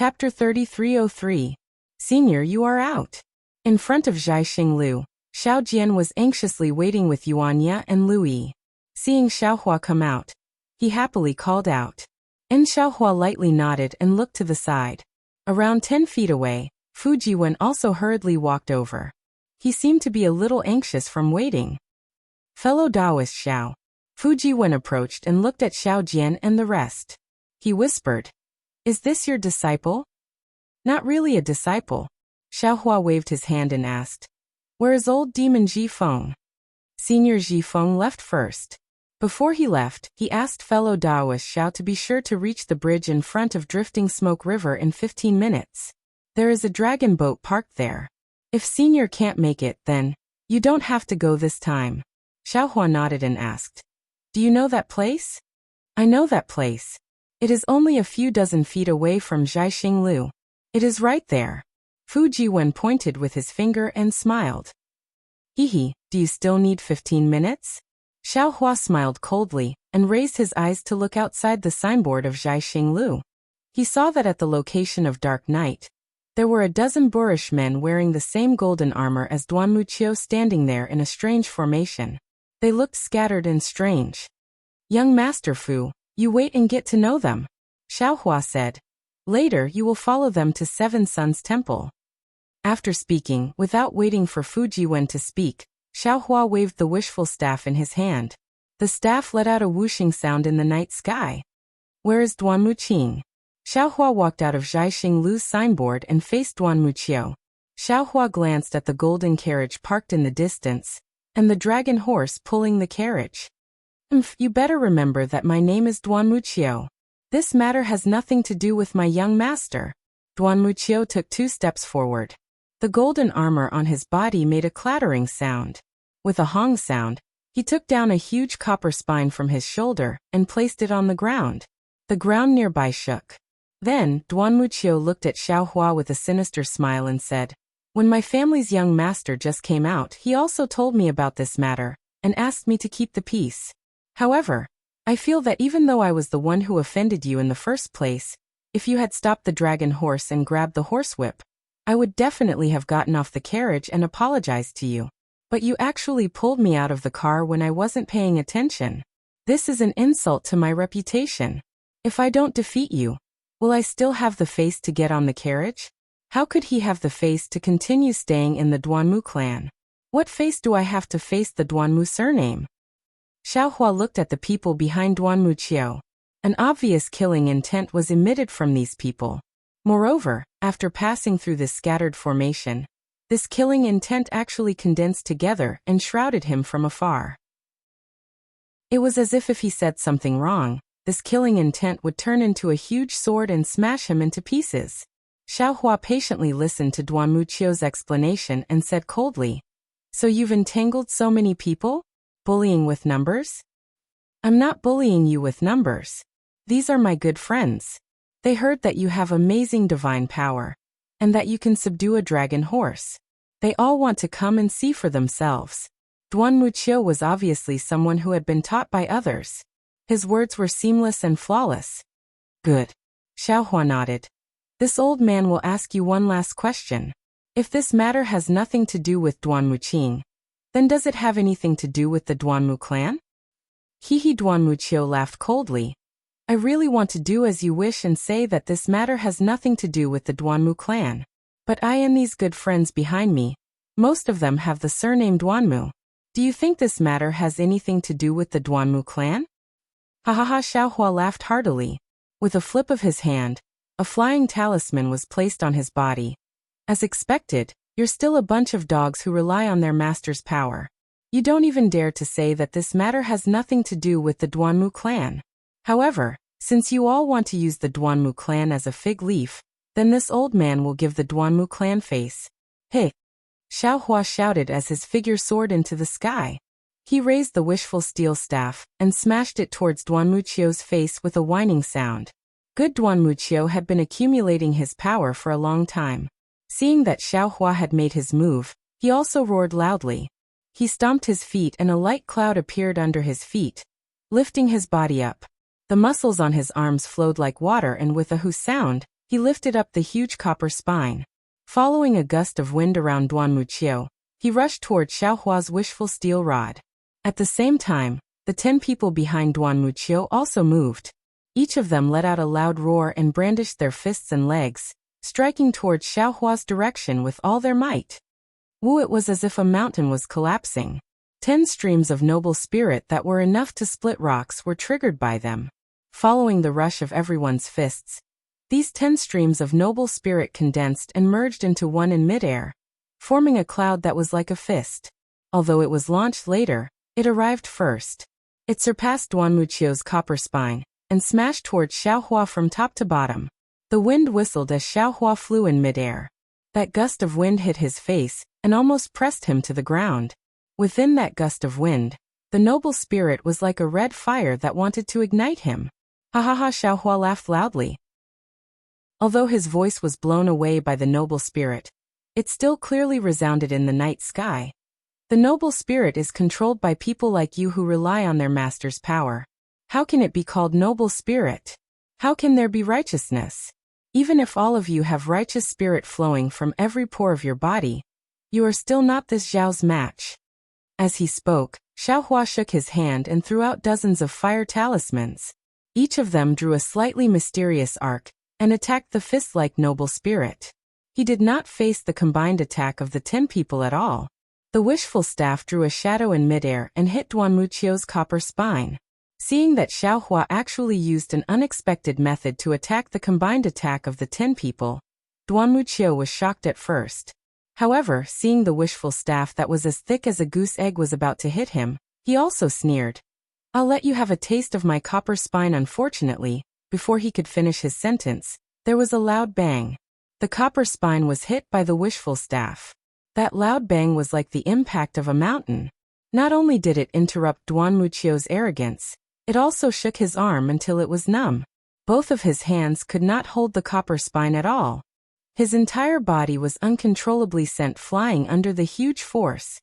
Chapter 3303. Senior, you are out. In front of Zhai Xinglu, Xiao Jian was anxiously waiting with Yuanya and Lu Yi. Seeing Xiaohua come out, he happily called out. And Xiaohua lightly nodded and looked to the side. Around 10 feet away, Fu Jiwen also hurriedly walked over. He seemed to be a little anxious from waiting. Fellow Taoist Xiao. Fu Jiwen approached and looked at Xiao Jian and the rest. He whispered, "Is this your disciple?" "Not really a disciple." Xiaohua waved his hand and asked, "Where is old demon Ji Feng?" Senior Ji Feng left first. Before he left, he asked fellow Taoist Xiao to be sure to reach the bridge in front of Drifting Smoke River in 15 minutes. There is a dragon boat parked there. If Senior can't make it, then you don't have to go this time. Xiaohua nodded and asked, "Do you know that place?" "I know that place. It is only a few dozen feet away from Zhai Xinglu. It is right there." Fu Jiwen pointed with his finger and smiled. "Hehe, do you still need 15 minutes? Xiaohua smiled coldly and raised his eyes to look outside the signboard of Zhai Xinglu. He saw that at the location of Dark Night, there were a dozen boorish men wearing the same golden armor as Duan Muqiu standing there in a strange formation. They looked scattered and strange. "Young Master Fu, you wait and get to know them," Xiaohua said. "Later you will follow them to Seven Suns Temple." After speaking, without waiting for Fu Jiwen to speak, Xiaohua waved the wishful staff in his hand. The staff let out a whooshing sound in the night sky. "Where is Duan Muqing?" Xiaohua walked out of Zhai Xinglu's signboard and faced Duan Muqiu. Xiaohua glanced at the golden carriage parked in the distance, and the dragon horse pulling the carriage. You better remember that my name is Duan Muqiu. This matter has nothing to do with my young master." Duan Muqiu took 2 steps forward. The golden armor on his body made a clattering sound. With a hong sound, he took down a huge copper spine from his shoulder and placed it on the ground. The ground nearby shook. Then, Duan Muqiu looked at Xiaohua with a sinister smile and said, "When my family's young master just came out, he also told me about this matter, and asked me to keep the peace. However, I feel that even though I was the one who offended you in the first place, if you had stopped the dragon horse and grabbed the horsewhip, I would definitely have gotten off the carriage and apologized to you. But you actually pulled me out of the car when I wasn't paying attention. This is an insult to my reputation. If I don't defeat you, will I still have the face to get on the carriage? How could he have the face to continue staying in the Duanmu clan? What face do I have to face the Duanmu surname?" Xiaohua looked at the people behind Duan Muqiu. An obvious killing intent was emitted from these people. Moreover, after passing through this scattered formation, this killing intent actually condensed together and shrouded him from afar. It was as if he said something wrong, this killing intent would turn into a huge sword and smash him into pieces. Xiaohua patiently listened to Duan Muqiu's explanation and said coldly, "So you've entangled so many people? Bullying with numbers?" "I'm not bullying you with numbers. These are my good friends. They heard that you have amazing divine power, and that you can subdue a dragon horse. They all want to come and see for themselves." Duan Muqiu was obviously someone who had been taught by others. His words were seamless and flawless. "Good." Xiaohua nodded. "This old man will ask you one last question. If this matter has nothing to do with Duan Muqing, then does it have anything to do with the Duanmu clan?" Hehe. Duan Muqiu laughed coldly. "I really want to do as you wish and say that this matter has nothing to do with the Duanmu clan. But I and these good friends behind me, most of them have the surname Duanmu. Do you think this matter has anything to do with the Duanmu clan?" Ha ha ha. Xiaohua laughed heartily. With a flip of his hand, a flying talisman was placed on his body. "As expected, you're still a bunch of dogs who rely on their master's power. You don't even dare to say that this matter has nothing to do with the Duanmu clan. However, since you all want to use the Duanmu clan as a fig leaf, then this old man will give the Duanmu clan face. Hey!" Xiaohua shouted as his figure soared into the sky. He raised the wishful steel staff and smashed it towards Duan Muqiu's face with a whining sound. Good Duan Muqiu had been accumulating his power for a long time. Seeing that Xiaohua had made his move, he also roared loudly. He stomped his feet and a light cloud appeared under his feet, lifting his body up. The muscles on his arms flowed like water and with a hoo sound, He lifted up the huge copper spine. Following a gust of wind around Duan Muqiu, he rushed toward Xiaohua's wishful steel rod. At the same time, the 10 people behind Duan Muqiu also moved. Each of them let out a loud roar and brandished their fists and legs, striking towards Xiaohua's direction with all their might. It was as if a mountain was collapsing. 10 streams of noble spirit that were enough to split rocks were triggered by them. Following the rush of everyone's fists, these 10 streams of noble spirit condensed and merged into one in midair, forming a cloud that was like a fist. Although it was launched later, it arrived first. It surpassed Duan Muqiu's copper spine and smashed towards Xiaohua from top to bottom. The wind whistled as Xiaohua flew in midair. That gust of wind hit his face and almost pressed him to the ground. Within that gust of wind, the noble spirit was like a red fire that wanted to ignite him. Ha ha ha! Xiaohua laughed loudly. Although his voice was blown away by the noble spirit, it still clearly resounded in the night sky. The noble spirit is controlled by people like you who rely on their master's power. How can it be called noble spirit? How can there be righteousness? Even if all of you have righteous spirit flowing from every pore of your body, you are still not this Zhao's match. As he spoke, Xiaohua shook his hand and threw out dozens of fire talismans. Each of them drew a slightly mysterious arc and attacked the fist-like noble spirit. He did not face the combined attack of the 10 people at all. The wishful staff drew a shadow in midair and hit Duan Muqiu's copper spine. Seeing that Xiaohua actually used an unexpected method to attack the combined attack of the 10 people, Duan Muqiu was shocked at first. However, seeing the wishful staff that was as thick as a goose egg was about to hit him, he also sneered. I'll let you have a taste of my copper spine. Unfortunately, before he could finish his sentence, there was a loud bang. The copper spine was hit by the wishful staff. That loud bang was like the impact of a mountain. Not only did it interrupt Duan Muqiu's arrogance, it also shook his arm until it was numb. Both of his hands could not hold the copper spine at all. His entire body was uncontrollably sent flying under the huge force.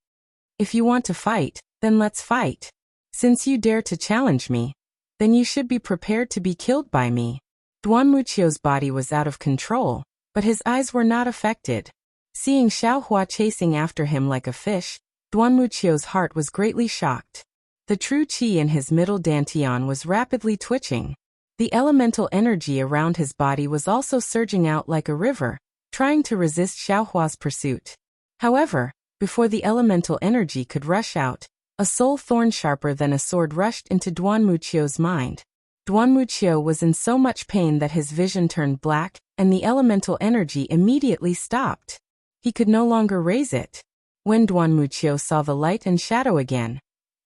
If you want to fight, then let's fight. Since you dare to challenge me, then you should be prepared to be killed by me. Duan Muqiu's body was out of control, but his eyes were not affected. Seeing Xiaohua chasing after him like a fish, Duan Muqiu's heart was greatly shocked. The true qi in his middle dantian was rapidly twitching. The elemental energy around his body was also surging out like a river, trying to resist Xiaohua's pursuit. However, before the elemental energy could rush out, a soul thorn sharper than a sword rushed into Duan Muqiu's mind. Duan Muqiu was in so much pain that his vision turned black, and the elemental energy immediately stopped. He could no longer raise it. When Duan Muqiu saw the light and shadow again,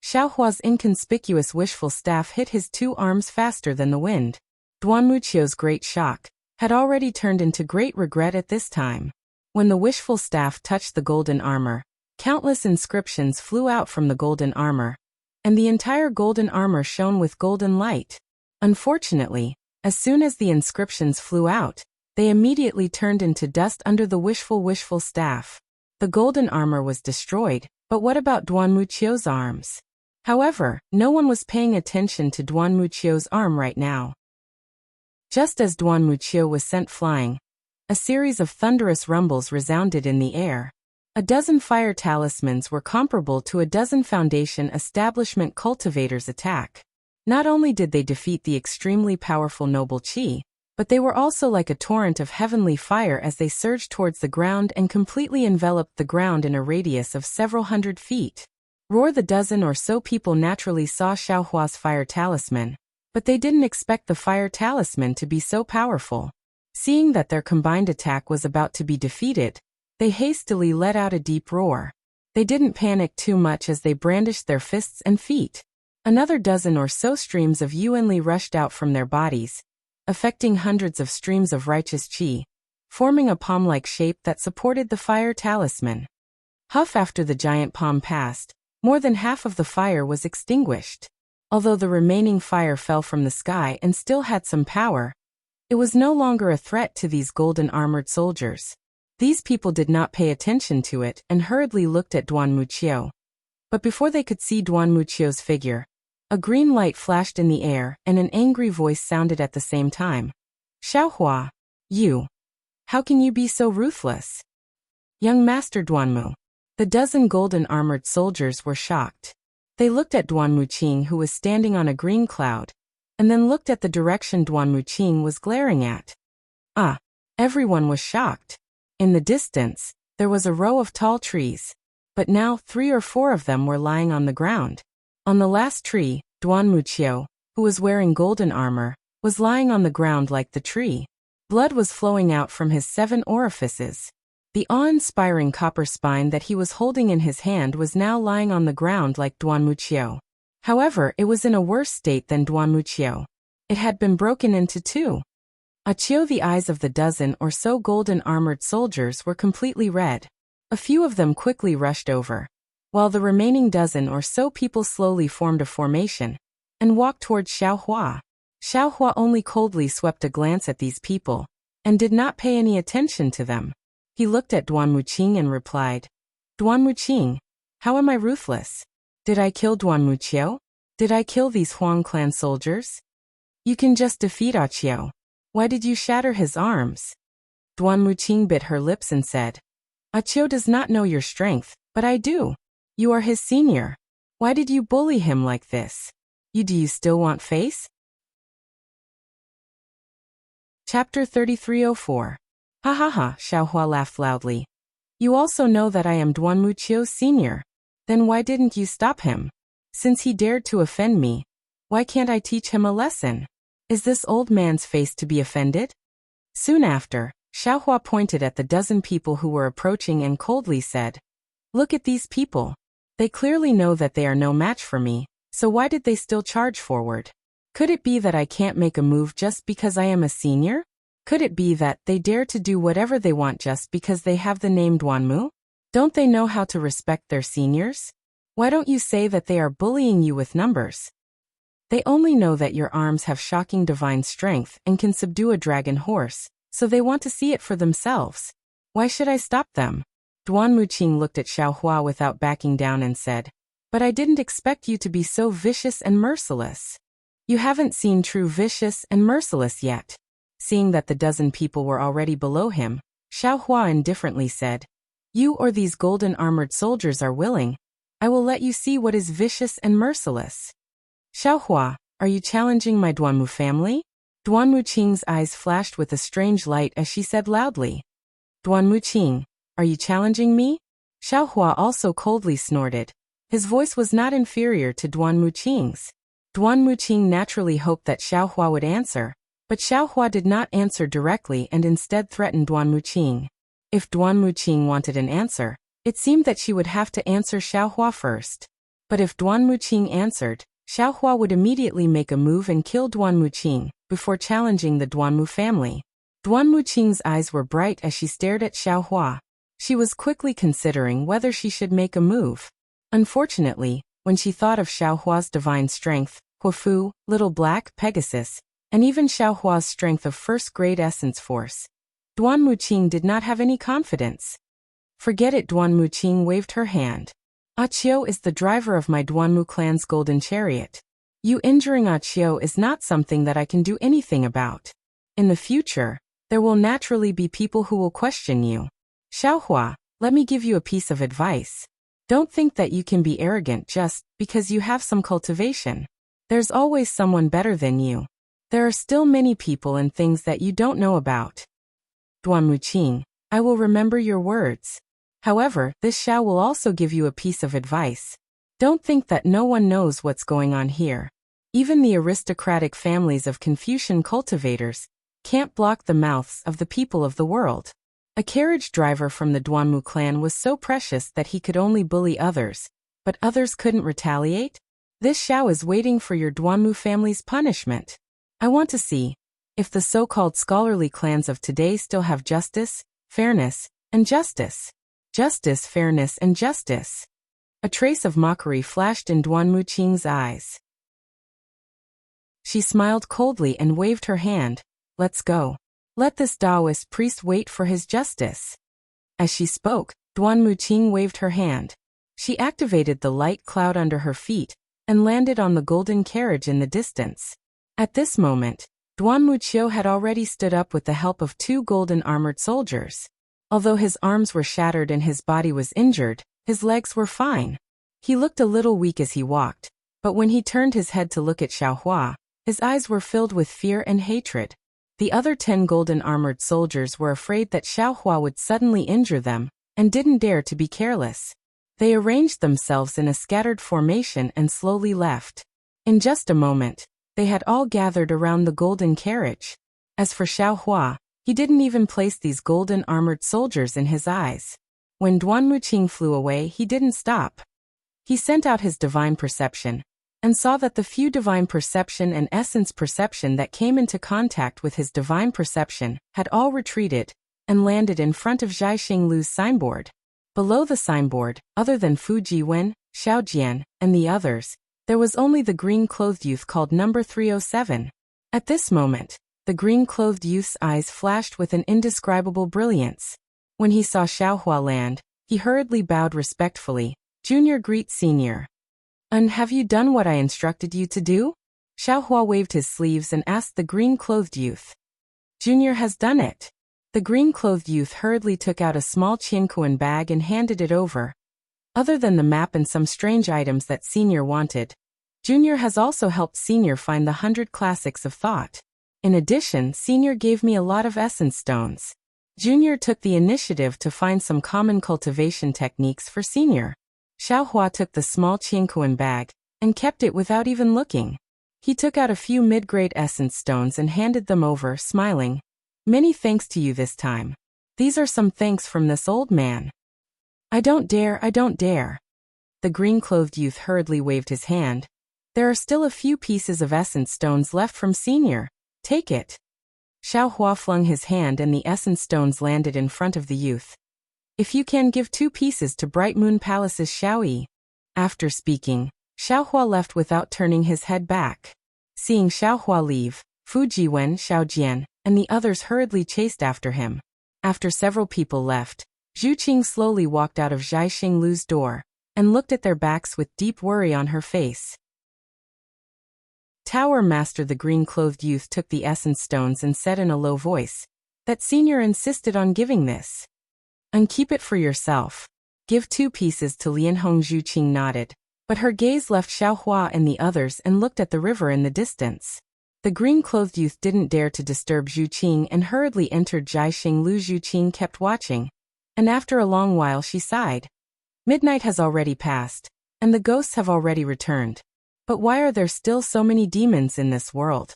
Xiaohua's inconspicuous wishful staff hit his 2 arms faster than the wind. Duan Muqiu's great shock had already turned into great regret at this time. When the wishful staff touched the golden armor, countless inscriptions flew out from the golden armor, and the entire golden armor shone with golden light. Unfortunately, as soon as the inscriptions flew out, they immediately turned into dust under the wishful staff. The golden armor was destroyed, but what about Duan Muqiu's arms? However, no one was paying attention to Duan Muqiu's arm right now. Just as Duan Muqiu was sent flying, a series of thunderous rumbles resounded in the air. A dozen fire talismans were comparable to a dozen Foundation establishment cultivators' attack. Not only did they defeat the extremely powerful noble qi, but they were also like a torrent of heavenly fire as they surged towards the ground and completely enveloped the ground in a radius of several hundred feet. Roar! The dozen or so people naturally saw Xiaohua's fire talisman, but they didn't expect the fire talisman to be so powerful. Seeing that their combined attack was about to be defeated, they hastily let out a deep roar. They didn't panic too much as they brandished their fists and feet. Another dozen or so streams of yuanli rushed out from their bodies, affecting hundreds of streams of righteous qi, forming a palm-like shape that supported the fire talisman. Huff! After the giant palm passed, more than half of the fire was extinguished. Although the remaining fire fell from the sky and still had some power, it was no longer a threat to these golden armored soldiers. These people did not pay attention to it and hurriedly looked at Duan Muqiu. But before they could see Duan Muqiu's figure, a green light flashed in the air and an angry voice sounded at the same time. Xiaohua, You. How can you be so ruthless? Young Master Duanmu. The dozen golden armored soldiers were shocked. They looked at Duanmu Qing, who was standing on a green cloud, and then looked at the direction Duanmu Qing was glaring at. Everyone was shocked. In the distance, there was a row of tall trees, but now 3 or 4 of them were lying on the ground. On the last tree, Duanmu Qiu, who was wearing golden armor, was lying on the ground like the tree. Blood was flowing out from his 7 orifices. The awe-inspiring copper spine that he was holding in his hand was now lying on the ground like Duanmu Qiu. However, it was in a worse state than Duanmu Qiu. It had been broken into 2. The eyes of the dozen or so golden armored soldiers were completely red. A few of them quickly rushed over, while the remaining dozen or so people slowly formed a formation and walked towards Xiaohua. Xiaohua only coldly swept a glance at these people and did not pay any attention to them. He looked at Duanmu Qing and replied, Duanmu Qing, how am I ruthless? Did I kill Duanmu Qiu? Did I kill these Huang clan soldiers? You can just defeat Qiu. Why did you shatter his arms? Duanmu Qing bit her lips and said, Qiu does not know your strength, but I do. You are his senior. Why did you bully him like this? Do you still want face? Chapter 3304. Ha ha ha, Xiaohua laughed loudly. You also know that I am Duanmu Qiu's senior. Then why didn't you stop him? Since he dared to offend me, why can't I teach him a lesson? Is this old man's face to be offended? Soon after, Xiaohua pointed at the dozen people who were approaching and coldly said, Look at these people. They clearly know that they are no match for me, so why did they still charge forward? Could it be that I can't make a move just because I am a senior? Could it be that they dare to do whatever they want just because they have the name Duanmu? Don't they know how to respect their seniors? Why don't you say that they are bullying you with numbers? They only know that your arms have shocking divine strength and can subdue a dragon horse, so they want to see it for themselves. Why should I stop them? Duanmu Qing looked at Xiaohua without backing down and said, But I didn't expect you to be so vicious and merciless. You haven't seen true vicious and merciless yet. Seeing that the dozen people were already below him, Xiaohua indifferently said, You or these golden armored soldiers are willing. I will let you see what is vicious and merciless. Xiaohua, are you challenging my Duanmu family? Duanmu Qing's eyes flashed with a strange light as she said loudly, Duanmu Qing, are you challenging me? Xiaohua also coldly snorted. His voice was not inferior to Duanmu Qing's. Duanmu Qing naturally hoped that Xiaohua would answer, but Xiaohua did not answer directly and instead threatened Duanmu Qing. If Duanmu Qing wanted an answer, it seemed that she would have to answer Xiaohua first. But if Duanmu Qing answered, Xiaohua would immediately make a move and kill Duanmu Qing before challenging the Duanmu family. Duanmu Qing's eyes were bright as she stared at Xiaohua. She was quickly considering whether she should make a move. Unfortunately, when she thought of Xiaohua's divine strength, Huafu, Little Black, Pegasus, and even Xiaohua's strength of first-grade essence force, Duanmu Qing did not have any confidence. Forget it, Duanmu Qing waved her hand. Qiu is the driver of my Duanmu clan's golden chariot. You injuring Qiu is not something that I can do anything about. In the future, there will naturally be people who will question you. Xiaohua, let me give you a piece of advice. Don't think that you can be arrogant just because you have some cultivation. There's always someone better than you. There are still many people and things that you don't know about. Duanmu Qing, I will remember your words. However, this Xiao will also give you a piece of advice. Don't think that no one knows what's going on here. Even the aristocratic families of Confucian cultivators can't block the mouths of the people of the world. A carriage driver from the Duanmu clan was so precious that he could only bully others, but others couldn't retaliate? This Xiao is waiting for your Duanmu family's punishment. I want to see if the so-called scholarly clans of today still have justice, fairness, and justice. Justice, fairness, and justice. A trace of mockery flashed in Duanmu Qing's eyes. She smiled coldly and waved her hand. Let's go. Let this Taoist priest wait for his justice. As she spoke, Duanmu Qing waved her hand. She activated the light cloud under her feet and landed on the golden carriage in the distance. At this moment, Duan Muqiu had already stood up with the help of 2 golden armored soldiers. Although his arms were shattered and his body was injured, his legs were fine. He looked a little weak as he walked, but when he turned his head to look at Xiaohua, his eyes were filled with fear and hatred. The other 10 golden armored soldiers were afraid that Xiaohua would suddenly injure them, and didn't dare to be careless. They arranged themselves in a scattered formation and slowly left. In just a moment, they had all gathered around the golden carriage. As for Xiaohua, he didn't even place these golden armored soldiers in his eyes. When Duan Muqing flew away, he didn't stop. He sent out his divine perception, and saw that the few divine perception and essence perception that came into contact with his divine perception had all retreated and landed in front of Zhai Xinglu's signboard. Below the signboard, other than Fu Jiwen, Xiao Jian, and the others, there was only the green-clothed youth called number 307. At this moment, the green-clothed youth's eyes flashed with an indescribable brilliance. When he saw Xiaohua land, he hurriedly bowed respectfully. Junior greets senior. And have you done what I instructed you to do? Xiaohua waved his sleeves and asked the green-clothed youth. Junior has done it. The green-clothed youth hurriedly took out a small Qiankuan bag and handed it over. Other than the map and some strange items that senior wanted, Junior has also helped senior find the 100 classics of thought. In addition, senior gave me a lot of essence stones. Junior took the initiative to find some common cultivation techniques for senior. Xiaohua took the small Qiankuan bag and kept it without even looking. He took out a few mid-grade essence stones and handed them over, smiling. Many thanks to you this time. These are some thanks from this old man. I don't dare. The green-clothed youth hurriedly waved his hand. There are still a few pieces of essence stones left from senior. Take it. Xiaohua flung his hand and the essence stones landed in front of the youth. If you can give 2 pieces to Bright Moon Palace's Xiaoyi. After speaking, Xiaohua left without turning his head back. Seeing Xiaohua leave, Fu Jiwen, Xiao Jian, and the others hurriedly chased after him. After several people left, Zhu Qing slowly walked out of Zhai Xinglu's door, and looked at their backs with deep worry on her face. Tower Master, the green-clothed youth, took the essence stones and said in a low voice, that senior insisted on giving this. And keep it for yourself. Give 2 pieces to Lianhong. Zhu Qing nodded, but her gaze left Xiaohua and the others and looked at the river in the distance. The green-clothed youth didn't dare to disturb Zhu Qing and hurriedly entered Zhai Xinglu. Zhu Qing kept watching, and after a long while she sighed. Midnight has already passed, and the ghosts have already returned. But why are there still so many demons in this world?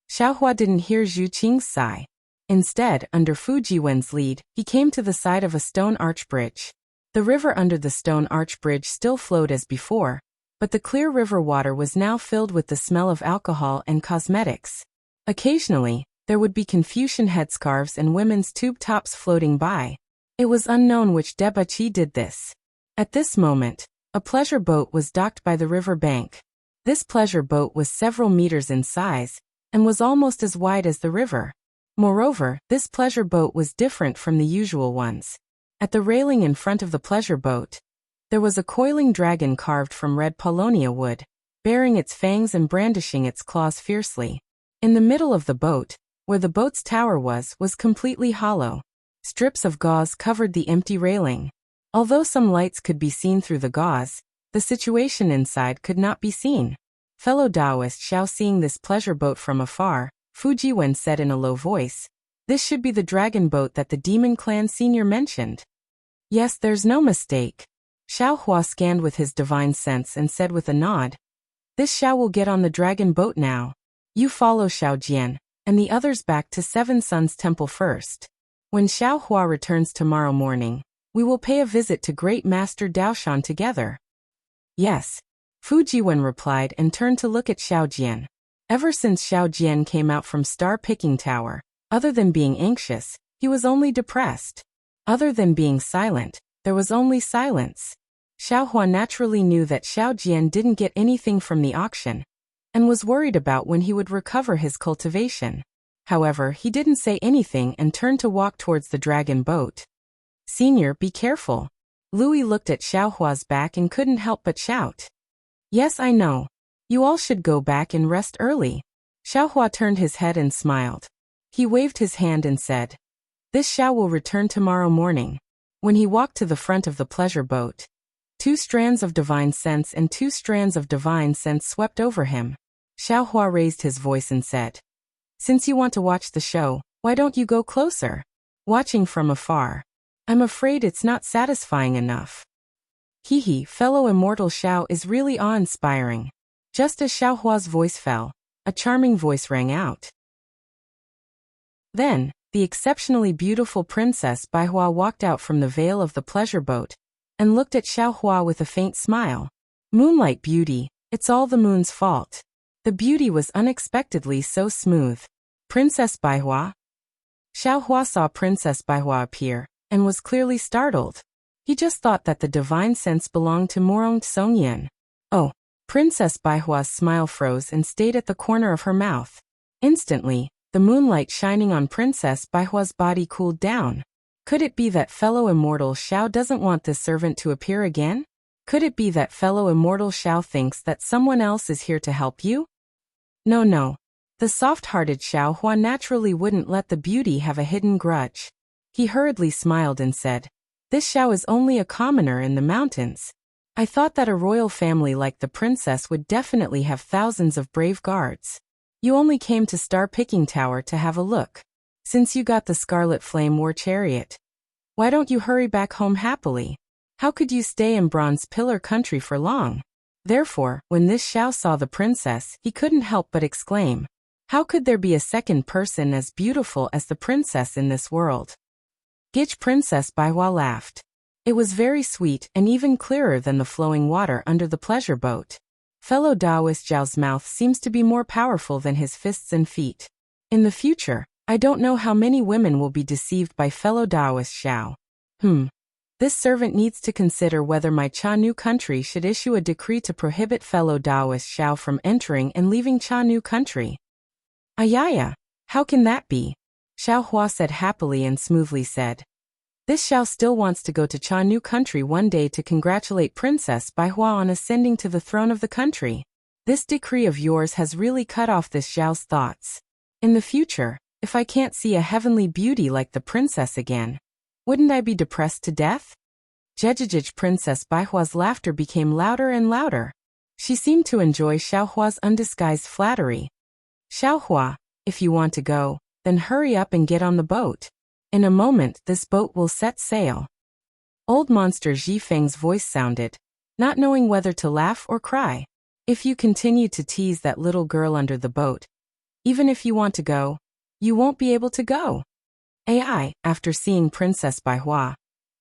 Xiaohua didn't hear Zhu Qing's sigh. Instead, under Fu Jiwen's lead, he came to the side of a stone arch bridge. The river under the stone arch bridge still flowed as before, but the clear river water was now filled with the smell of alcohol and cosmetics. Occasionally, there would be Confucian headscarves and women's tube tops floating by. It was unknown which debauchee did this. At this moment, a pleasure boat was docked by the river bank. This pleasure boat was several meters in size, and was almost as wide as the river. Moreover, this pleasure boat was different from the usual ones. At the railing in front of the pleasure boat, there was a coiling dragon carved from red paulownia wood, baring its fangs and brandishing its claws fiercely. In the middle of the boat, where the boat's tower was completely hollow. Strips of gauze covered the empty railing. Although some lights could be seen through the gauze, the situation inside could not be seen. Fellow Taoist Xiao, seeing this pleasure boat from afar, Fu Jiwen said in a low voice, "This should be the dragon boat that the demon clan senior mentioned." "Yes, there's no mistake." Xiaohua scanned with his divine sense and said with a nod, "This Xiao will get on the dragon boat now. You follow Xiao Jian, and the others back to Seven Suns Temple first. When Xiaohua returns tomorrow morning, we will pay a visit to Great Master Daoshan together." "Yes," Fu Jiwen replied and turned to look at Xiao Jian. Ever since Xiao Jian came out from Star Picking Tower, other than being anxious, he was only depressed. Other than being silent, there was only silence. Xiaohua naturally knew that Xiao Jian didn't get anything from the auction, and was worried about when he would recover his cultivation. However, he didn't say anything and turned to walk towards the dragon boat. "Senior, be careful." Louis looked at Xiaohua's back and couldn't help but shout. "Yes, I know. You all should go back and rest early." Xiaohua turned his head and smiled. He waved his hand and said, "This Xiao will return tomorrow morning." When he walked to the front of the pleasure boat, 2 strands of divine sense and 2 strands of divine sense swept over him. Xiaohua raised his voice and said, "Since you want to watch the show, why don't you go closer? Watching from afar, I'm afraid it's not satisfying enough." Hehe, fellow immortal Xiao is really awe-inspiring. Just as Xiaohua's voice fell, a charming voice rang out. Then, the exceptionally beautiful Princess Baihua walked out from the veil of the pleasure boat and looked at Xiaohua with a faint smile. "Moonlight beauty, it's all the moon's fault." The beauty was unexpectedly so smooth. "Princess Baihua?" Xiaohua saw Princess Baihua appear and was clearly startled. He just thought that the divine sense belonged to Morong Songyan. "Oh." Princess Baihua's smile froze and stayed at the corner of her mouth. Instantly, the moonlight shining on Princess Baihua's body cooled down. Could it be that fellow immortal Xiao doesn't want this servant to appear again? Could it be that fellow immortal Xiao thinks that someone else is here to help you? No. The soft-hearted Xiaohua naturally wouldn't let the beauty have a hidden grudge. He hurriedly smiled and said, "This Xiao is only a commoner in the mountains. I thought that a royal family like the princess would definitely have thousands of brave guards. You only came to Star Picking Tower to have a look. Since you got the Scarlet Flame War Chariot, why don't you hurry back home happily? How could you stay in Bronze Pillar Country for long?" Therefore, when this Xiao saw the princess, he couldn't help but exclaim, "How could there be a second person as beautiful as the princess in this world?" Gitch Princess Baihua laughed. It was very sweet and even clearer than the flowing water under the pleasure boat. Fellow Taoist Zhao's mouth seems to be more powerful than his fists and feet. In the future, I don't know how many women will be deceived by fellow Taoist Xiao. This servant needs to consider whether my Cha Nu country should issue a decree to prohibit fellow Taoist Xiao from entering and leaving Cha Nu country. "Ayaya, how can that be?" Xiaohua said happily and smoothly said, "This Xiao still wants to go to Cha Nu country one day to congratulate Princess Baihua on ascending to the throne of the country. This decree of yours has really cut off this Xiao's thoughts. In the future, if I can't see a heavenly beauty like the princess again, wouldn't I be depressed to death?" Jejejej Princess Baihua's laughter became louder and louder. She seemed to enjoy Xiaohua's undisguised flattery. "Xiaohua, if you want to go, then hurry up and get on the boat. In a moment this boat will set sail." Old monster Ji Feng's voice sounded, not knowing whether to laugh or cry. "If you continue to tease that little girl under the boat, even if you want to go, you won't be able to go." AI, after seeing Princess Baihua,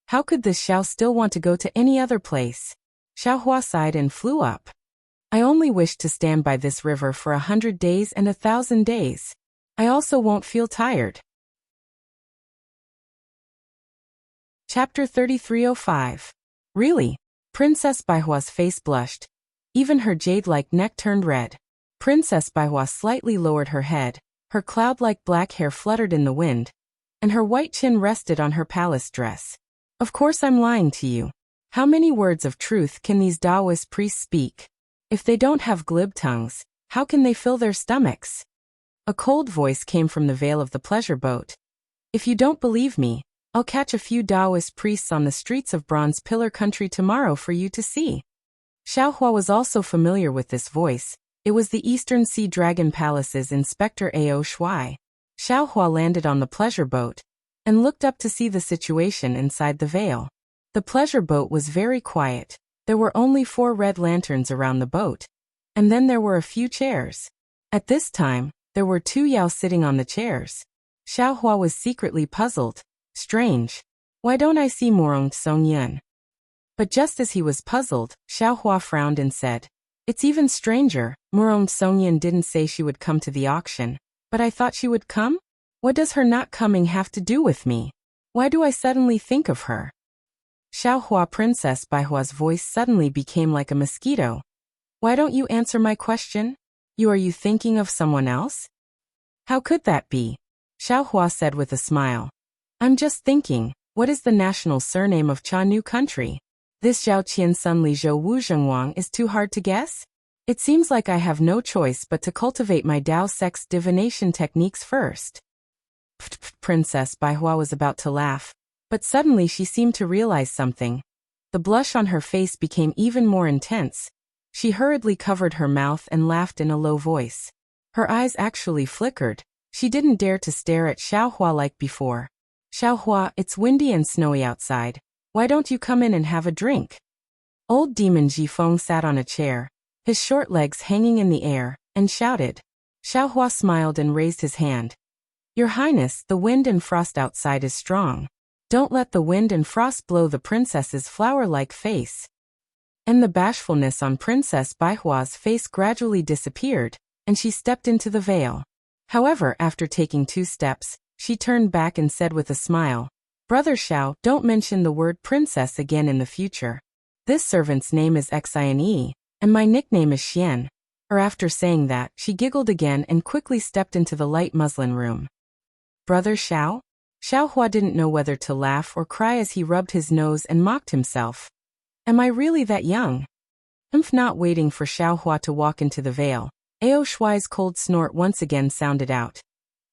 how could this Xiao still want to go to any other place? Xiaohua sighed and flew up. "I only wish to stand by this river for 100 days and 1,000 days. I also won't feel tired." Chapter 3305. Really? Princess Baihua's face blushed. Even her jade-like neck turned red. Princess Baihua slightly lowered her head, her cloud-like black hair fluttered in the wind, and her white chin rested on her palace dress. "Of course I'm lying to you. How many words of truth can these Taoist priests speak? If they don't have glib tongues, how can they fill their stomachs?" A cold voice came from the veil of the pleasure boat. "If you don't believe me, I'll catch a few Taoist priests on the streets of Bronze Pillar Country tomorrow for you to see." Xiaohua was also familiar with this voice. It was the Eastern Sea Dragon Palace's Inspector Ao Shuai. Xiaohua landed on the pleasure boat and looked up to see the situation inside the veil. The pleasure boat was very quiet. There were only 4 red lanterns around the boat, and then there were a few chairs. At this time, there were 2 Yao sitting on the chairs. Xiaohua was secretly puzzled. Strange. Why don't I see Morong Songyan? But just as he was puzzled, Xiaohua frowned and said, "It's even stranger. Morong Songyan didn't say she would come to the auction, but I thought she would come? What does her not coming have to do with me? Why do I suddenly think of her?" Xiaohua Princess Baihua's voice suddenly became like a mosquito. "Why don't you answer my question? Are you thinking of someone else?" "How could that be?" Xiaohua said with a smile. "I'm just thinking, what is the national surname of Cha Nu country? This Zhao Qian Sun Li Zhou Wu Zhengwang is too hard to guess?" It seems like I have no choice but to cultivate my Dao sex divination techniques first. Princess Baihua was about to laugh, but suddenly she seemed to realize something. The blush on her face became even more intense. She hurriedly covered her mouth and laughed in a low voice. Her eyes actually flickered. She didn't dare to stare at Xiaohua like before. Xiaohua, it's windy and snowy outside. Why don't you come in and have a drink? Old demon Jifeng sat on a chair, his short legs hanging in the air, and shouted. Xiaohua smiled and raised his hand. Your Highness, the wind and frost outside is strong. Don't let the wind and frost blow the princess's flower-like face. And the bashfulness on Princess Baihua's face gradually disappeared, and she stepped into the veil. However, after taking 2 steps, she turned back and said with a smile, Brother Xiao, don't mention the word princess again in the future. This servant's name is Xine, and my nickname is Xian. After saying that, she giggled again and quickly stepped into the light muslin room. Brother Xiao? Xiaohua didn't know whether to laugh or cry as he rubbed his nose and mocked himself. Am I really that young? Not waiting for Xiaohua to walk into the veil, Ao Shuai's cold snort once again sounded out.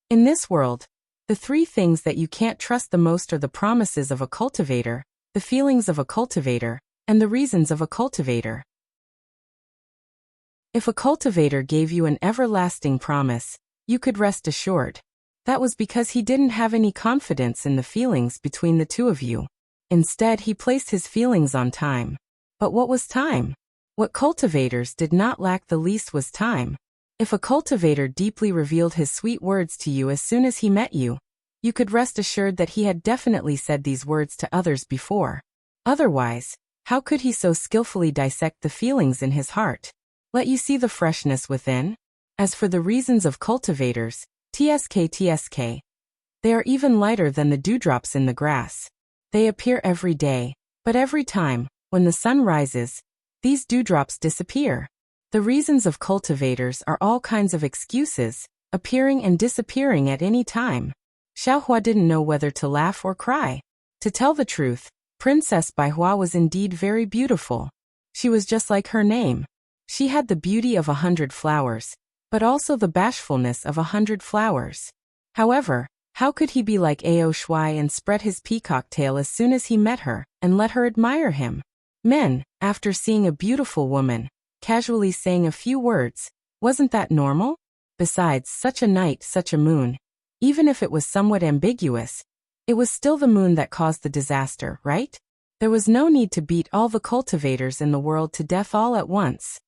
In this world, the 3 things that you can't trust the most are the promises of a cultivator, the feelings of a cultivator, and the reasons of a cultivator. If a cultivator gave you an everlasting promise, you could rest assured. That was because he didn't have any confidence in the feelings between the 2 of you. Instead, he placed his feelings on time. But what was time? What cultivators did not lack the least was time. If a cultivator deeply revealed his sweet words to you as soon as he met you, you could rest assured that he had definitely said these words to others before. Otherwise, how could he so skillfully dissect the feelings in his heart? Let you see the freshness within? As for the reasons of cultivators, TSK, they are even lighter than the dewdrops in the grass. They appear every day, but every time, when the sun rises, these dewdrops disappear. The reasons of cultivators are all kinds of excuses, appearing and disappearing at any time. Xiaohua didn't know whether to laugh or cry. To tell the truth, Princess Baihua was indeed very beautiful. She was just like her name. She had the beauty of 100 flowers, but also the bashfulness of 100 flowers. However, how could he be like Ao Shuai and spread his peacock tail as soon as he met her, and let her admire him? Men, after seeing a beautiful woman, casually saying a few words, wasn't that normal? Besides, such a night, such a moon. Even if it was somewhat ambiguous, it was still the moon that caused the disaster, right? There was no need to beat all the cultivators in the world to death all at once.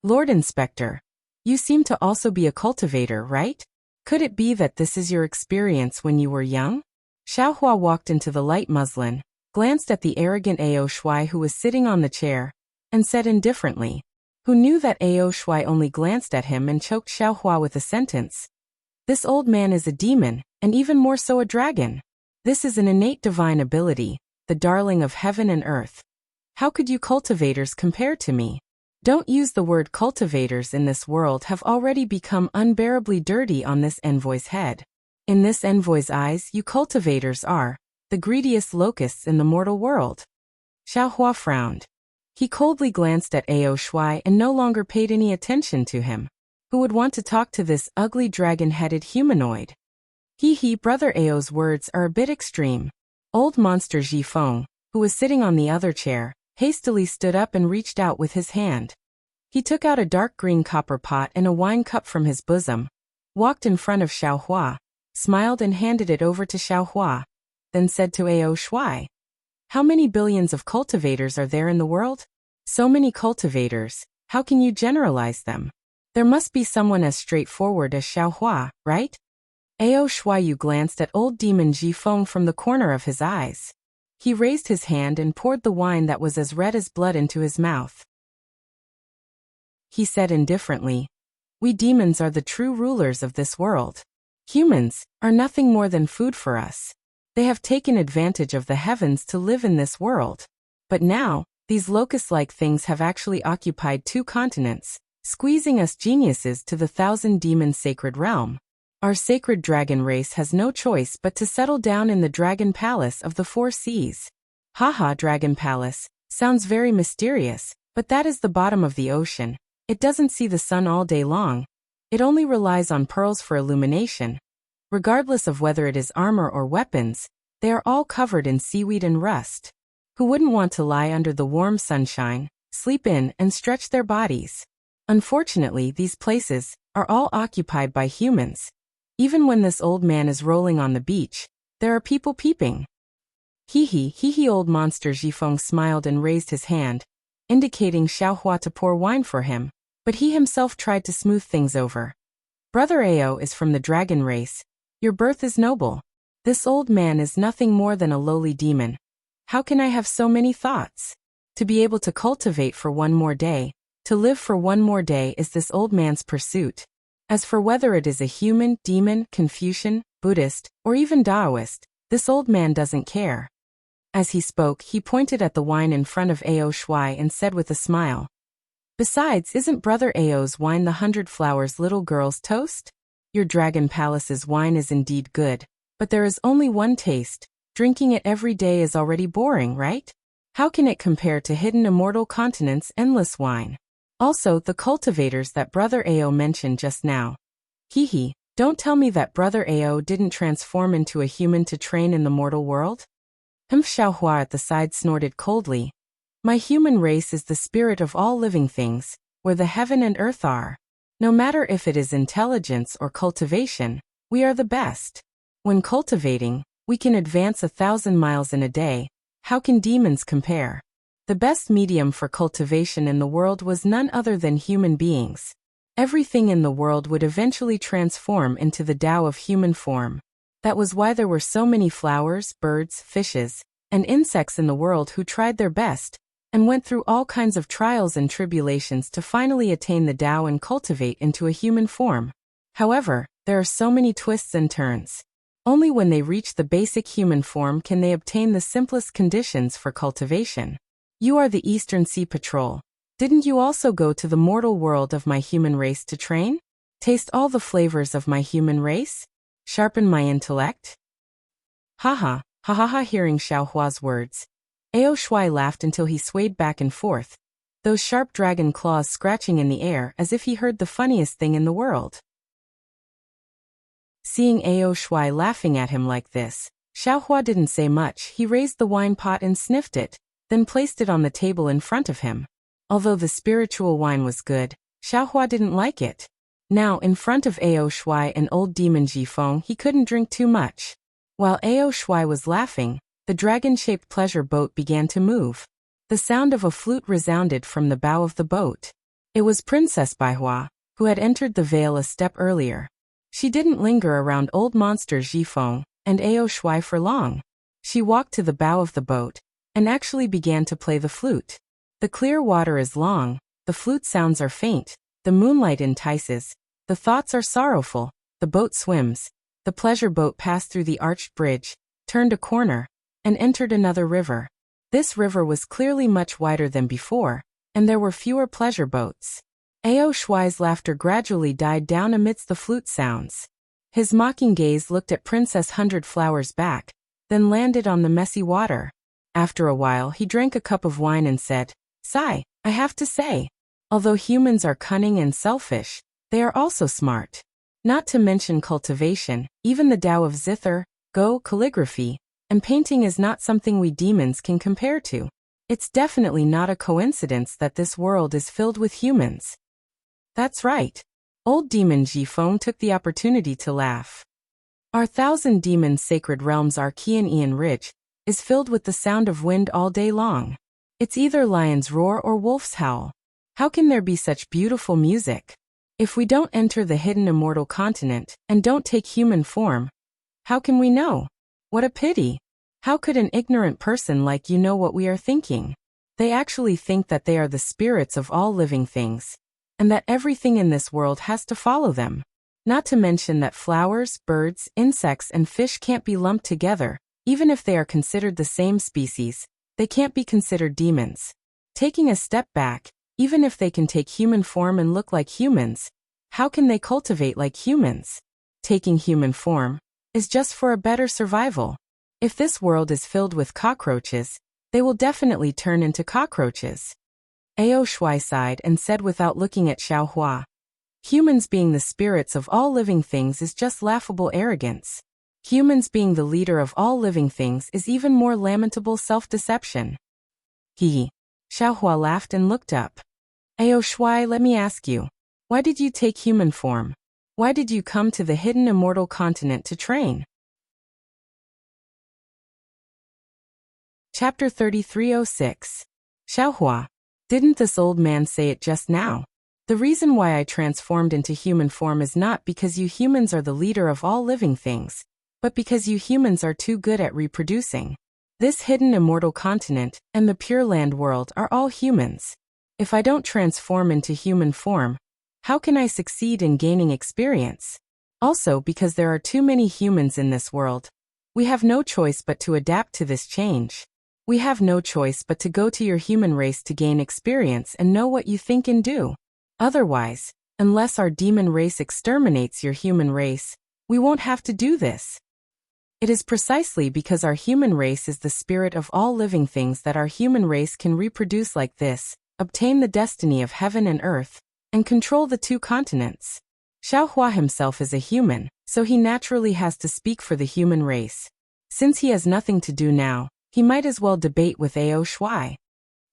Lord Inspector, you seem to also be a cultivator, right? Could it be that this is your experience when you were young? Xiaohua walked into the light muslin, glanced at the arrogant Ao Shuai who was sitting on the chair, and said indifferently, who knew that Ao Shuai only glanced at him and choked Xiaohua with a sentence. This old man is a demon, and even more so a dragon. This is an innate divine ability, the darling of heaven and earth. How could you cultivators compare to me? Don't use the word cultivators in this world have already become unbearably dirty on this envoy's head. In this envoy's eyes, you cultivators are the greediest locusts in the mortal world. Xiaohua frowned. He coldly glanced at Ao Shuai and no longer paid any attention to him. Who would want to talk to this ugly dragon-headed humanoid? Brother Ao's words are a bit extreme. Old monster Jifeng, who was sitting on the other chair, hastily stood up and reached out with his hand. He took out a dark green copper pot and a wine cup from his bosom, walked in front of Xiaohua, smiled and handed it over to Xiaohua, then said to Ao Shuai, how many billions of cultivators are there in the world? So many cultivators, how can you generalize them? There must be someone as straightforward as Xiaohua, right? Ao Shuai glanced at old demon Jifeng from the corner of his eyes. He raised his hand and poured the wine that was as red as blood into his mouth. He said indifferently, we demons are the true rulers of this world. Humans are nothing more than food for us. They have taken advantage of the heavens to live in this world. But now, these locust-like things have actually occupied 2 continents, squeezing us geniuses to the 1,000-demon sacred realm. Our sacred dragon race has no choice but to settle down in the dragon palace of the 4 seas. Haha, dragon palace, sounds very mysterious, but that is the bottom of the ocean. It doesn't see the sun all day long. It only relies on pearls for illumination. Regardless of whether it is armor or weapons, they are all covered in seaweed and rust. Who wouldn't want to lie under the warm sunshine, sleep in, and stretch their bodies? Unfortunately, these places are all occupied by humans. Even when this old man is rolling on the beach, there are people peeping. Hee hee, old monster Jifeng smiled and raised his hand, indicating Xiaohua to pour wine for him, but he himself tried to smooth things over. Brother Ao is from the dragon race. Your birth is noble. This old man is nothing more than a lowly demon. How can I have so many thoughts? To be able to cultivate for one more day, to live for one more day is this old man's pursuit. As for whether it is a human, demon, Confucian, Buddhist, or even Taoist, this old man doesn't care. As he spoke, he pointed at the wine in front of Ao Shuai and said with a smile, "Besides, isn't Brother Ao's wine the 100 Flowers little girl's toast? Your Dragon Palace's wine is indeed good, but there is only one taste. Drinking it every day is already boring, right? How can it compare to Hidden Immortal Continent's endless wine? Also, the cultivators that Brother Ao mentioned just now. Hee, don't tell me that Brother Ao didn't transform into a human to train in the mortal world?" Xiaohua at the side snorted coldly. "My human race is the spirit of all living things, where the heaven and earth are. No matter if it is intelligence or cultivation, we are the best. When cultivating, we can advance 1,000 miles in a day. How can demons compare? The best medium for cultivation in the world was none other than human beings. Everything in the world would eventually transform into the Tao of human form. That was why there were so many flowers, birds, fishes, and insects in the world who tried their best and went through all kinds of trials and tribulations to finally attain the Tao and cultivate into a human form. However, there are so many twists and turns. Only when they reach the basic human form can they obtain the simplest conditions for cultivation. You are the Eastern Sea Patrol. Didn't you also go to the mortal world of my human race to train? Taste all the flavors of my human race? Sharpen my intellect? Ha ha, hearing Xiaohua's words, Ao Shuai laughed until he swayed back and forth, those sharp dragon claws scratching in the air as if he heard the funniest thing in the world. Seeing Ao Shuai laughing at him like this, Xiaohua didn't say much. He raised the wine pot and sniffed it, then placed it on the table in front of him. Although the spiritual wine was good, Xiaohua didn't like it. Now, in front of Ao Shuai and old demon Jifeng, he couldn't drink too much. While Ao Shuai was laughing, the dragon-shaped pleasure boat began to move. The sound of a flute resounded from the bow of the boat. It was Princess Baihua, who had entered the vale a step earlier. She didn't linger around old monster Jifeng and Ao Shuai for long. She walked to the bow of the boat and actually began to play the flute. The clear water is long, the flute sounds are faint, the moonlight entices, the thoughts are sorrowful, the boat swims. The pleasure boat passed through the arched bridge, turned a corner, and entered another river. This river was clearly much wider than before, and there were fewer pleasure boats. Ao Shuai's laughter gradually died down amidst the flute sounds. His mocking gaze looked at Princess 100 Flowers' back, then landed on the messy water. After a while he drank a cup of wine and said, "Sigh, I have to say, although humans are cunning and selfish, they are also smart. Not to mention cultivation, even the Tao of zither, go, calligraphy, and painting is not something we demons can compare to. It's definitely not a coincidence that this world is filled with humans." That's right. Old demon Jifeng took the opportunity to laugh. Our 1,000 demons sacred realm's Archean Ridge is filled with the sound of wind all day long. It's either lion's roar or wolf's howl. How can there be such beautiful music? If we don't enter the hidden immortal continent and don't take human form, how can we know? What a pity. How could an ignorant person like you know what we are thinking? They actually think that they are the spirits of all living things, and that everything in this world has to follow them. Not to mention that flowers, birds, insects, and fish can't be lumped together. Even if they are considered the same species, they can't be considered demons. Taking a step back, even if they can take human form and look like humans, how can they cultivate like humans? Taking human form is just for a better survival. If this world is filled with cockroaches, they will definitely turn into cockroaches. Ao Shuai sighed and said without looking at Xiaohua. Humans being the spirits of all living things is just laughable arrogance. Humans being the leader of all living things is even more lamentable self-deception. He. Xiaohua laughed and looked up. Ao Shuai, let me ask you. Why did you take human form? Why did you come to the hidden immortal continent to train? Chapter 3306. Xiaohua. Didn't this old man say it just now? The reason why I transformed into human form is not because you humans are the leader of all living things, but because you humans are too good at reproducing. This hidden immortal continent and the Pure Land world are all humans. If I don't transform into human form, how can I succeed in gaining experience? Also, because there are too many humans in this world, we have no choice but to adapt to this change. We have no choice but to go to your human race to gain experience and know what you think and do. Otherwise, unless our demon race exterminates your human race, we won't have to do this. It is precisely because our human race is the spirit of all living things that our human race can reproduce like this, obtain the destiny of heaven and earth, and control the two continents. Xiaohua himself is a human, so he naturally has to speak for the human race. Since he has nothing to do now, he might as well debate with Ao Shuai.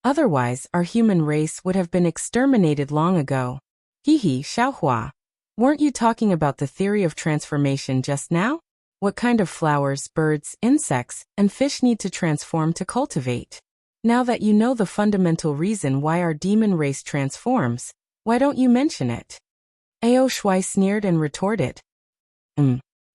Otherwise, our human race would have been exterminated long ago. Hehe, Xiaohua. Weren't you talking about the theory of transformation just now? What kind of flowers, birds, insects, and fish need to transform to cultivate? Now that you know the fundamental reason why our demon race transforms, why don't you mention it? Ao Shuai sneered and retorted.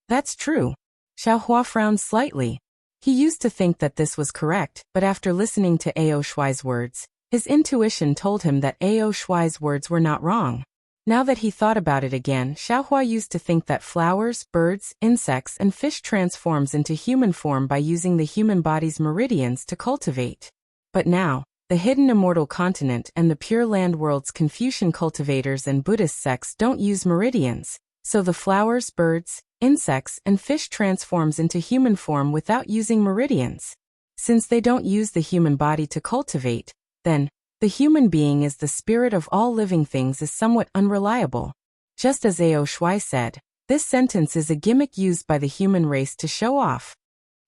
That's true. Xiaohua frowned slightly. He used to think that this was correct, but after listening to Ao Shuai's words, his intuition told him that Ao Shuai's words were not wrong. Now that he thought about it again, Xiaohua used to think that flowers, birds, insects, and fish transforms into human form by using the human body's meridians to cultivate. But now, the hidden immortal continent and the Pure Land world's Confucian cultivators and Buddhist sects don't use meridians, so the flowers, birds, insects, and fish transforms into human form without using meridians. Since they don't use the human body to cultivate, then, the human being is the spirit of all living things is somewhat unreliable. Just as Ao Shuai said, this sentence is a gimmick used by the human race to show off.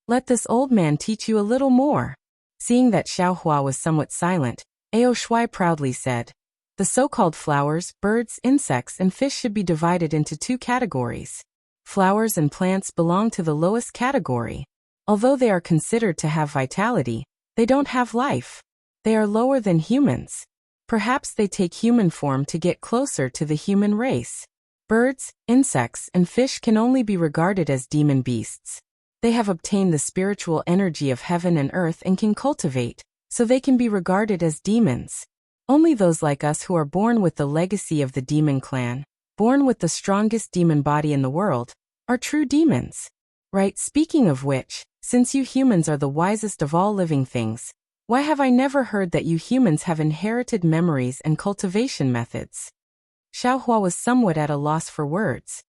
Let this old man teach you a little more. Seeing that Xiaohua was somewhat silent, Ao Shuai proudly said, the so-called flowers, birds, insects, and fish should be divided into two categories. Flowers and plants belong to the lowest category. Although they are considered to have vitality, they don't have life. They are lower than humans. Perhaps they take human form to get closer to the human race. Birds, insects, and fish can only be regarded as demon beasts. They have obtained the spiritual energy of heaven and earth and can cultivate, so they can be regarded as demons. Only those like us who are born with the legacy of the demon clan, born with the strongest demon body in the world, are true demons. Right, speaking of which, since you humans are the wisest of all living things, why have I never heard that you humans have inherited memories and cultivation methods? Xiaohua was somewhat at a loss for words.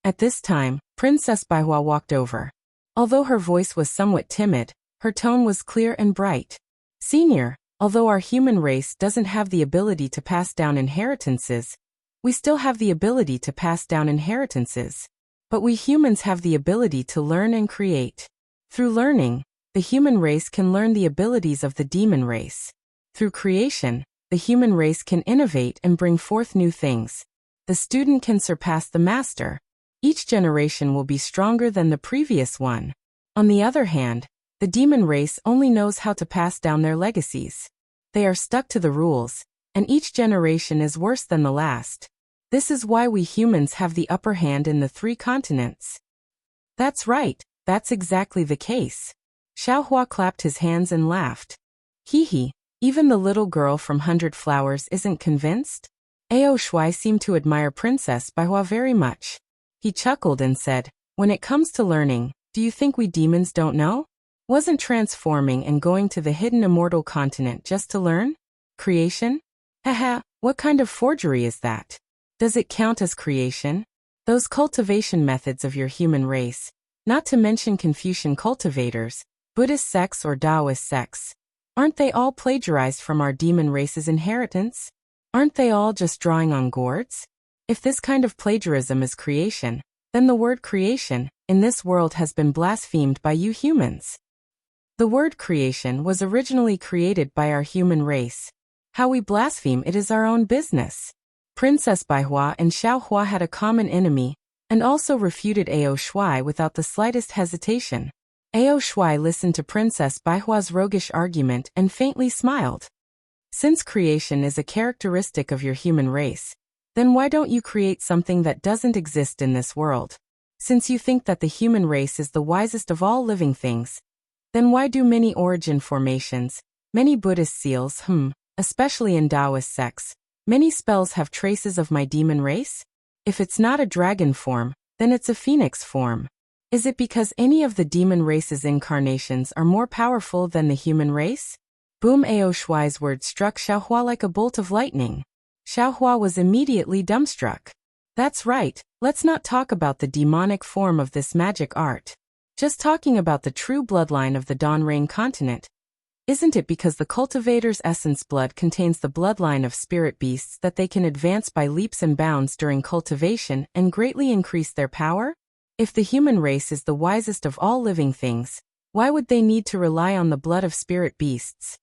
At this time, Princess Baihua walked over. Although her voice was somewhat timid, her tone was clear and bright. Senior, although our human race doesn't have the ability to pass down inheritances, we still have the ability to pass down inheritances. But we humans have the ability to learn and create. Through learning, the human race can learn the abilities of the demon race. Through creation, the human race can innovate and bring forth new things. The student can surpass the master. Each generation will be stronger than the previous one. On the other hand, the demon race only knows how to pass down their legacies. They are stuck to the rules, and each generation is worse than the last. This is why we humans have the upper hand in the three continents. That's right, that's exactly the case. Xiaohua clapped his hands and laughed. Hehe, even the little girl from 100 Flowers isn't convinced? Ao Shuai seemed to admire Princess Baihua very much. He chuckled and said, when it comes to learning, do you think we demons don't know? Wasn't transforming and going to the hidden immortal continent just to learn? Creation? Haha, what kind of forgery is that? Does it count as creation? Those cultivation methods of your human race, not to mention Confucian cultivators, Buddhist sects or Taoist sects, Aren't they all plagiarized from our demon race's inheritance? Aren't they all just drawing on gourds? If this kind of plagiarism is creation, then the word creation in this world has been blasphemed by you humans. The word creation was originally created by our human race. How we blaspheme it is our own business. Princess Baihua and Xiao Hua had a common enemy, and also refuted Ao Shuai without the slightest hesitation. Ao Shuai listened to Princess Baihua's roguish argument and faintly smiled. Since creation is a characteristic of your human race, then why don't you create something that doesn't exist in this world? Since you think that the human race is the wisest of all living things, then why do many origin formations, many Buddhist seals, especially in Taoist sects, many spells have traces of my demon race? If it's not a dragon form, then it's a phoenix form. Is it because any of the demon race's incarnations are more powerful than the human race? Boom! Ao Shuai's words struck Xiaohua like a bolt of lightning. Xiaohua was immediately dumbstruck. That's right, let's not talk about the demonic form of this magic art. Just talking about the true bloodline of the Donrain continent. Isn't it because the cultivator's essence blood contains the bloodline of spirit beasts that they can advance by leaps and bounds during cultivation and greatly increase their power? If the human race is the wisest of all living things, why would they need to rely on the blood of spirit beasts?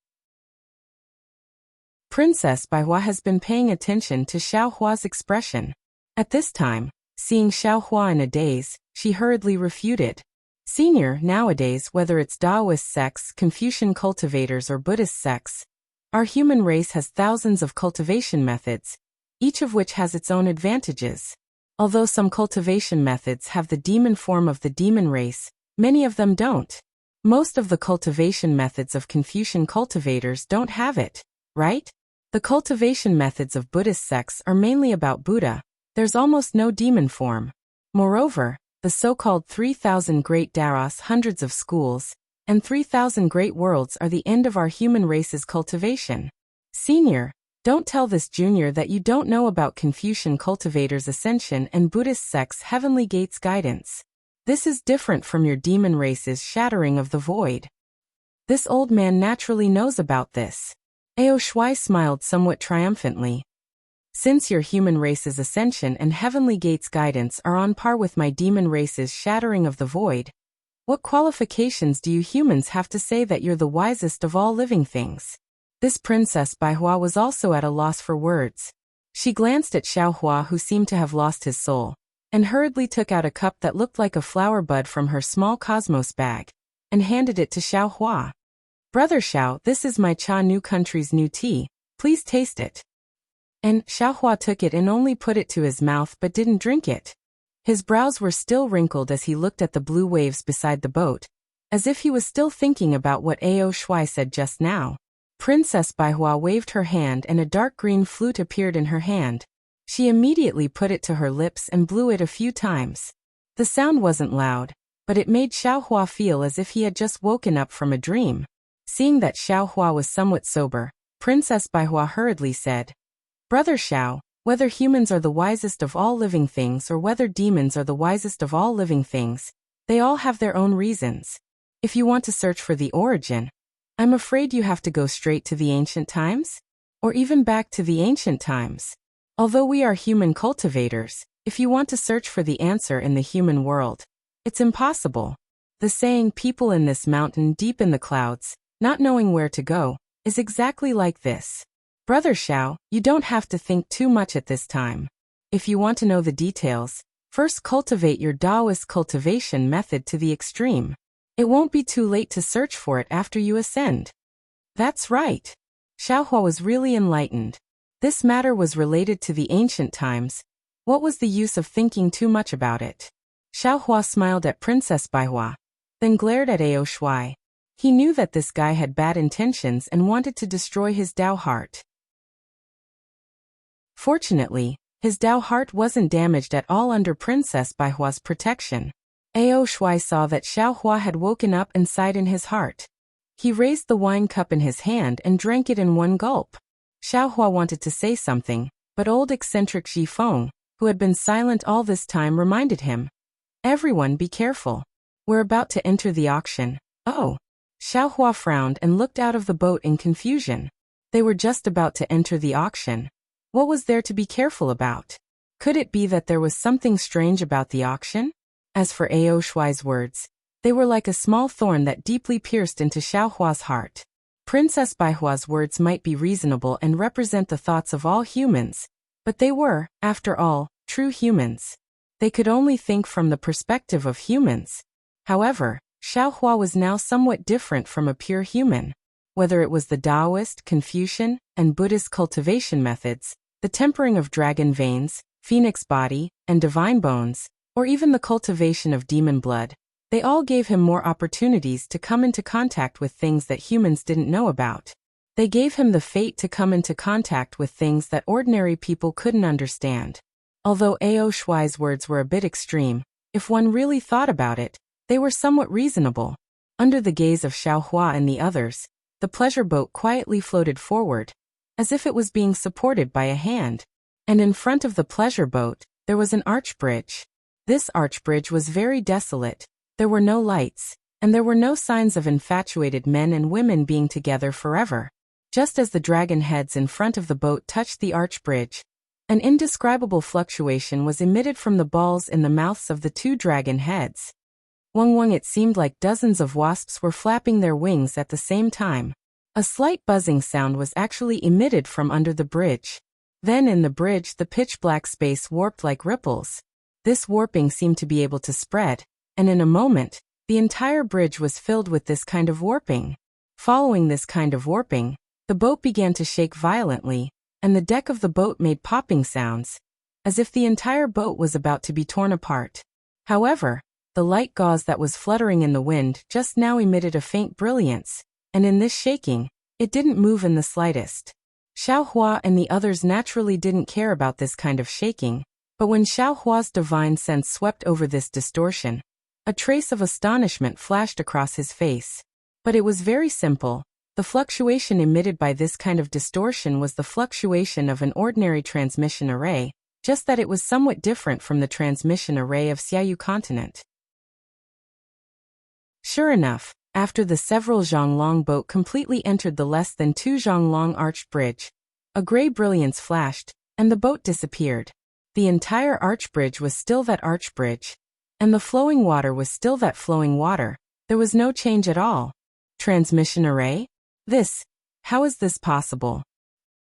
Princess Baihua has been paying attention to Xiao Hua's expression. At this time, seeing Xiao Hua in a daze, she hurriedly refuted. Senior, nowadays, whether it's Taoist sects, Confucian cultivators or Buddhist sects, our human race has thousands of cultivation methods, each of which has its own advantages. Although some cultivation methods have the demon form of the demon race, many of them don't. Most of the cultivation methods of Confucian cultivators don't have it, right? The cultivation methods of Buddhist sects are mainly about Buddha. There's almost no demon form. Moreover, the so-called 3,000 Great Daros, hundreds of schools, and 3,000 Great Worlds are the end of our human race's cultivation. Senior, don't tell this junior that you don't know about Confucian cultivators' ascension and Buddhist sects' heavenly gates guidance. This is different from your demon race's shattering of the void. This old man naturally knows about this. Ao Shuai smiled somewhat triumphantly. Since your human race's ascension and heavenly gates guidance are on par with my demon race's shattering of the void, what qualifications do you humans have to say that you're the wisest of all living things? This Princess Baihua was also at a loss for words. She glanced at Xiao Hua, who seemed to have lost his soul, and hurriedly took out a cup that looked like a flower bud from her small cosmos bag, and handed it to Xiao Hua. Brother Xiao, this is my Cha New Country's new tea, please taste it. And Xiao Hua took it and only put it to his mouth but didn't drink it. His brows were still wrinkled as he looked at the blue waves beside the boat, as if he was still thinking about what Ao Shuai said just now. Princess Baihua waved her hand and a dark green flute appeared in her hand. She immediately put it to her lips and blew it a few times. The sound wasn't loud, but it made Xiao Hua feel as if he had just woken up from a dream. Seeing that Xiao Hua was somewhat sober, Princess Baihua hurriedly said, Brother Xiao, whether humans are the wisest of all living things or whether demons are the wisest of all living things, they all have their own reasons. If you want to search for the origin, I'm afraid you have to go straight to the ancient times, or even back to the ancient times. Although we are human cultivators, if you want to search for the answer in the human world, it's impossible. The saying, people in this mountain deep in the clouds, not knowing where to go, is exactly like this. Brother Xiao, you don't have to think too much at this time. If you want to know the details, first cultivate your Taoist cultivation method to the extreme. It won't be too late to search for it after you ascend. That's right. Xiao Hua was really enlightened. This matter was related to the ancient times. What was the use of thinking too much about it? Xiao Hua smiled at Princess Baihua, then glared at Ao Shuai. He knew that this guy had bad intentions and wanted to destroy his Tao heart. Fortunately, his Tao heart wasn't damaged at all under Princess Baihua's protection. Ao Shuai saw that Xiao Hua had woken up and sighed in his heart. He raised the wine cup in his hand and drank it in one gulp. Xiao Hua wanted to say something, but old eccentric Ji Feng, who had been silent all this time, reminded him. Everyone be careful. We're about to enter the auction. Oh. Xiaohua frowned and looked out of the boat in confusion. They were just about to enter the auction. What was there to be careful about? Could it be that there was something strange about the auction? As for Ao Shuai's words, they were like a small thorn that deeply pierced into Xiaohua's heart. Princess Baihua's words might be reasonable and represent the thoughts of all humans, but they were, after all, true humans. They could only think from the perspective of humans. However, Xiaohua was now somewhat different from a pure human. Whether it was the Taoist, Confucian, and Buddhist cultivation methods, the tempering of dragon veins, phoenix body, and divine bones, or even the cultivation of demon blood, they all gave him more opportunities to come into contact with things that humans didn't know about. They gave him the fate to come into contact with things that ordinary people couldn't understand. Although Ao Shuai's words were a bit extreme, if one really thought about it, they were somewhat reasonable. Under the gaze of Xiaohua and the others, the pleasure boat quietly floated forward, as if it was being supported by a hand. And in front of the pleasure boat, there was an arch bridge. This arch bridge was very desolate. There were no lights, and there were no signs of infatuated men and women being together forever. Just as the dragon heads in front of the boat touched the arch bridge, an indescribable fluctuation was emitted from the balls in the mouths of the two dragon heads. Wang, it seemed like dozens of wasps were flapping their wings at the same time. A slight buzzing sound was actually emitted from under the bridge. Then in the bridge the pitch-black space warped like ripples. This warping seemed to be able to spread, and in a moment, the entire bridge was filled with this kind of warping. Following this kind of warping, the boat began to shake violently, and the deck of the boat made popping sounds, as if the entire boat was about to be torn apart. However, the light gauze that was fluttering in the wind just now emitted a faint brilliance, and in this shaking, it didn't move in the slightest. Xiaohua and the others naturally didn't care about this kind of shaking, but when Xiaohua's divine sense swept over this distortion, a trace of astonishment flashed across his face. But it was very simple. The fluctuation emitted by this kind of distortion was the fluctuation of an ordinary transmission array, just that it was somewhat different from the transmission array of Xiaoyu continent. Sure enough, after the several zhonglong boat completely entered the less than 2 zhonglong arched bridge, a gray brilliance flashed, and the boat disappeared. The entire arch bridge was still that arch bridge, and the flowing water was still that flowing water. There was no change at all. Transmission array? How is this possible?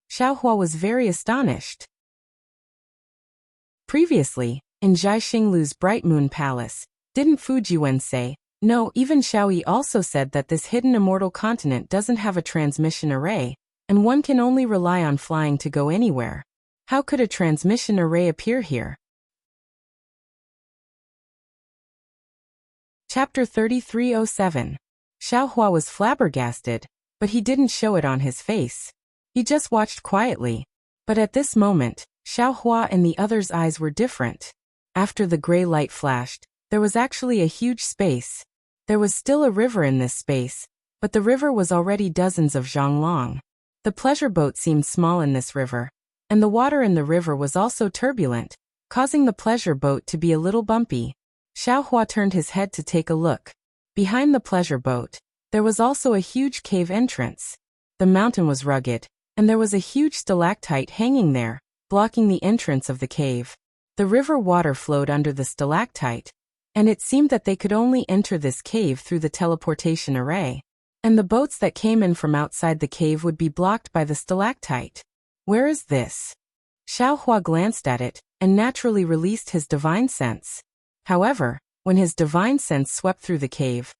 Xiaohua was very astonished. Previously, in Zhaixinglu's Bright Moon Palace, didn't Fujiwen say, no, even Xiaoyi also said that this hidden immortal continent doesn't have a transmission array, and one can only rely on flying to go anywhere. How could a transmission array appear here? Chapter 3307. Xiaohua was flabbergasted, but he didn't show it on his face. He just watched quietly. But at this moment, Xiaohua and the others' eyes were different. After the gray light flashed, there was actually a huge space. There was still a river in this space, but the river was already dozens of zhonglong. The pleasure boat seemed small in this river, and the water in the river was also turbulent, causing the pleasure boat to be a little bumpy. Xiaohua turned his head to take a look. Behind the pleasure boat, there was also a huge cave entrance. The mountain was rugged, and there was a huge stalactite hanging there, blocking the entrance of the cave. The river water flowed under the stalactite, and it seemed that they could only enter this cave through the teleportation array. And the boats that came in from outside the cave would be blocked by the stalactite. Where is this? Xiaohua glanced at it, and naturally released his divine sense. However, when his divine sense swept through the cave,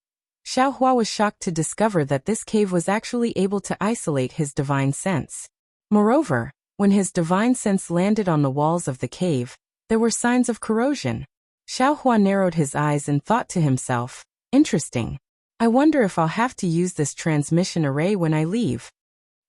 Xiaohua was shocked to discover that this cave was actually able to isolate his divine sense. Moreover, when his divine sense landed on the walls of the cave, there were signs of corrosion. Xiaohua narrowed his eyes and thought to himself, interesting. I wonder if I'll have to use this transmission array when I leave.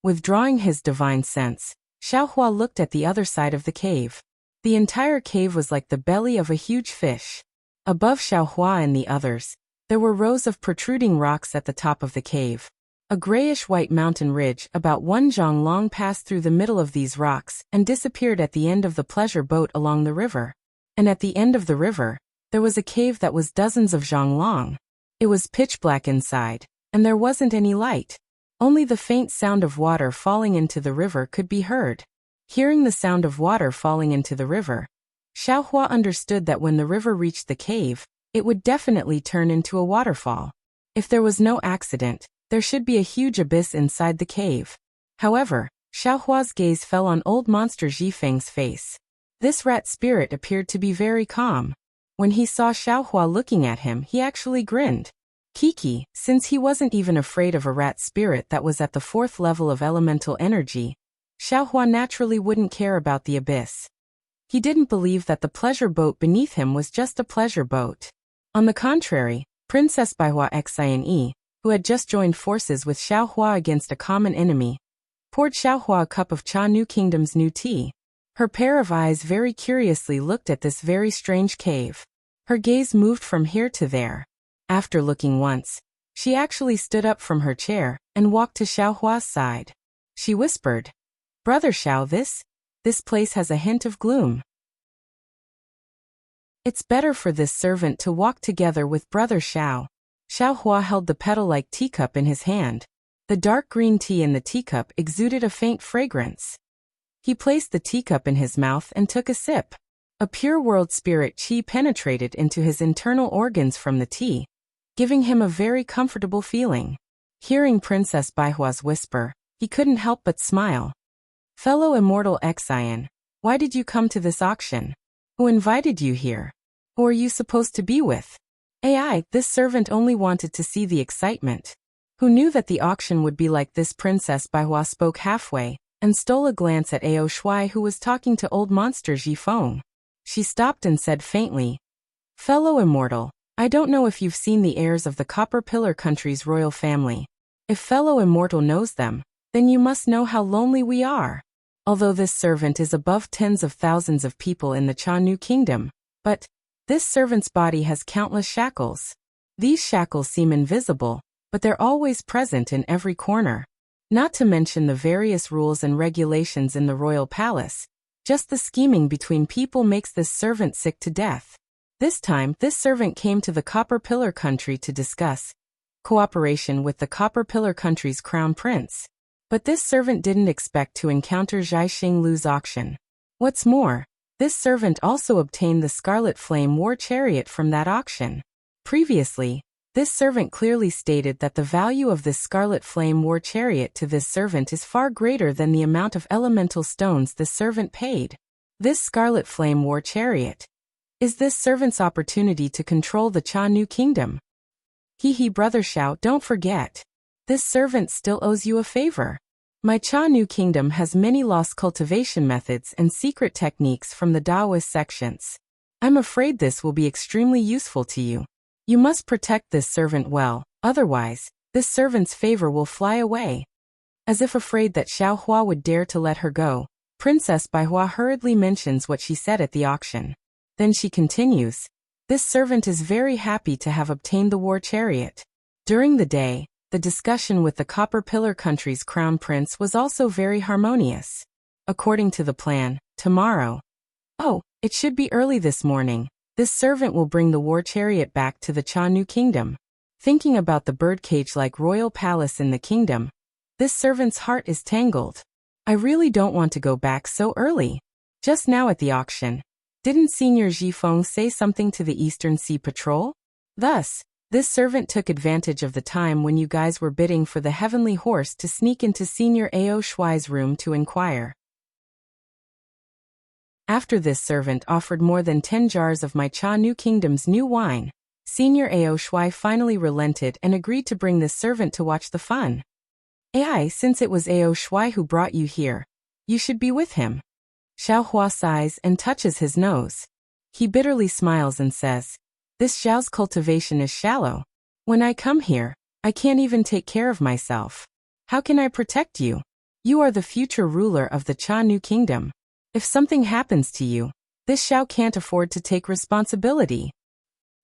Withdrawing his divine sense, Xiaohua looked at the other side of the cave. The entire cave was like the belly of a huge fish. Above Xiaohua and the others, there were rows of protruding rocks at the top of the cave. A grayish-white mountain ridge about 1 zhonglong passed through the middle of these rocks and disappeared at the end of the pleasure boat along the river. And at the end of the river, there was a cave that was dozens of zhonglong. It was pitch black inside. and there wasn't any light. Only the faint sound of water falling into the river could be heard. Hearing the sound of water falling into the river, Xiaohua understood that when the river reached the cave, it would definitely turn into a waterfall. If there was no accident, there should be a huge abyss inside the cave. However, Xiaohua's gaze fell on old monster Zhifeng's face. This rat spirit appeared to be very calm. When he saw Xiaohua looking at him, he actually grinned. Kiki, since he wasn't even afraid of a rat spirit that was at the 4th level of elemental energy, Xiaohua naturally wouldn't care about the abyss. He didn't believe that the pleasure boat beneath him was just a pleasure boat. On the contrary, Princess Baihua Xine, who had just joined forces with Xiaohua against a common enemy, poured Xiaohua a cup of Cha New Kingdom's new tea. Her pair of eyes very curiously looked at this very strange cave. Her gaze moved from here to there. After looking once, she actually stood up from her chair and walked to Xiaohua's side. She whispered, "Brother Xiao, this place has a hint of gloom. It's better for this servant to walk together with Brother Xiao." Xiaohua held the petal-like teacup in his hand. The dark green tea in the teacup exuded a faint fragrance. He placed the teacup in his mouth and took a sip. A pure world spirit qi penetrated into his internal organs from the tea, giving him a very comfortable feeling. Hearing Princess Baihua's whisper, he couldn't help but smile. "Fellow immortal Xian, why did you come to this auction? Who invited you here? Who are you supposed to be with?" This servant only wanted to see the excitement. Who knew that the auction would be like this? Princess Baihua spoke halfway, and stole a glance at Ao Shuai, who was talking to old monster Zhifeng. She stopped and said faintly, "Fellow immortal, I don't know if you've seen the heirs of the Copper Pillar country's royal family. If fellow immortal knows them, then you must know how lonely we are. Although this servant is above tens of thousands of people in the Cha New Kingdom, but this servant's body has countless shackles. These shackles seem invisible, but they're always present in every corner. Not to mention the various rules and regulations in the royal palace. Just the scheming between people makes this servant sick to death." This time, this servant came to the Copper Pillar country to discuss cooperation with the Copper Pillar country's crown prince. But this servant didn't expect to encounter Zhaixing Lu's auction. What's more, this servant also obtained the Scarlet Flame War Chariot from that auction. Previously, this servant clearly stated that the value of this Scarlet Flame War Chariot to this servant is far greater than the amount of elemental stones this servant paid. This Scarlet Flame War Chariot is this servant's opportunity to control the Cha New Kingdom. Brother Xiao, don't forget. This servant still owes you a favor. My Cha New Kingdom has many lost cultivation methods and secret techniques from the Taoist sections. I'm afraid this will be extremely useful to you. You must protect this servant well, otherwise, this servant's favor will fly away." As if afraid that Xiaohua would dare to let her go, Princess Baihua hurriedly mentions what she said at the auction. Then she continues, "This servant is very happy to have obtained the war chariot." During the day, the discussion with the Copper Pillar country's crown prince was also very harmonious. According to the plan, tomorrow, it should be early this morning, this servant will bring the war chariot back to the Cha New Kingdom. Thinking about the birdcage-like royal palace in the kingdom, this servant's heart is tangled. I really don't want to go back so early. Just now at the auction, didn't Senior Zhifeng say something to the Eastern Sea Patrol? Thus, this servant took advantage of the time when you guys were bidding for the heavenly horse to sneak into Senior Ao Shuai's room to inquire. After this servant offered more than 10 jars of my Cha New Kingdom's new wine, Senior Ao Shuai finally relented and agreed to bring this servant to watch the fun. Since it was Ao Shuai who brought you here, you should be with him. Xiaohua sighs and touches his nose. He bitterly smiles and says, "This Xiao's cultivation is shallow. When I come here, I can't even take care of myself. How can I protect you? You are the future ruler of the Cha New Kingdom. If something happens to you, this Xiao can't afford to take responsibility."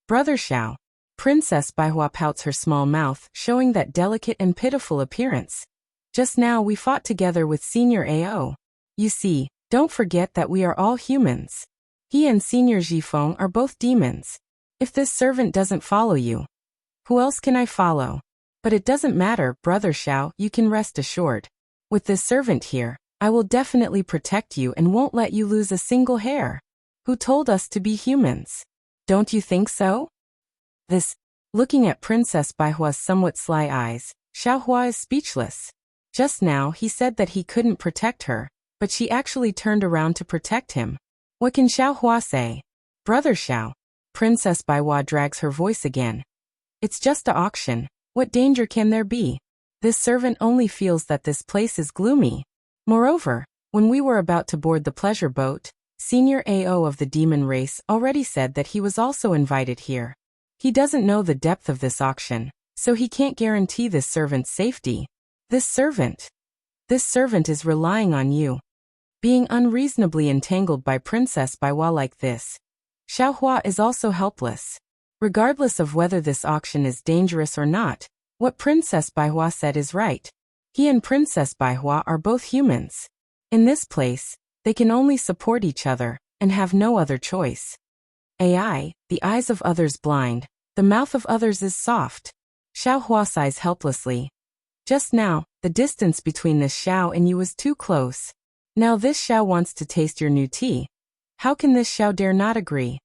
"Brother Xiao." Princess Baihua pouts her small mouth, showing that delicate and pitiful appearance. "Just now we fought together with Senior Ao. You see, don't forget that we are all humans. He and Senior Zhifeng are both demons. If this servant doesn't follow you, who else can I follow?" But it doesn't matter, Brother Xiao, you can rest assured. With this servant here, I will definitely protect you and won't let you lose a single hair. Who told us to be humans? Don't you think so? Looking at Princess Baihua's somewhat sly eyes, Xiaohua is speechless. Just now he said that he couldn't protect her, but she actually turned around to protect him. What can Xiaohua say? Brother Xiao. Princess Baihua drags her voice again. It's just an auction. What danger can there be? This servant only feels that this place is gloomy. Moreover, when we were about to board the pleasure boat, Senior AO of the demon race already said that he was also invited here. He doesn't know the depth of this auction, so he can't guarantee this servant's safety. This servant is relying on you. Being unreasonably entangled by Princess Baihua like this, Xiaohua is also helpless. Regardless of whether this auction is dangerous or not, what Princess Baihua said is right. He and Princess Baihua are both humans. In this place, they can only support each other, and have no other choice. AI, the eyes of others blind, the mouth of others is soft. Xiaohua sighs helplessly. Just now, the distance between this Xiao and you was too close. Now this Xiao wants to taste your new tea. How can this Xiao dare not agree?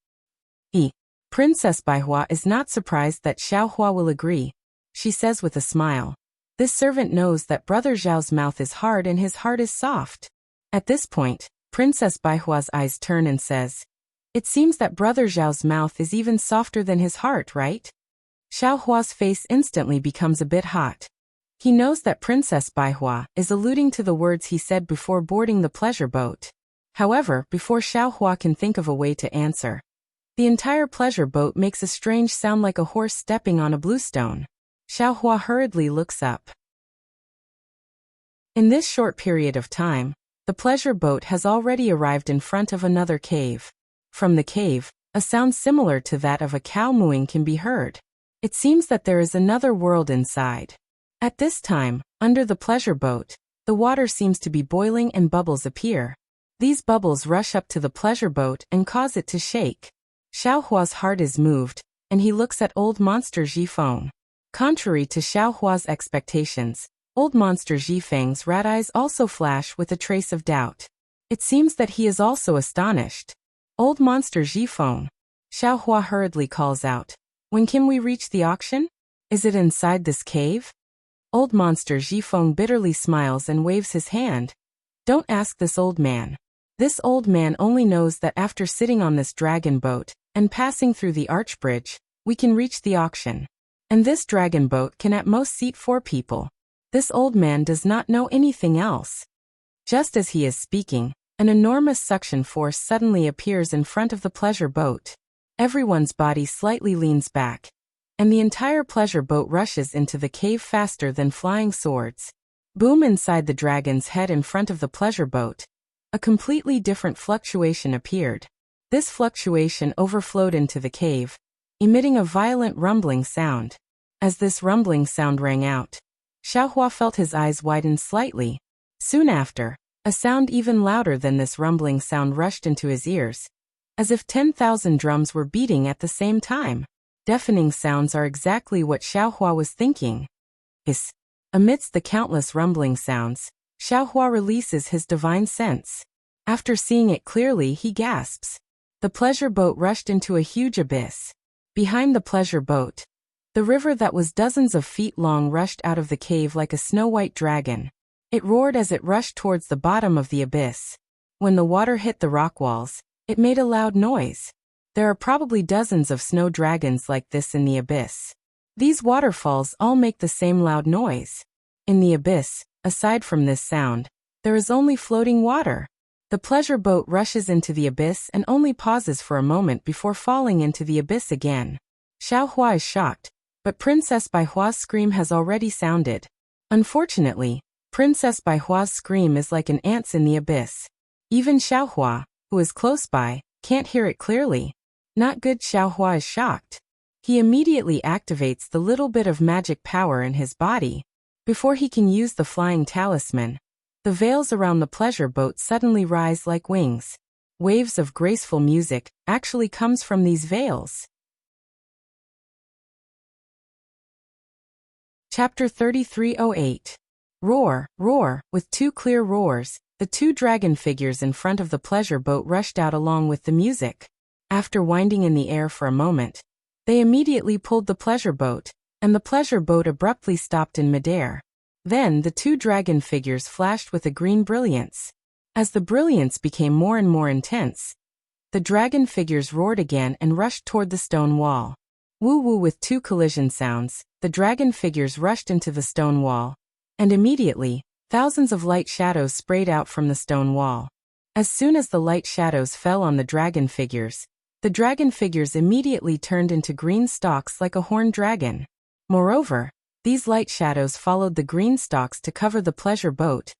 Princess Baihua is not surprised that Xiaohua will agree. She says with a smile. This servant knows that Brother Zhao's mouth is hard and his heart is soft. At this point, Princess Baihua's eyes turn and says, it seems that Brother Zhao's mouth is even softer than his heart, right? Xiaohua's face instantly becomes a bit hot. He knows that Princess Baihua is alluding to the words he said before boarding the pleasure boat. However, before Xiaohua can think of a way to answer, the entire pleasure boat makes a strange sound like a horse stepping on a bluestone. Xiaohua hurriedly looks up. In this short period of time, the pleasure boat has already arrived in front of another cave. From the cave, a sound similar to that of a cow mooing can be heard. It seems that there is another world inside. At this time, under the pleasure boat, the water seems to be boiling and bubbles appear. These bubbles rush up to the pleasure boat and cause it to shake. Xiaohua's heart is moved, and he looks at old monster Zhifeng. Contrary to Xiaohua's expectations, old monster Zhifeng's rat eyes also flash with a trace of doubt. It seems that he is also astonished. Old monster Zhifeng. Xiaohua hurriedly calls out. When can we reach the auction? Is it inside this cave? Old monster Zhifeng bitterly smiles and waves his hand. Don't ask this old man. This old man only knows that after sitting on this dragon boat and passing through the arch bridge, we can reach the auction. And this dragon boat can at most seat 4 people. This old man does not know anything else. Just as he is speaking, an enormous suction force suddenly appears in front of the pleasure boat. Everyone's body slightly leans back, and the entire pleasure boat rushes into the cave faster than flying swords. Boom! Inside the dragon's head in front of the pleasure boat, a completely different fluctuation appeared. This fluctuation overflowed into the cave, emitting a violent rumbling sound. As this rumbling sound rang out, Xiaohua felt his eyes widen slightly. Soon after, a sound even louder than this rumbling sound rushed into his ears, as if 10,000 drums were beating at the same time. Deafening sounds are exactly what Xiaohua was thinking. Amidst the countless rumbling sounds, Xiaohua releases his divine sense. After seeing it clearly, he gasps. The pleasure boat rushed into a huge abyss. Behind the pleasure boat, the river that was dozens of feet long rushed out of the cave like a snow-white dragon. It roared as it rushed towards the bottom of the abyss. When the water hit the rock walls, it made a loud noise. There are probably dozens of snow dragons like this in the abyss. These waterfalls all make the same loud noise. In the abyss, aside from this sound, there is only floating water. The pleasure boat rushes into the abyss and only pauses for a moment before falling into the abyss again. Xiaohua is shocked, but Princess Baihua's scream has already sounded. Unfortunately, Princess Baihua's scream is like an ant's in the abyss. Even Xiaohua, who is close by, can't hear it clearly. Not good. Xiaohua is shocked. He immediately activates the little bit of magic power in his body. Before he can use the flying talisman, the veils around the pleasure boat suddenly rise like wings. Waves of graceful music actually comes from these veils. Chapter 3308. Roar, roar. With two clear roars, the two dragon figures in front of the pleasure boat rushed out along with the music. After winding in the air for a moment, they immediately pulled the pleasure boat, and the pleasure boat abruptly stopped in midair. Then the two dragon figures flashed with a green brilliance. As the brilliance became more and more intense, the dragon figures roared again and rushed toward the stone wall. Woo-woo. With two collision sounds, the dragon figures rushed into the stone wall, and immediately, thousands of light shadows sprayed out from the stone wall. As soon as the light shadows fell on the dragon figures immediately turned into green stalks like a horned dragon. Moreover, these light shadows followed the green stalks to cover the pleasure boat,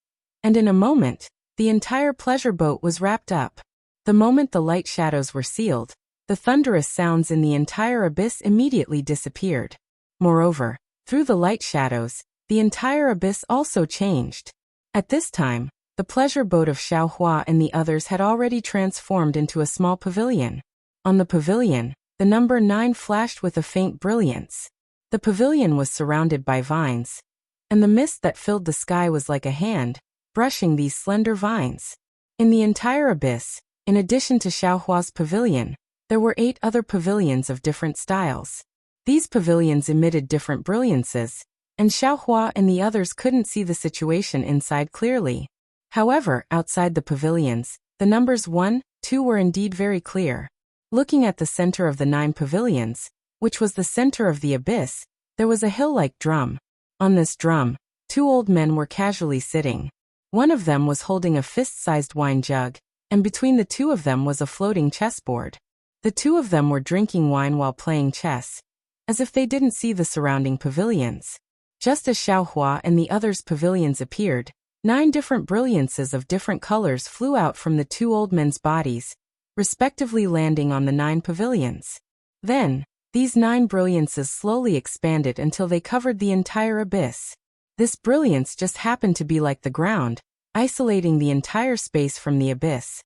and in a moment, the entire pleasure boat was wrapped up. The moment the light shadows were sealed, the thunderous sounds in the entire abyss immediately disappeared. Moreover, through the light shadows, the entire abyss also changed. At this time, the pleasure boat of Xiaohua and the others had already transformed into a small pavilion. On the pavilion, the number 9 flashed with a faint brilliance. The pavilion was surrounded by vines, and the mist that filled the sky was like a hand, brushing these slender vines. In the entire abyss, in addition to Xiaohua's pavilion, there were 8 other pavilions of different styles. These pavilions emitted different brilliances, and Xiaohua and the others couldn't see the situation inside clearly. However, outside the pavilions, the numbers 1, 2 were indeed very clear. Looking at the center of the 9 pavilions, which was the center of the abyss, there was a hill-like drum. On this drum, 2 old men were casually sitting. One of them was holding a fist-sized wine jug, and between the 2 of them was a floating chessboard. The 2 of them were drinking wine while playing chess, as if they didn't see the surrounding pavilions. Just as Xiaohua and the others' pavilions appeared, 9 different brilliances of different colors flew out from the 2 old men's bodies, respectively landing on the 9 pavilions. Then, these 9 brilliances slowly expanded until they covered the entire abyss. This brilliance just happened to be like the ground, isolating the entire space from the abyss.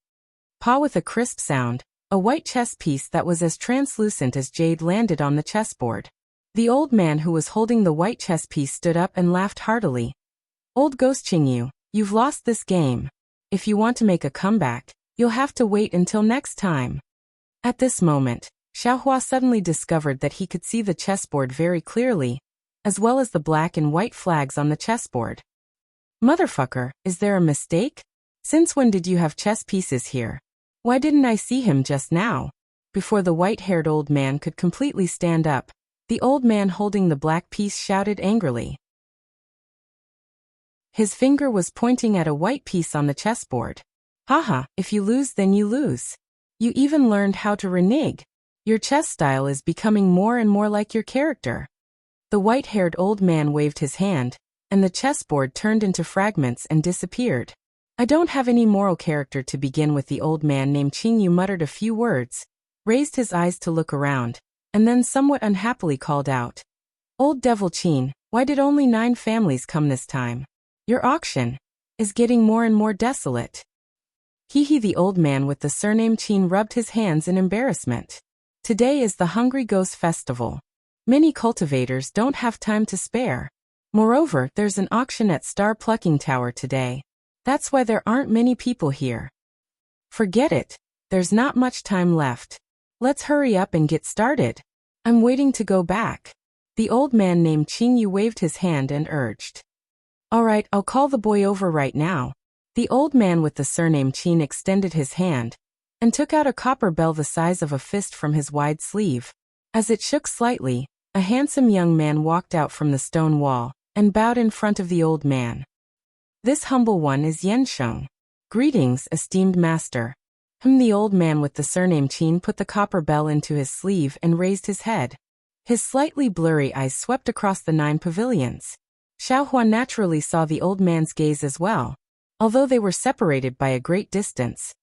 Pa! With a crisp sound, a white chess piece that was as translucent as jade landed on the chessboard. The old man who was holding the white chess piece stood up and laughed heartily. Old Ghost Qingyu, you've lost this game. If you want to make a comeback, you'll have to wait until next time. At this moment, Xiaohua suddenly discovered that he could see the chessboard very clearly, as well as the black and white flags on the chessboard. Motherfucker, is there a mistake? Since when did you have chess pieces here? Why didn't I see him just now? Before the white-haired old man could completely stand up, the old man holding the black piece shouted angrily. His finger was pointing at a white piece on the chessboard. Haha, if you lose then you lose. You even learned how to renege. Your chess style is becoming more and more like your character. The white-haired old man waved his hand, and the chessboard turned into fragments and disappeared. I don't have any moral character to begin with. The old man named Qingyu muttered a few words, raised his eyes to look around, and then somewhat unhappily called out. Old Devil Qin, why did only 9 families come this time? Your auction is getting more and more desolate. Hee. The old man with the surname Qin rubbed his hands in embarrassment. Today is the Hungry Ghost Festival. Many cultivators don't have time to spare. Moreover, there's an auction at Star Plucking Tower today. That's why there aren't many people here. Forget it. There's not much time left. Let's hurry up and get started. I'm waiting to go back. The old man named Qingyu waved his hand and urged. All right, I'll call the boy over right now. The old man with the surname Qin extended his hand and took out a copper bell the size of a fist from his wide sleeve. As it shook slightly, a handsome young man walked out from the stone wall and bowed in front of the old man. This humble one is Yensheng. Greetings, esteemed master. The old man with the surname Qin put the copper bell into his sleeve and raised his head. His slightly blurry eyes swept across the 9 pavilions. Xiaohua naturally saw the old man's gaze as well. Although they were separated by a great distance,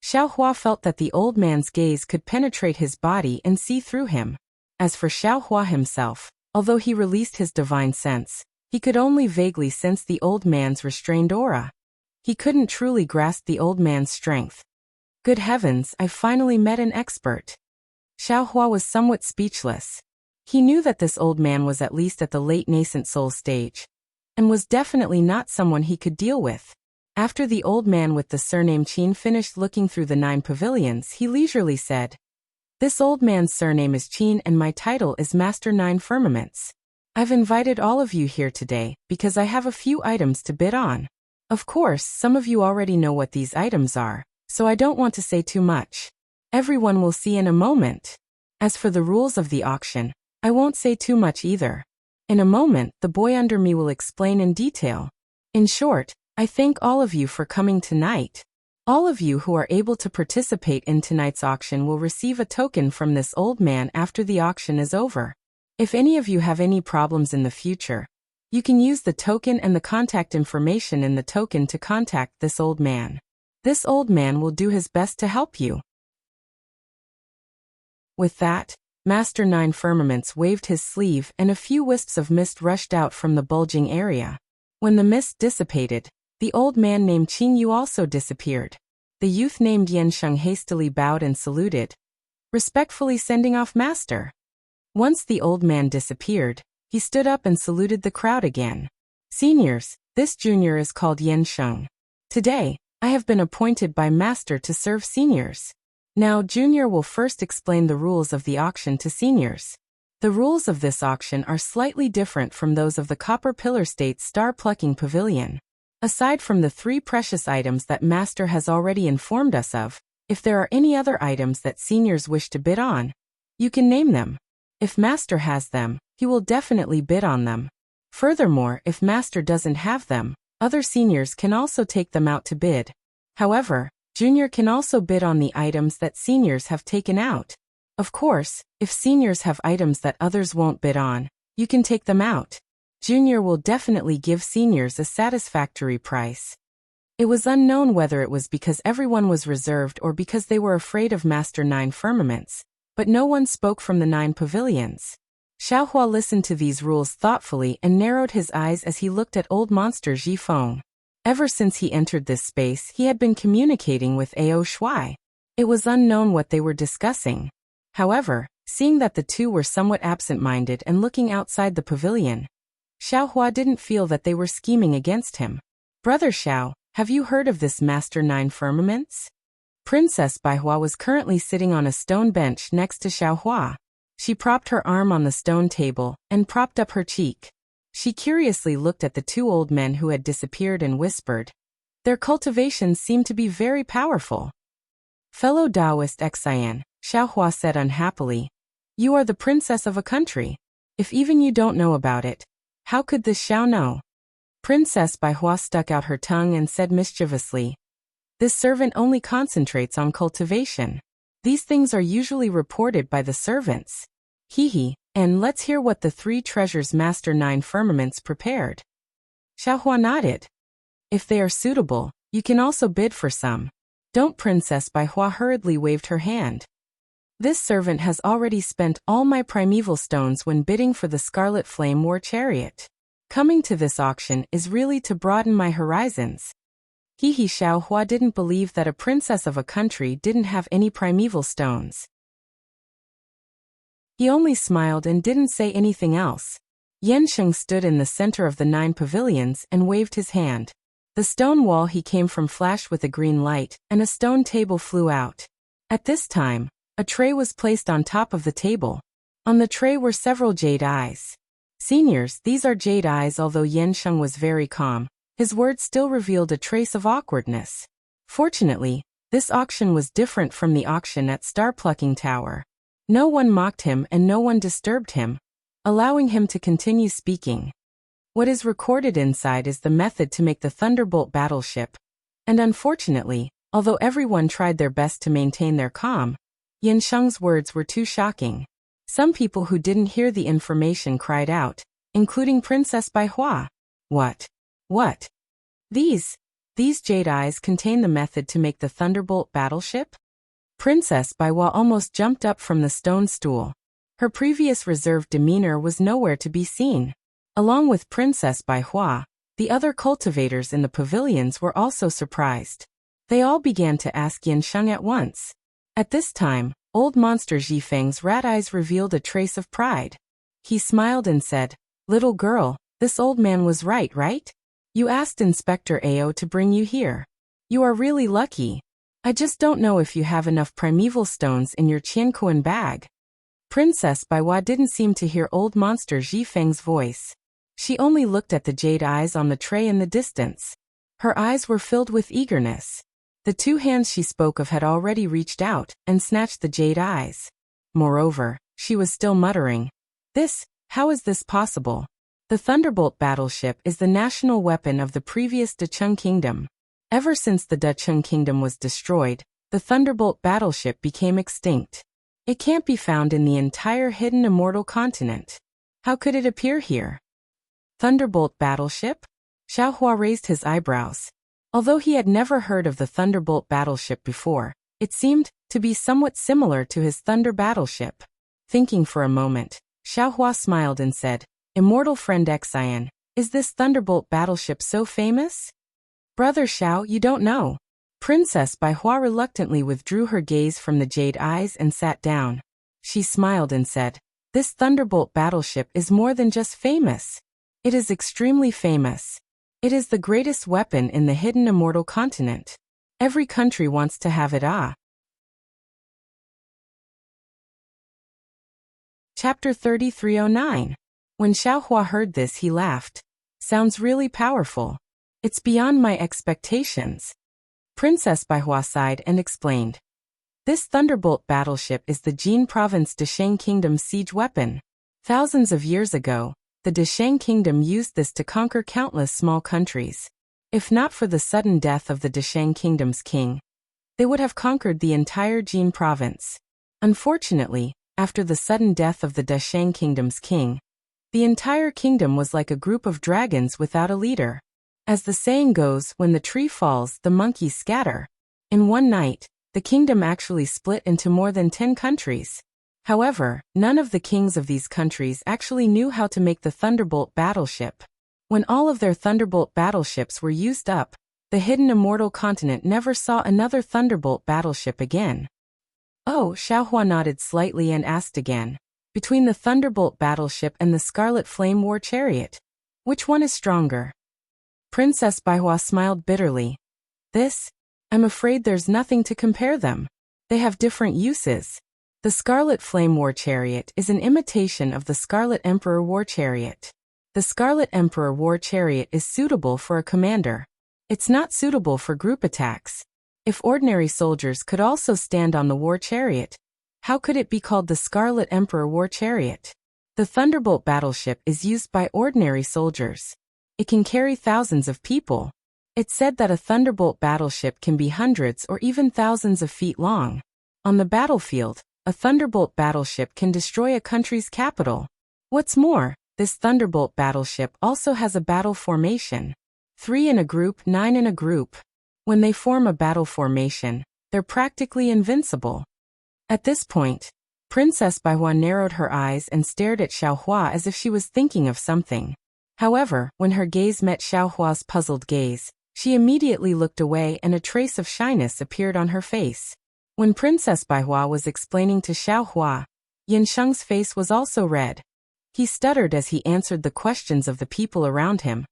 Xiaohua felt that the old man's gaze could penetrate his body and see through him. As for Xiaohua himself, although he released his divine sense, he could only vaguely sense the old man's restrained aura. He couldn't truly grasp the old man's strength. Good heavens, I finally met an expert. Xiaohua was somewhat speechless. He knew that this old man was at least at the late nascent soul stage, and was definitely not someone he could deal with. After the old man with the surname Qin finished looking through the 9 pavilions, he leisurely said, "This old man's surname is Qin and my title is Master 9 Firmaments. I've invited all of you here today because I have a few items to bid on. Of course, some of you already know what these items are, so I don't want to say too much. Everyone will see in a moment. As for the rules of the auction, I won't say too much either. In a moment, the boy under me will explain in detail. In short, I thank all of you for coming tonight. All of you who are able to participate in tonight's auction will receive a token from this old man after the auction is over. If any of you have any problems in the future, you can use the token and the contact information in the token to contact this old man. This old man will do his best to help you." With that, Master 9 Firmaments waved his sleeve and a few wisps of mist rushed out from the bulging area. When the mist dissipated, the old man named Qin Yu also disappeared. The youth named Yansheng hastily bowed and saluted, respectfully sending off Master. Once the old man disappeared, he stood up and saluted the crowd again. "Seniors, this junior is called Yansheng. Today, I have been appointed by Master to serve seniors. Now Junior will first explain the rules of the auction to seniors. The rules of this auction are slightly different from those of the Copper Pillar State Star Plucking Pavilion. Aside from the 3 precious items that Master has already informed us of, if there are any other items that seniors wish to bid on, you can name them. If Master has them, he will definitely bid on them. Furthermore, if Master doesn't have them, other seniors can also take them out to bid. However, Junior can also bid on the items that seniors have taken out. Of course, if seniors have items that others won't bid on, you can take them out. Junior will definitely give seniors a satisfactory price." It was unknown whether it was because everyone was reserved or because they were afraid of Master 9 Firmaments, but no one spoke from the 9 pavilions. Xiaohua listened to these rules thoughtfully and narrowed his eyes as he looked at old monster Ji Feng. Ever since he entered this space, he had been communicating with Ao Shui. It was unknown what they were discussing. However, seeing that the two were somewhat absent-minded and looking outside the pavilion, Xiaohua didn't feel that they were scheming against him. "Brother Xiao, have you heard of this Master 9 Firmaments?" Princess Baihua was currently sitting on a stone bench next to Xiaohua. She propped her arm on the stone table and propped up her cheek. She curiously looked at the 2 old men who had disappeared and whispered, "Their cultivations seem to be very powerful." "Fellow Taoist Xian," Xiaohua said unhappily, "you are the princess of a country. If even you don't know about it, how could this Xiao know?" Princess Baihua stuck out her tongue and said mischievously, "This servant only concentrates on cultivation. These things are usually reported by the servants. Hee, and let's hear what the 3 treasures Master 9 Firmaments prepared." Xiaohua nodded. "If they are suitable, you can also bid for some. Don't." Princess Baihua hurriedly waved her hand. "This servant has already spent all my primeval stones when bidding for the Scarlet Flame War Chariot. Coming to this auction is really to broaden my horizons." Xiaohua didn't believe that a princess of a country didn't have any primeval stones. He only smiled and didn't say anything else. Yansheng stood in the center of the 9 pavilions and waved his hand. The stone wall he came from flashed with a green light, and a stone table flew out. At this time, a tray was placed on top of the table. On the tray were several jade eyes. "Seniors, these are jade eyes." Although Yansheng was very calm, his words still revealed a trace of awkwardness. Fortunately, this auction was different from the auction at Star Plucking Tower. No one mocked him and no one disturbed him, allowing him to continue speaking. What is recorded inside is the method to make the Thunderbolt battleship, and unfortunately, although everyone tried their best to maintain their calm, Yansheng's words were too shocking. Some people who didn't hear the information cried out, including Princess Baihua. What? These jade eyes contain the method to make the Thunderbolt battleship?" Princess Baihua almost jumped up from the stone stool. Her previous reserved demeanor was nowhere to be seen. Along with Princess Baihua, the other cultivators in the pavilions were also surprised. They all began to ask Yansheng at once. At this time, old monster Ji Feng's rat eyes revealed a trace of pride. He smiled and said, "Little girl, this old man was right? You asked Inspector Ao to bring you here. You are really lucky. I just don't know if you have enough primeval stones in your Qiankuan bag." Princess Baiwa didn't seem to hear old monster Ji Feng's voice. She only looked at the jade eyes on the tray in the distance. Her eyes were filled with eagerness. The two hands she spoke of had already reached out and snatched the jade eyes. Moreover, she was still muttering, how is this possible? The Thunderbolt battleship is the national weapon of the previous Decheng Kingdom. Ever since the Decheng Kingdom was destroyed, the Thunderbolt battleship became extinct. It can't be found in the entire hidden immortal continent. How could it appear here? Thunderbolt battleship? Xiaohua raised his eyebrows. Although he had never heard of the Thunderbolt battleship before, it seemed to be somewhat similar to his Thunder battleship. Thinking for a moment, Xiaohua smiled and said, "Immortal friend Xian, is this Thunderbolt battleship so famous?" "Brother Xiao, you don't know." Princess Baihua reluctantly withdrew her gaze from the jade eyes and sat down. She smiled and said, "This Thunderbolt battleship is more than just famous. It is extremely famous. It is the greatest weapon in the hidden immortal continent. Every country wants to have it. Chapter 3309. When Xiaohua heard this, he laughed. "Sounds really powerful. It's beyond my expectations." Princess Baihua sighed and explained. "This Thunderbolt battleship is the Jin Province Desheng Kingdom's siege weapon. Thousands of years ago, the Desheng Kingdom used this to conquer countless small countries. If not for the sudden death of the Desheng Kingdom's king, they would have conquered the entire Jin province. Unfortunately, after the sudden death of the Desheng Kingdom's king, the entire kingdom was like a group of dragons without a leader. As the saying goes, when the tree falls, the monkeys scatter. In one night, the kingdom actually split into more than 10 countries. However, none of the kings of these countries actually knew how to make the Thunderbolt battleship. When all of their Thunderbolt battleships were used up, the hidden immortal continent never saw another Thunderbolt battleship again." "Oh," Xiaohua nodded slightly and asked again, "Between the Thunderbolt battleship and the Scarlet Flame War Chariot, which one is stronger?" Princess Baihua smiled bitterly. I'm afraid there's nothing to compare them. They have different uses. The Scarlet Flame War Chariot is an imitation of the Scarlet Emperor War Chariot. The Scarlet Emperor War Chariot is suitable for a commander. It's not suitable for group attacks. If ordinary soldiers could also stand on the War Chariot, how could it be called the Scarlet Emperor War Chariot? The Thunderbolt battleship is used by ordinary soldiers. It can carry thousands of people. It's said that a Thunderbolt battleship can be hundreds or even thousands of feet long. On the battlefield, a Thunderbolt battleship can destroy a country's capital. What's more, this Thunderbolt battleship also has a battle formation. 3 in a group, 9 in a group. When they form a battle formation, they're practically invincible. At this point, Princess Baihua narrowed her eyes and stared at Xiaohua as if she was thinking of something. However, when her gaze met Xiaohua's puzzled gaze, she immediately looked away and a trace of shyness appeared on her face. When Princess Baihua was explaining to Xiaohua, Yansheng's face was also red. He stuttered as he answered the questions of the people around him.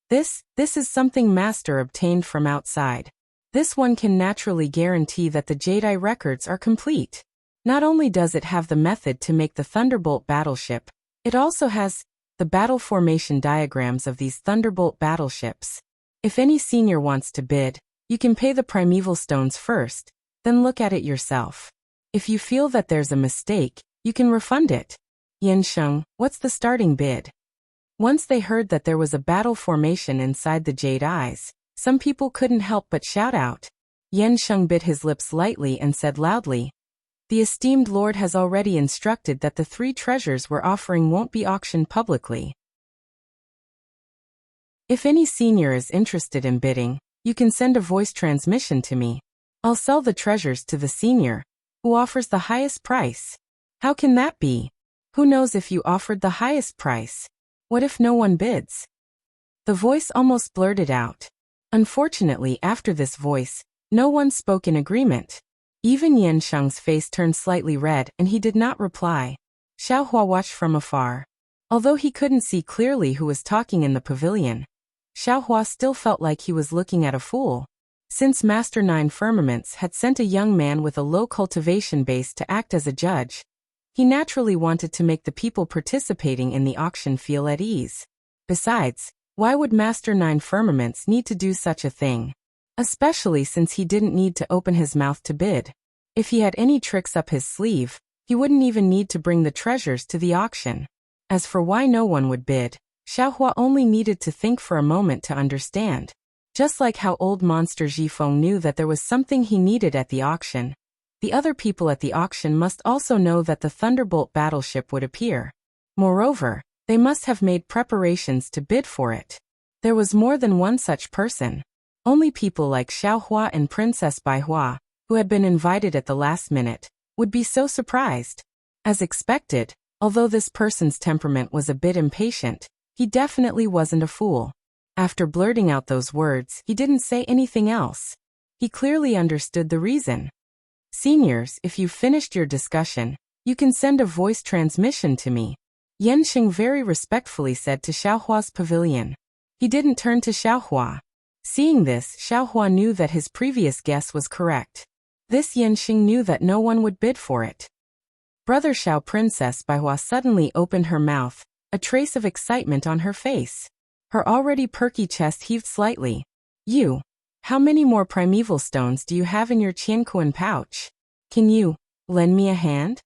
This is something Master obtained from outside. This one can naturally guarantee that the Jedi records are complete. Not only does it have the method to make the Thunderbolt battleship, it also has the battle formation diagrams of these Thunderbolt battleships. If any senior wants to bid, you can pay the primeval stones first, then look at it yourself. If you feel that there's a mistake, you can refund it. Yansheng, what's the starting bid? Once they heard that there was a battle formation inside the Jade Eyes, some people couldn't help but shout out. Yansheng bit his lips lightly and said loudly, "The esteemed lord has already instructed that the 3 treasures we're offering won't be auctioned publicly. If any senior is interested in bidding, you can send a voice transmission to me. I'll sell the treasures to the senior, who offers the highest price." "How can that be? Who knows if you offered the highest price? What if no one bids?" The voice almost blurted out. Unfortunately, after this voice, no one spoke in agreement. Even Yansheng's face turned slightly red and he did not reply. Xiaohua watched from afar. Although he couldn't see clearly who was talking in the pavilion, Xiaohua still felt like he was looking at a fool. Since Master Nine Firmaments had sent a young man with a low cultivation base to act as a judge, he naturally wanted to make the people participating in the auction feel at ease. Besides, why would Master Nine Firmaments need to do such a thing? Especially since he didn't need to open his mouth to bid. If he had any tricks up his sleeve, he wouldn't even need to bring the treasures to the auction. As for why no one would bid, Xiaohua only needed to think for a moment to understand. Just like how old monster Zhifeng knew that there was something he needed at the auction, the other people at the auction must also know that the Thunderbolt battleship would appear. Moreover, they must have made preparations to bid for it. There was more than one such person. Only people like Xiaohua and Princess Baihua, who had been invited at the last minute, would be so surprised. As expected, although this person's temperament was a bit impatient, he definitely wasn't a fool. After blurting out those words, he didn't say anything else. He clearly understood the reason. Seniors, if you've finished your discussion, you can send a voice transmission to me, Yanxing very respectfully said to Xiaohua's pavilion. He didn't turn to Xiaohua. Seeing this, Xiaohua knew that his previous guess was correct. This Yanxing knew that no one would bid for it. Brother Xiao Princess Baihua suddenly opened her mouth, a trace of excitement on her face. Her already perky chest heaved slightly. You. How many more primeval stones do you have in your Qiankuan pouch? Can you lend me a hand?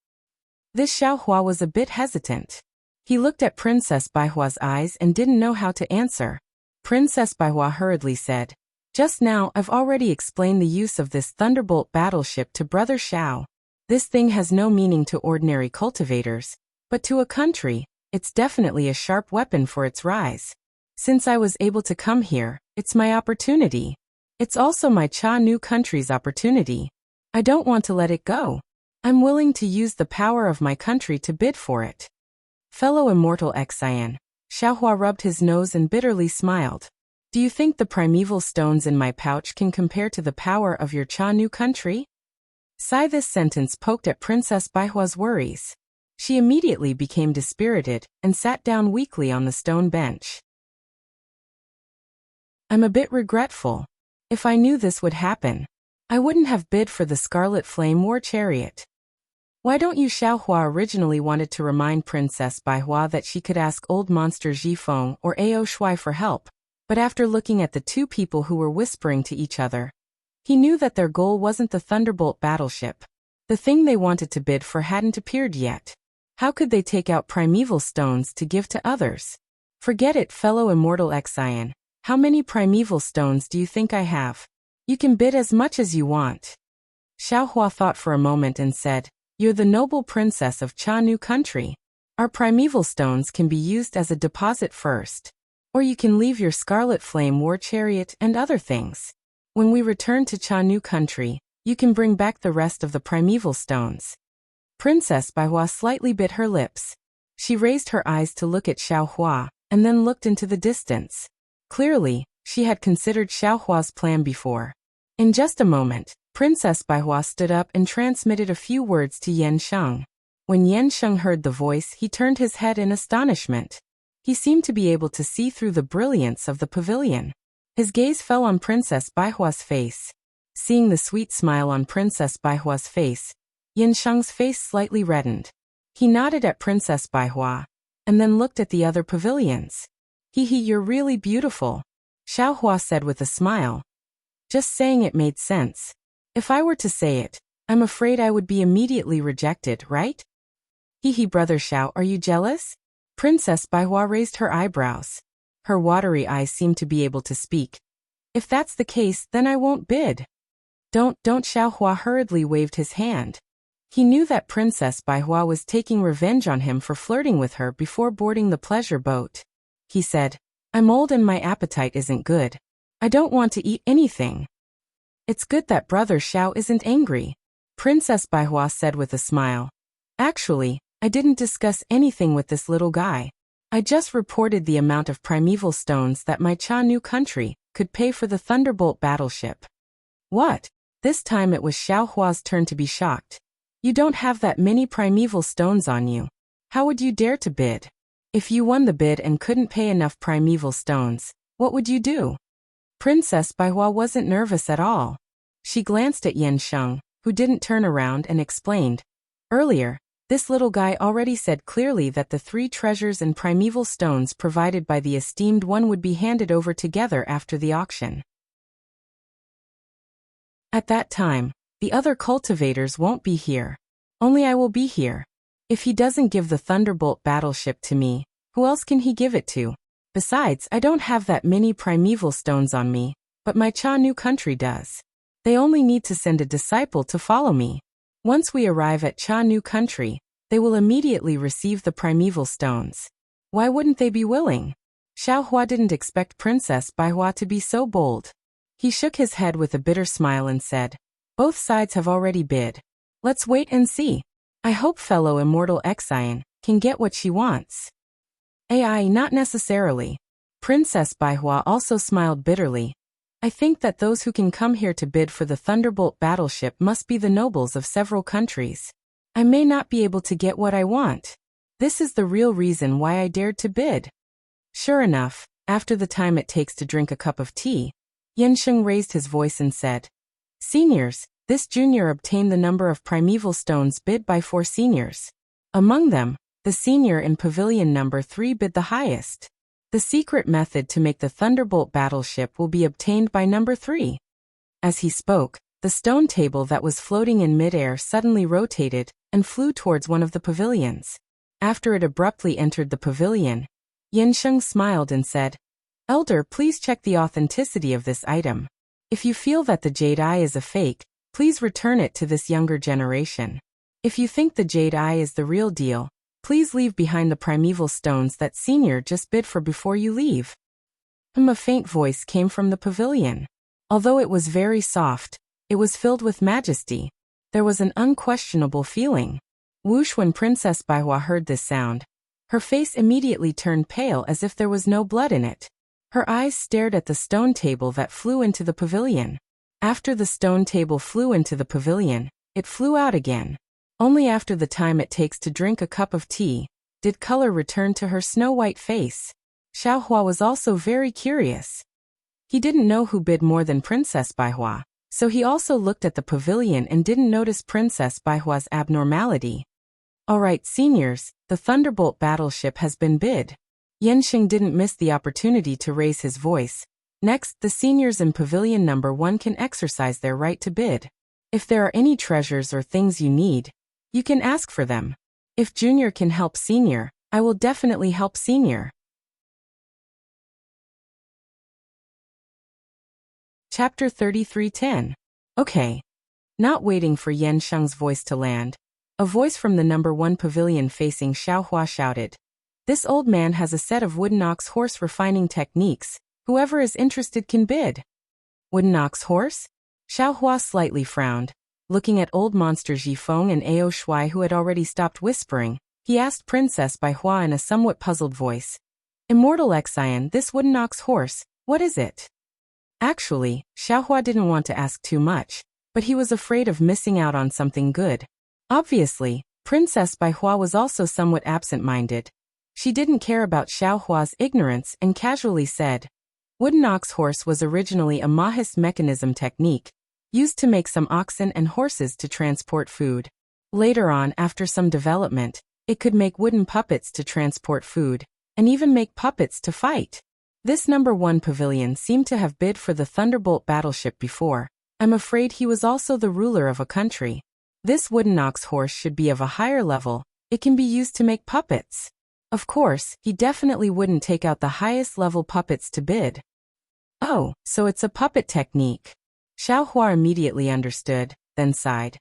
This Xiaohua was a bit hesitant. He looked at Princess Baihua's eyes and didn't know how to answer. Princess Baihua hurriedly said, "Just now I've already explained the use of this Thunderbolt battleship to Brother Xiao. This thing has no meaning to ordinary cultivators, but to a country, it's definitely a sharp weapon for its rise. Since I was able to come here, it's my opportunity. It's also my Cha new country's opportunity. I don't want to let it go. I'm willing to use the power of my country to bid for it." Fellow immortal Xian, Xiaohua rubbed his nose and bitterly smiled. "Do you think the primeval stones in my pouch can compare to the power of your Cha new country?" This sentence poked at Princess Baihua's worries. She immediately became dispirited and sat down weakly on the stone bench. "I'm a bit regretful. If I knew this would happen, I wouldn't have bid for the Scarlet Flame War Chariot." Why don't you? Xiaohua originally wanted to remind Princess Baihua that she could ask old monster Zhifeng or Ao Shui for help, but after looking at the two people who were whispering to each other, he knew that their goal wasn't the Thunderbolt battleship. The thing they wanted to bid for hadn't appeared yet. How could they take out primeval stones to give to others? "Forget it, fellow immortal Xian. How many primeval stones do you think I have? You can bid as much as you want." Xiaohua thought for a moment and said, "You're the noble princess of Cha New country. Our primeval stones can be used as a deposit first. Or you can leave your Scarlet Flame War Chariot and other things. When we return to Cha New country, you can bring back the rest of the primeval stones." Princess Baihua slightly bit her lips. She raised her eyes to look at Xiaohua, and then looked into the distance. Clearly, she had considered Xiaohua's plan before. In just a moment, Princess Baihua stood up and transmitted a few words to Yansheng. When Yansheng heard the voice, he turned his head in astonishment. He seemed to be able to see through the brilliance of the pavilion. His gaze fell on Princess Baihua's face. Seeing the sweet smile on Princess Baihua's face, Yansheng's face slightly reddened. He nodded at Princess Baihua, and then looked at the other pavilions. You're really beautiful," Xiaohua said with a smile. Just saying it made sense. If I were to say it, I'm afraid I would be immediately rejected, right? Brother Xiao, are you jealous? Princess Baihua raised her eyebrows. Her watery eyes seemed to be able to speak. "If that's the case, then I won't bid." Don't, Xiaohua hurriedly waved his hand. He knew that Princess Baihua was taking revenge on him for flirting with her before boarding the pleasure boat. He said, "I'm old and my appetite isn't good. I don't want to eat anything." "It's good that Brother Xiao isn't angry," Princess Baihua said with a smile. "Actually, I didn't discuss anything with this little guy. I just reported the amount of primeval stones that my Cha new country could pay for the Thunderbolt battleship." "What?" This time it was Xiaohua's turn to be shocked. "You don't have that many primeval stones on you. How would you dare to bid?" If you won the bid and couldn't pay enough primeval stones, what would you do? Princess Baihua wasn't nervous at all. She glanced at Yansheng, who didn't turn around, and explained. Earlier, this little guy already said clearly that the 3 treasures and primeval stones provided by the esteemed one would be handed over together after the auction. At that time, the other cultivators won't be here. Only I will be here. If he doesn't give the Thunderbolt battleship to me, who else can he give it to? Besides, I don't have that many primeval stones on me, but my Cha New country does. They only need to send a disciple to follow me. Once we arrive at Cha New country, they will immediately receive the primeval stones. Why wouldn't they be willing? Xiaohua didn't expect Princess Baihua to be so bold. He shook his head with a bitter smile and said, both sides have already bid. Let's wait and see. I hope fellow immortal Xian can get what she wants. AI, not necessarily. Princess Baihua also smiled bitterly. I think that those who can come here to bid for the Thunderbolt battleship must be the nobles of several countries. I may not be able to get what I want. This is the real reason why I dared to bid. Sure enough, after the time it takes to drink a cup of tea, Yansheng raised his voice and said, Seniors, this junior obtained the number of primeval stones bid by 4 seniors. Among them, the senior in pavilion number 3 bid the highest. The secret method to make the Thunderbolt battleship will be obtained by number 3. As he spoke, the stone table that was floating in midair suddenly rotated and flew towards one of the pavilions. After it abruptly entered the pavilion, Yansheng smiled and said, Elder, please check the authenticity of this item. If you feel that the jade eye is a fake, please return it to this younger generation. If you think the jade eye is the real deal, please leave behind the primeval stones that senior just bid for before you leave. A faint voice came from the pavilion. Although it was very soft, it was filled with majesty. There was an unquestionable feeling. Whoosh! When Princess Baihua heard this sound, her face immediately turned pale as if there was no blood in it. Her eyes stared at the stone table that flew into the pavilion. After the stone table flew into the pavilion, it flew out again. Only after the time it takes to drink a cup of tea, did color return to her snow-white face. Xiaohua was also very curious. He didn't know who bid more than Princess Baihua, so he also looked at the pavilion and didn't notice Princess Baihua's abnormality. Alright seniors, the Thunderbolt battleship has been bid. Yansheng didn't miss the opportunity to raise his voice. Next, the seniors in pavilion number 1 can exercise their right to bid. If there are any treasures or things you need, you can ask for them. If junior can help senior, I will definitely help senior. Chapter 33:10. Okay. Not waiting for Yansheng's voice to land, a voice from the number 1 pavilion facing Xiaohua shouted, This old man has a set of wooden ox horse refining techniques. Whoever is interested can bid. Wooden ox horse? Xiaohua slightly frowned. Looking at old monster Jifeng and Ao Shui who had already stopped whispering, he asked Princess Baihua in a somewhat puzzled voice. Immortal Xian, this wooden ox horse, what is it? Actually, Xiaohua didn't want to ask too much, but he was afraid of missing out on something good. Obviously, Princess Baihua was also somewhat absent-minded. She didn't care about Xiaohua's ignorance and casually said, Wooden ox horse was originally a Mahis mechanism technique, used to make some oxen and horses to transport food. Later on, after some development, it could make wooden puppets to transport food, and even make puppets to fight. This number 1 pavilion seemed to have bid for the Thunderbolt battleship before. I'm afraid he was also the ruler of a country. This wooden ox horse should be of a higher level. It can be used to make puppets. Of course, he definitely wouldn't take out the highest level puppets to bid. Oh, so it's a puppet technique. Xiaohua immediately understood, then sighed.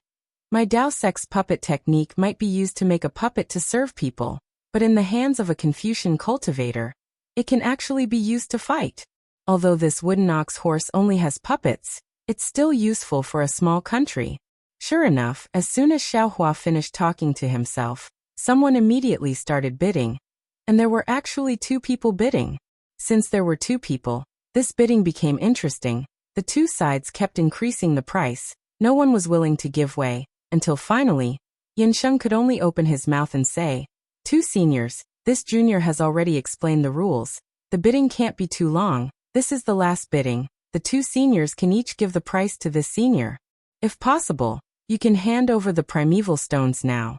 My Dao Sex puppet technique might be used to make a puppet to serve people, but in the hands of a Confucian cultivator, it can actually be used to fight. Although this wooden ox horse only has puppets, it's still useful for a small country. Sure enough, as soon as Xiaohua finished talking to himself, someone immediately started bidding. And there were actually 2 people bidding. Since there were 2 people, this bidding became interesting. The 2 sides kept increasing the price. No one was willing to give way, until finally, Yansheng could only open his mouth and say, 2 seniors, This junior has already explained the rules. The bidding can't be too long. This is the last bidding. The two seniors can each give the price to this senior. If possible, you can hand over the primeval stones now.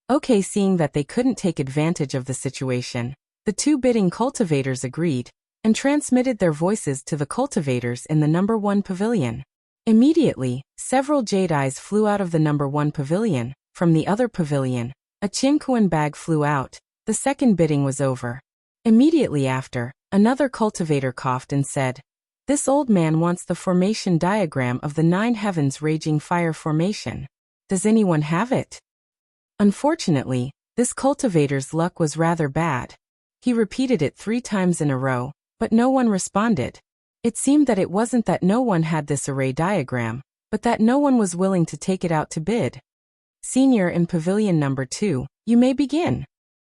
Okay, seeing that they couldn't take advantage of the situation, the two bidding cultivators agreed and transmitted their voices to the cultivators in the number 1 pavilion. Immediately, several jade eyes flew out of the number 1 pavilion. From the other pavilion, a Qinkuan bag flew out. The second bidding was over. Immediately after, another cultivator coughed and said, "This old man wants the formation diagram of the 9 heavens raging fire formation. Does anyone have it?" Unfortunately, this cultivator's luck was rather bad. He repeated it 3 times in a row, but no one responded. It seemed that it wasn't that no one had this array diagram, but that no one was willing to take it out to bid. "Senior in pavilion number 2, you may begin,"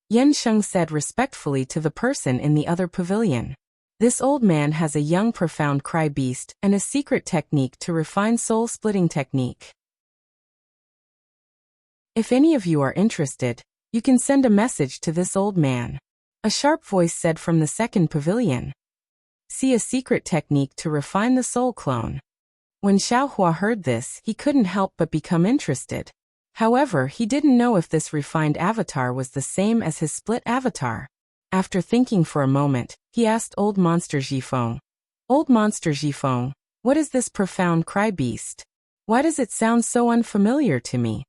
Yen Sheng said respectfully to the person in the other pavilion. This old man has a young profound cry beast and a secret technique to refine soul-splitting technique. If any of you are interested, you can send a message to this old man. A sharp voice said from the second pavilion. See a secret technique to refine the soul clone. When Xiaohua heard this, he couldn't help but become interested. However, he didn't know if this refined avatar was the same as his split avatar. After thinking for a moment, he asked Old Monster Jifeng. "Old Monster Jifeng, what is this profound cry beast? Why does it sound so unfamiliar to me?"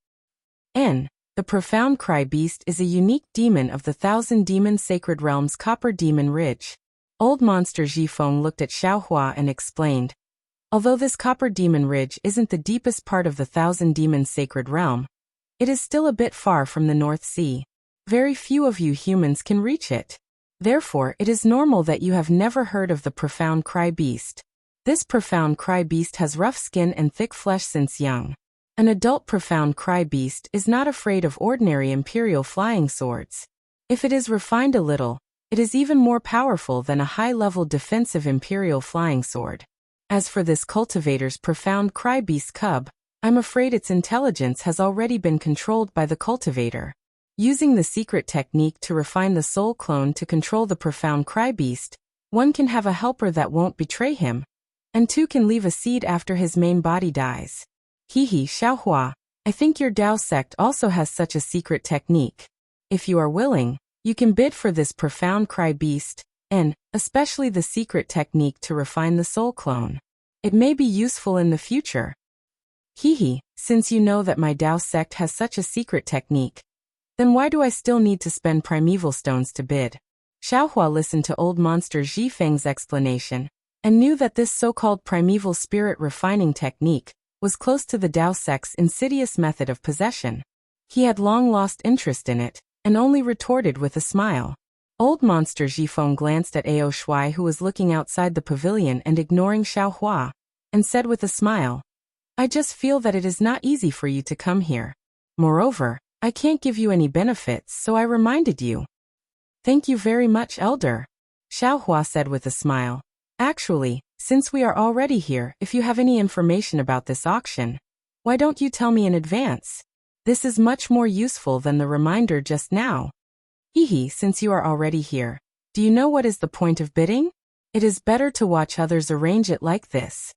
The profound cry beast is a unique demon of the 1,000 Demon Sacred Realms Copper Demon Ridge. Old Monster Jifeng looked at Xiaohua and explained, "Although this Copper Demon Ridge isn't the deepest part of the 1,000 Demon Sacred Realm, it is still a bit far from the North Sea. Very few of you humans can reach it. Therefore, it is normal that you have never heard of the profound cry beast. This profound cry beast has rough skin and thick flesh since young. An adult profound cry beast is not afraid of ordinary imperial flying swords. If it is refined a little, it is even more powerful than a high-level defensive imperial flying sword. As for this cultivator's profound cry beast cub, I'm afraid its intelligence has already been controlled by the cultivator. Using the secret technique to refine the soul clone to control the profound cry beast, one can have a helper that won't betray him, and 2 can leave a seed after his main body dies. Hehe, Xiaohua, I think your Dao sect also has such a secret technique. If you are willing, you can bid for this profound cry beast, and especially the secret technique to refine the soul clone. It may be useful in the future." Hehe, since you know that my Dao sect has such a secret technique, then why do I still need to spend primeval stones to bid? Xiaohua listened to Old Monster Zhifeng's explanation, and knew that this so-called primeval spirit refining technique was close to the Dao sect's insidious method of possession. He had long lost interest in it, and only retorted with a smile. Old Monster Jifeng glanced at Ao Shui, who was looking outside the pavilion and ignoring Xiaohua, and said with a smile, "I just feel that it is not easy for you to come here. Moreover, I can't give you any benefits, so I reminded you." "Thank you very much, Elder," Xiaohua said with a smile. "Actually, since we are already here, if you have any information about this auction, why don't you tell me in advance? This is much more useful than the reminder just now." "Hehe, since you are already here, do you know what is the point of bidding? It is better to watch others arrange it like this."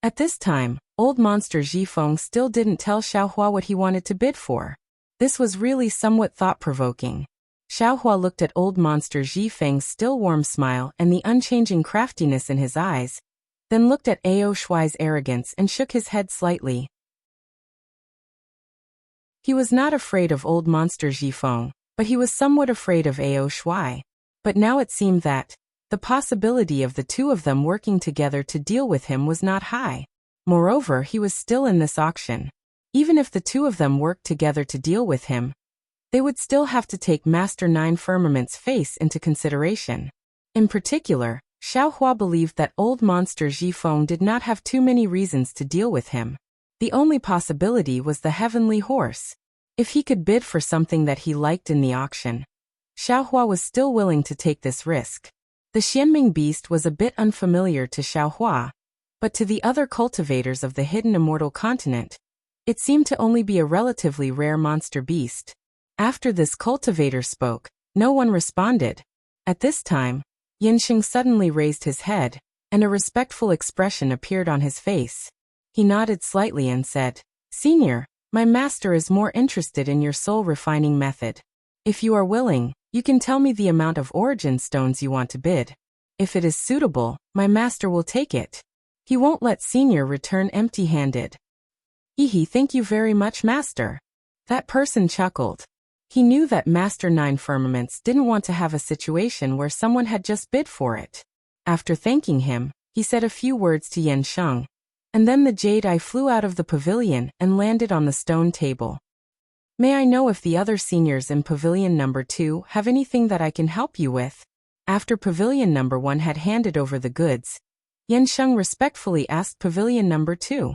At this time, Old Monster Jifeng still didn't tell Xiaohua what he wanted to bid for. This was really somewhat thought-provoking. Xiaohua looked at Old Monster Jifeng's still warm smile and the unchanging craftiness in his eyes, then looked at Ao Shui's arrogance and shook his head slightly. He was not afraid of Old Monster Jifeng, but he was somewhat afraid of Ao Shui. But now it seemed that the possibility of the 2 of them working together to deal with him was not high. Moreover, he was still in this auction. Even if the 2 of them worked together to deal with him, they would still have to take Master 9 Firmament's face into consideration. In particular, Xiaohua believed that Old Monster Jifeng did not have too many reasons to deal with him. The only possibility was the heavenly horse. If he could bid for something that he liked in the auction, Xiaohua was still willing to take this risk. The Xianming beast was a bit unfamiliar to Xiaohua, but to the other cultivators of the hidden immortal continent, it seemed to only be a relatively rare monster beast. After this cultivator spoke, No one responded. At this time, Yanxing suddenly raised his head, and a respectful expression appeared on his face. He nodded slightly and said, "Senior, my master is more interested in your soul refining method. If you are willing, you can tell me the amount of origin stones you want to bid. If it is suitable, my master will take it. He won't let Senior return empty-handed." "Hehe, thank you very much, master." That person chuckled. He knew that Master Nine Firmaments didn't want to have a situation where someone had just bid for it. After thanking him, he said a few words to Yansheng, and then the jade eye flew out of the pavilion and landed on the stone table. "May I know if the other seniors in Pavilion number 2 have anything that I can help you with?" After Pavilion number 1 had handed over the goods, Yansheng respectfully asked Pavilion number 2.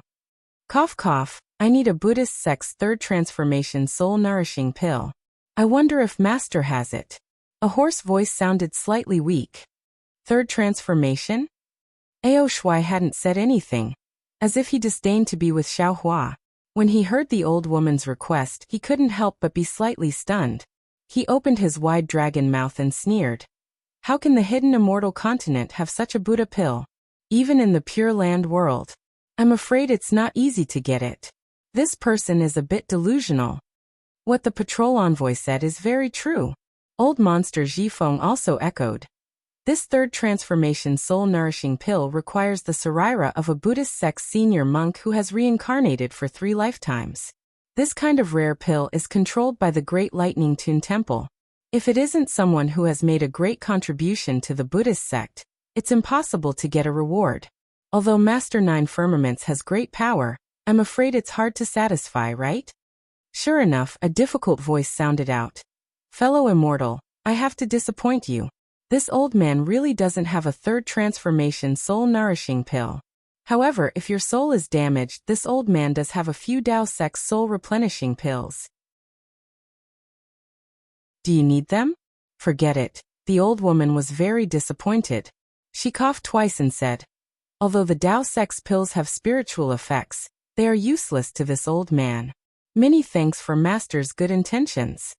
"Cough cough, I need a Buddhist sect's third transformation soul-nourishing pill. I wonder if Master has it." A hoarse voice sounded slightly weak. "Third transformation?" Ao Shui hadn't said anything, as if he disdained to be with Xiaohua. When he heard the old woman's request, he couldn't help but be slightly stunned. He opened his wide dragon mouth and sneered. How can the hidden immortal continent have such a Buddha pill? Even in the Pure Land world. I'm afraid it's not easy to get it. This person is a bit delusional. What the patrol envoy said is very true. Old monster Jifeng also echoed. This third transformation soul-nourishing pill requires the sarira of a Buddhist sect senior monk who has reincarnated for 3 lifetimes. This kind of rare pill is controlled by the Great Lightning Tune Temple. If it isn't someone who has made a great contribution to the Buddhist sect, it's impossible to get a reward. Although Master Nine Firmaments has great power, I'm afraid it's hard to satisfy, right? Sure enough, a difficult voice sounded out. "Fellow immortal, I have to disappoint you. This old man really doesn't have a third transformation soul-nourishing pill. However, if your soul is damaged, this old man does have a few Dao Sect's soul-replenishing pills. Do you need them?" "Forget it." The old woman was very disappointed. She coughed twice and said, "Although the Dao Sect's pills have spiritual effects, they are useless to this old man. Many thanks for Master's good intentions.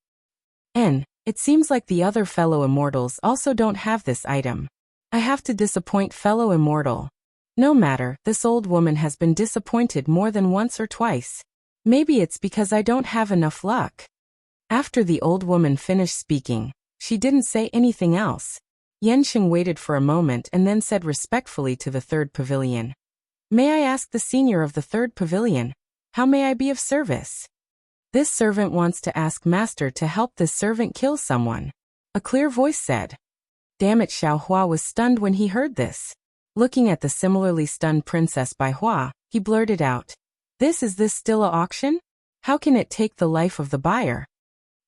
It seems like the other fellow immortals also don't have this item. I have to disappoint fellow immortal. No matter, this old woman has been disappointed more than once or twice. Maybe it's because I don't have enough luck." After the old woman finished speaking, she didn't say anything else. Yansheng waited for a moment and then said respectfully to the third pavilion, "May I ask the senior of the third pavilion, how may I be of service?" "This servant wants to ask Master to help this servant kill someone," a clear voice said. Damn it, Xiaohua was stunned when he heard this. Looking at the similarly stunned Princess Bai Hua, he blurted out, Is this still a auction? How can it take the life of the buyer?"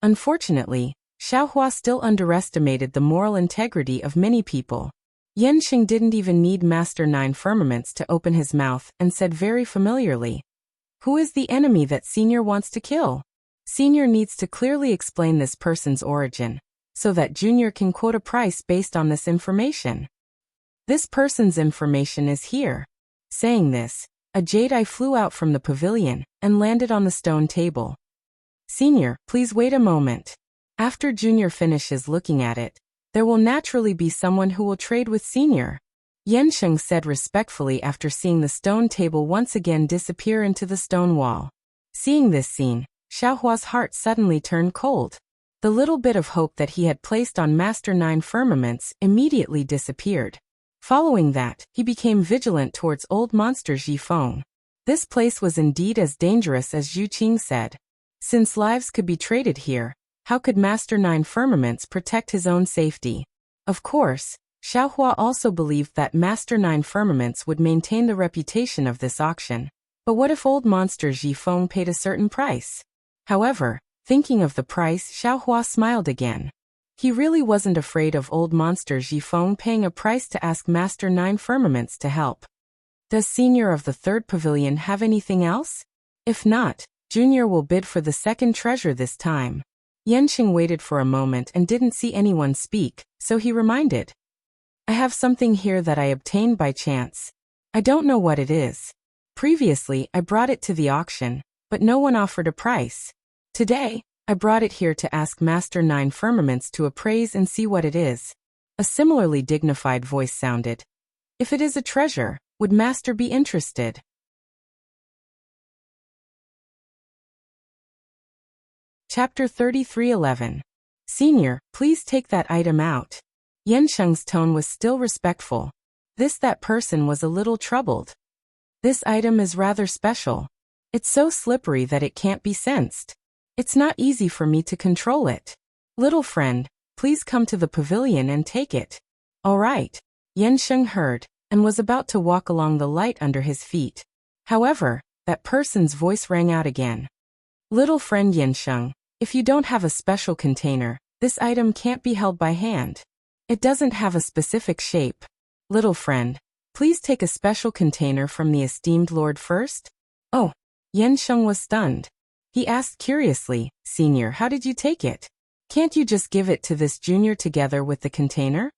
Unfortunately, Xiaohua still underestimated the moral integrity of many people. Yansheng didn't even need Master Nine Firmaments to open his mouth and said very familiarly, "Who is the enemy that Senior wants to kill?" Senior needs to clearly explain this person's origin, so that Junior can quote a price based on this information. "This person's information is here." Saying this, a jade eye flew out from the pavilion and landed on the stone table. "Senior, please wait a moment. After Junior finishes looking at it, there will naturally be someone who will trade with Senior," Yansheng said respectfully after seeing the stone table once again disappear into the stone wall. Seeing this scene, Xiaohua's heart suddenly turned cold. The little bit of hope that he had placed on Master Nine Firmaments immediately disappeared. Following that, he became vigilant towards old monster Jifeng. This place was indeed as dangerous as Zhu Qing said. Since lives could be traded here, how could Master Nine Firmaments protect his own safety? Of course, Xiaohua also believed that Master Nine Firmaments would maintain the reputation of this auction. But what if old monster Jifeng paid a certain price? However, thinking of the price, Xiaohua smiled again. He really wasn't afraid of old monster Jifeng paying a price to ask Master Nine Firmaments to help. Does Senior of the third pavilion have anything else? If not, Junior will bid for the second treasure this time. Yansheng waited for a moment and didn't see anyone speak, so he reminded. "I have something here that I obtained by chance. I don't know what it is. Previously, I brought it to the auction, but no one offered a price. Today, I brought it here to ask Master Nine Firmaments to appraise and see what it is. A similarly dignified voice sounded. If it is a treasure, would Master be interested? Chapter 33:11. Senior, please take that item out. Yansheng's tone was still respectful. That person was a little troubled. This item is rather special. It's so slippery that it can't be sensed. It's not easy for me to control it. Little friend, please come to the pavilion and take it. All right. Yansheng heard, and was about to walk along the light under his feet. However, that person's voice rang out again. Little friend Yansheng, if you don't have a special container, this item can't be held by hand. It doesn't have a specific shape. Little friend, please take a special container from the esteemed lord first. Oh, Yansheng was stunned. He asked curiously, Senior, how did you take it? Can't you just give it to this junior together with the container?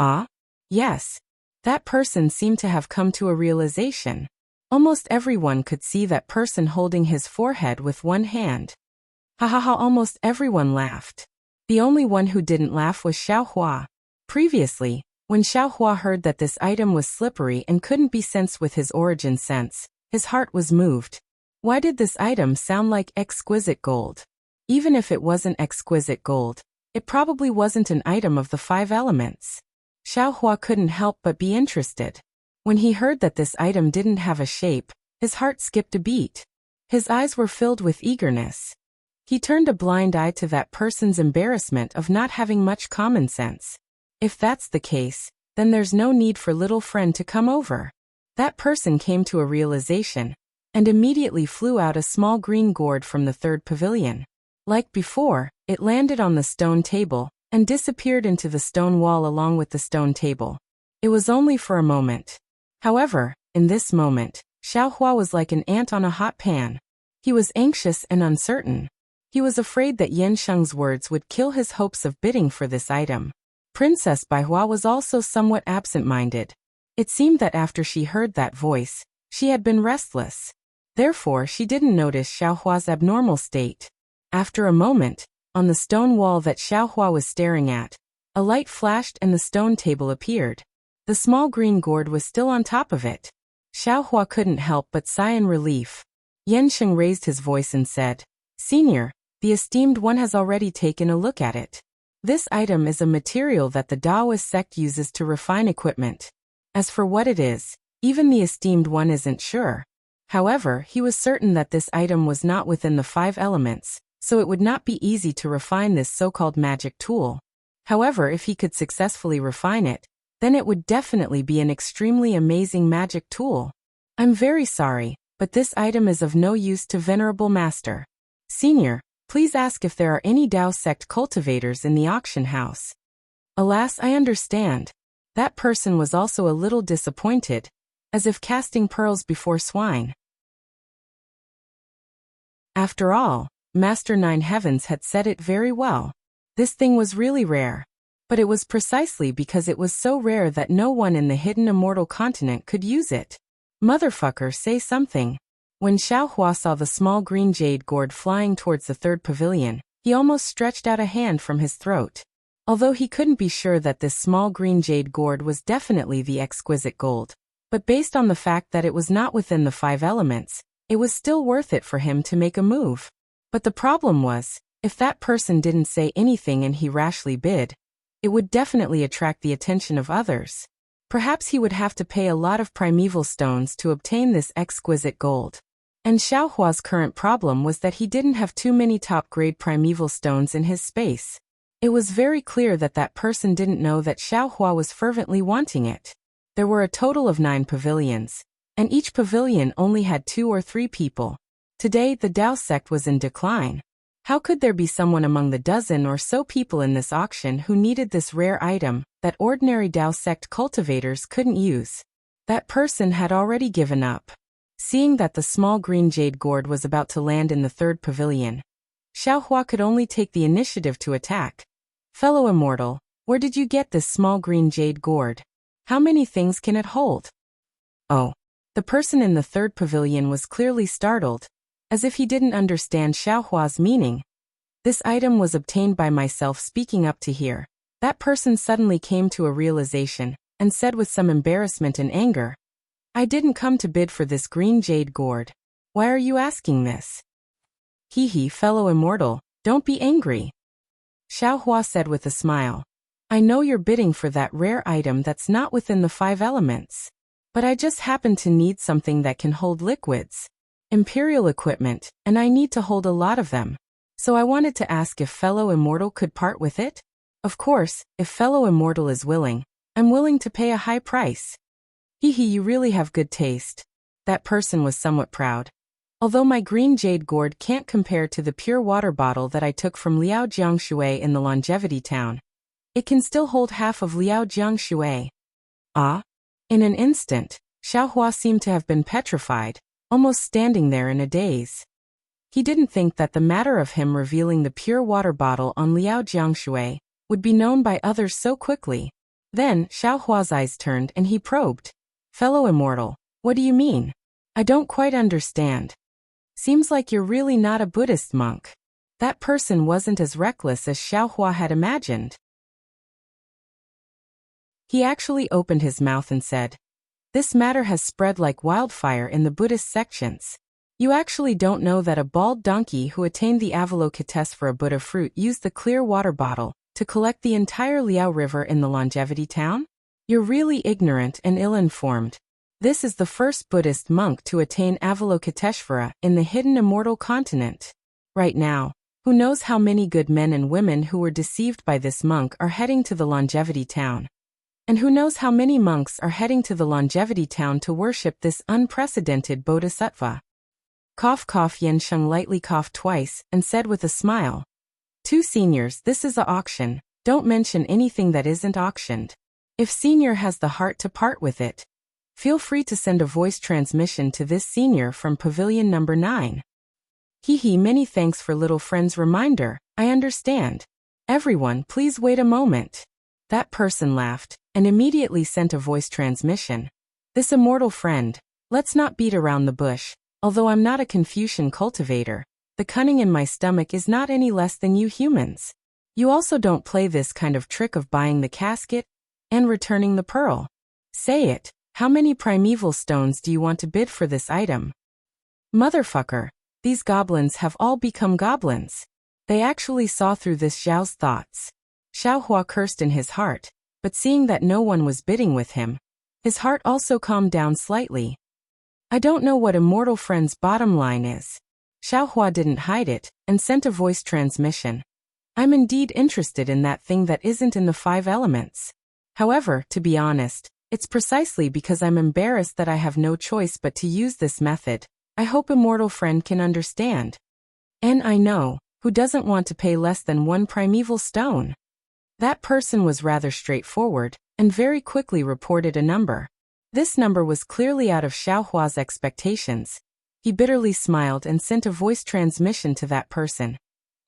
Ah? Yes. That person seemed to have come to a realization. Almost everyone could see that person holding his forehead with one hand. Ha ha ha, almost everyone laughed. The only one who didn't laugh was Xiaohua. Previously, when Xiaohua heard that this item was slippery and couldn't be sensed with his origin sense, his heart was moved. Why did this item sound like exquisite gold? Even if it wasn't exquisite gold, it probably wasn't an item of the 5 elements. Xiaohua couldn't help but be interested. When he heard that this item didn't have a shape, his heart skipped a beat. His eyes were filled with eagerness. He turned a blind eye to that person's embarrassment of not having much common sense. If that's the case, then there's no need for little friend to come over. That person came to a realization, and immediately flew out a small green gourd from the 3rd pavilion. Like before, it landed on the stone table, and disappeared into the stone wall along with the stone table. It was only for a moment. However, in this moment, Xiaohua was like an ant on a hot pan. He was anxious and uncertain. He was afraid that Yansheng's words would kill his hopes of bidding for this item. Princess Baihua was also somewhat absent-minded. It seemed that after she heard that voice, she had been restless. Therefore, she didn't notice Xiaohua's abnormal state. After a moment, on the stone wall that Xiaohua was staring at, a light flashed and the stone table appeared. The small green gourd was still on top of it. Xiaohua couldn't help but sigh in relief. Yansheng raised his voice and said, Senior, the esteemed one has already taken a look at it. This item is a material that the Taoist sect uses to refine equipment. As for what it is, even the esteemed one isn't sure. However, he was certain that this item was not within the 5 elements, so it would not be easy to refine this so-called magic tool. However, if he could successfully refine it, then it would definitely be an extremely amazing magic tool. I'm very sorry, but this item is of no use to Venerable Master. Senior, please ask if there are any Tao sect cultivators in the auction house. Alas, I understand. That person was also a little disappointed, as if casting pearls before swine. After all, Master Nine Heavens had said it very well. This thing was really rare. But it was precisely because it was so rare that no one in the hidden immortal continent could use it. Motherfucker, say something. When Xiaohua saw the small green jade gourd flying towards the 3rd pavilion, he almost stretched out a hand from his throat. Although he couldn't be sure that this small green jade gourd was definitely the exquisite gold. But based on the fact that it was not within the 5 elements, it was still worth it for him to make a move. But the problem was, if that person didn't say anything and he rashly bid, it would definitely attract the attention of others. Perhaps he would have to pay a lot of primeval stones to obtain this exquisite gold. And Xiaohua's current problem was that he didn't have too many top-grade primeval stones in his space. It was very clear that that person didn't know that Xiaohua was fervently wanting it. There were a total of 9 pavilions, and each pavilion only had 2 or 3 people. Today, the Tao sect was in decline. How could there be someone among the dozen or so people in this auction who needed this rare item that ordinary Tao sect cultivators couldn't use? That person had already given up. Seeing that the small green jade gourd was about to land in the 3rd pavilion, Xiaohua could only take the initiative to attack. Fellow immortal, where did you get this small green jade gourd? How many things can it hold? Oh. The person in the 3rd pavilion was clearly startled, as if he didn't understand Xiaohua's meaning. This item was obtained by myself. Speaking up to here. That person suddenly came to a realization, and said with some embarrassment and anger, I didn't come to bid for this green jade gourd. Why are you asking this? Hee, fellow immortal, don't be angry. Xiaohua said with a smile. I know you're bidding for that rare item that's not within the 5 elements. But I just happen to need something that can hold liquids. Imperial equipment, and I need to hold a lot of them. So I wanted to ask if fellow immortal could part with it? Of course, if fellow immortal is willing, I'm willing to pay a high price. Hee, you really have good taste. That person was somewhat proud. Although my green jade gourd can't compare to the pure water bottle that I took from Liao Jiangshui in the Longevity Town, it can still hold half of Liao Jiangshui. Ah? In an instant, Xiaohua seemed to have been petrified, almost standing there in a daze. He didn't think that the matter of him revealing the pure water bottle on Liao Jiangshui would be known by others so quickly. Then, Xiaohua's eyes turned and he probed. Fellow immortal, what do you mean? I don't quite understand. Seems like you're really not a Buddhist monk. That person wasn't as reckless as Xiaohua had imagined. He actually opened his mouth and said, this matter has spread like wildfire in the Buddhist sections. You actually don't know that a bald donkey who attained the Avalokitess for a Buddha fruit used the clear water bottle to collect the entire Liao River in the Longevity Town? You're really ignorant and ill-informed. This is the first Buddhist monk to attain Avalokiteshvara in the hidden immortal continent. Right now, who knows how many good men and women who were deceived by this monk are heading to the Longevity Town. And who knows how many monks are heading to the Longevity Town to worship this unprecedented bodhisattva. Cough, Yen Sheng lightly coughed twice and said with a smile. 2 seniors, this is a auction, don't mention anything that isn't auctioned. If senior has the heart to part with it, feel free to send a voice transmission to this senior from pavilion number 9. Hee, many thanks for little friend's reminder, I understand. Everyone, please wait a moment. That person laughed, and immediately sent a voice transmission. This immortal friend, let's not beat around the bush, although I'm not a Confucian cultivator, the cunning in my stomach is not any less than you humans. You also don't play this kind of trick of buying the casket and returning the pearl. Say it, how many primeval stones do you want to bid for this item? Motherfucker, these goblins have all become goblins. They actually saw through this Zhao's thoughts. Xiaohua cursed in his heart, but seeing that no one was bidding with him, his heart also calmed down slightly. I don't know what immortal friend's bottom line is. Xiaohua didn't hide it, and sent a voice transmission. I'm indeed interested in that thing that isn't in the 5 elements. However, to be honest, it's precisely because I'm embarrassed that I have no choice but to use this method. I hope immortal friend can understand. And I know, who doesn't want to pay less than 1 primeval stone? That person was rather straightforward, and very quickly reported a number. This number was clearly out of Xiaohua's expectations. He bitterly smiled and sent a voice transmission to that person.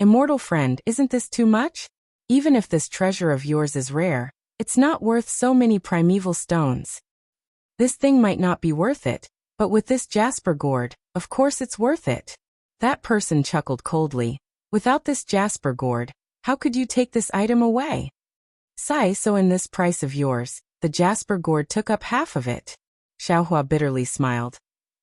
Immortal friend, isn't this too much? Even if this treasure of yours is rare, it's not worth so many primeval stones. This thing might not be worth it, but with this jasper gourd, of course it's worth it. That person chuckled coldly. Without this jasper gourd, how could you take this item away? Sigh, so in this price of yours, the jasper gourd took up half of it. Xiaohua bitterly smiled.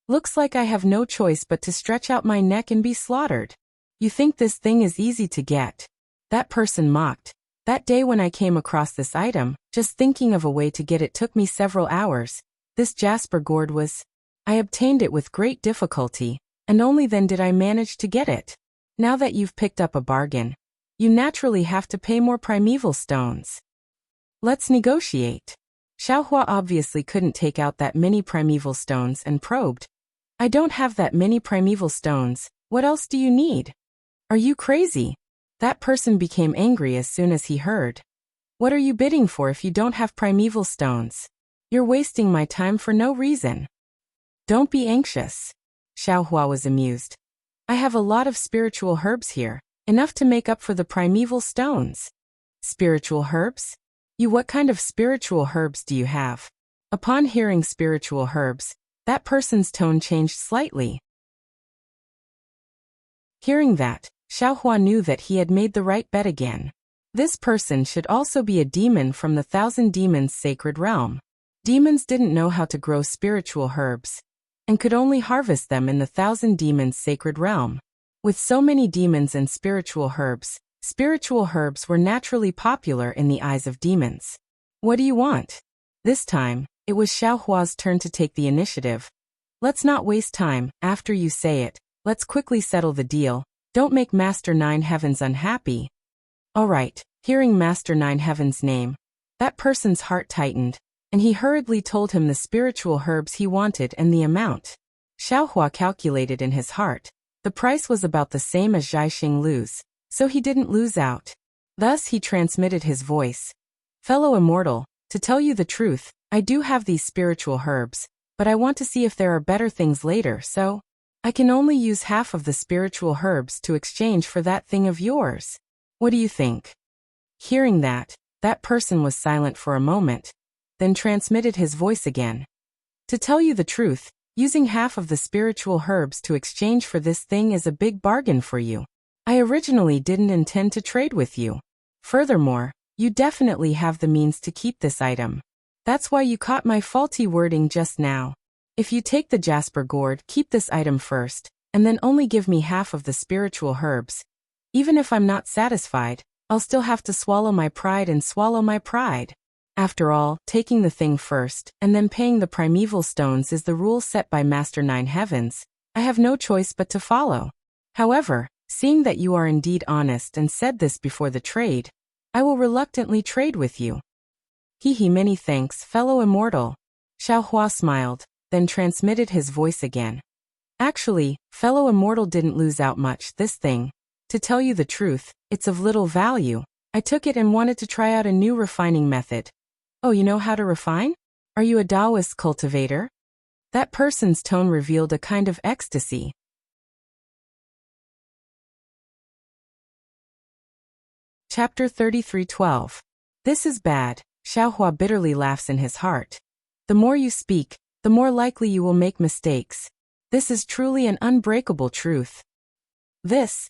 Looks like I have no choice but to stretch out my neck and be slaughtered. You think this thing is easy to get? That person mocked. That day when I came across this item, just thinking of a way to get it took me several hours. This jasper gourd was... I obtained it with great difficulty, and only then did I manage to get it. Now that you've picked up a bargain, you naturally have to pay more primeval stones. Let's negotiate. Xiaohua obviously couldn't take out that many primeval stones and probed. I don't have that many primeval stones, what else do you need? Are you crazy? That person became angry as soon as he heard. What are you bidding for if you don't have primeval stones? You're wasting my time for no reason. Don't be anxious. Xiaohua was amused. I have a lot of spiritual herbs here, enough to make up for the primeval stones. Spiritual herbs? What kind of spiritual herbs do you have? Upon hearing spiritual herbs, that person's tone changed slightly. Hearing that, Xiaohua knew that he had made the right bet again. This person should also be a demon from the Thousand Demons sacred realm. Demons didn't know how to grow spiritual herbs, and could only harvest them in the Thousand Demons sacred realm. With so many demons and spiritual herbs were naturally popular in the eyes of demons. What do you want? This time, it was Xiaohua's turn to take the initiative. Let's not waste time. After you say it, let's quickly settle the deal. Don't make Master Nine Heavens unhappy. All right. Hearing Master Nine Heavens' name, that person's heart tightened, and he hurriedly told him the spiritual herbs he wanted and the amount. Xiaohua calculated in his heart. The price was about the same as Zhaixing Lu's, so he didn't lose out. Thus he transmitted his voice. Fellow immortal, to tell you the truth, I do have these spiritual herbs, but I want to see if there are better things later, so I can only use half of the spiritual herbs to exchange for that thing of yours. What do you think? Hearing that person was silent for a moment, then transmitted his voice again. To tell you the truth, using half of the spiritual herbs to exchange for this thing is a big bargain for you. I originally didn't intend to trade with you. Furthermore, you definitely have the means to keep this item. That's why you caught my faulty wording just now. If you take the Jasper Gourd, keep this item first, and then only give me half of the spiritual herbs. Even if I'm not satisfied, I'll still have to swallow my pride and swallow my pride. After all, taking the thing first, and then paying the primeval stones is the rule set by Master Nine Heavens. I have no choice but to follow. However, seeing that you are indeed honest and said this before the trade, I will reluctantly trade with you. Many thanks, fellow immortal. Xiaohua smiled, then transmitted his voice again. Actually, fellow immortal didn't lose out much. This thing, to tell you the truth, it's of little value. I took it and wanted to try out a new refining method. Oh, you know how to refine? Are you a Taoist cultivator? That person's tone revealed a kind of ecstasy. Chapter 33:12. This is bad. Xiaohua bitterly laughs in his heart. The more you speak, the more likely you will make mistakes. This is truly an unbreakable truth. This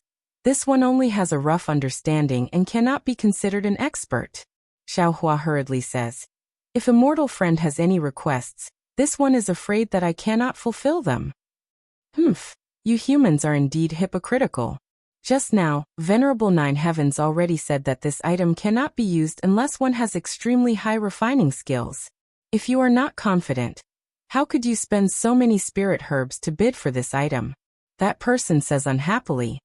one only has a rough understanding and cannot be considered an expert. Xiaohua hurriedly says. If immortal friend has any requests, this one is afraid that I cannot fulfill them. You humans are indeed hypocritical. Just now, Venerable Nine Heavens already said that this item cannot be used unless one has extremely high refining skills. If you are not confident, how could you spend so many spirit herbs to bid for this item? That person says unhappily.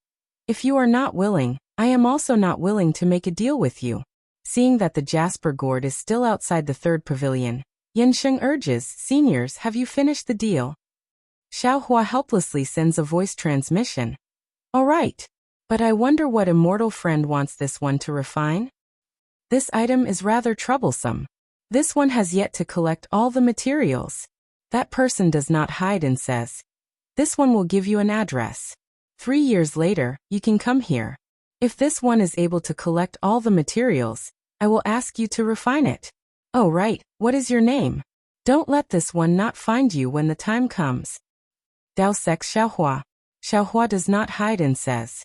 If you are not willing, I am also not willing to make a deal with you. Seeing that the Jasper Gourd is still outside the third pavilion, Yansheng urges, Seniors, have you finished the deal? Xiaohua helplessly sends a voice transmission. All right. But I wonder what immortal friend wants this one to refine? This item is rather troublesome. This one has yet to collect all the materials. That person does not hide and says, this one will give you an address. 3 years later, you can come here. If this one is able to collect all the materials, I will ask you to refine it. Oh right, what is your name? Don't let this one not find you when the time comes. Dao Sex Xiaohua. Xiaohua does not hide and says,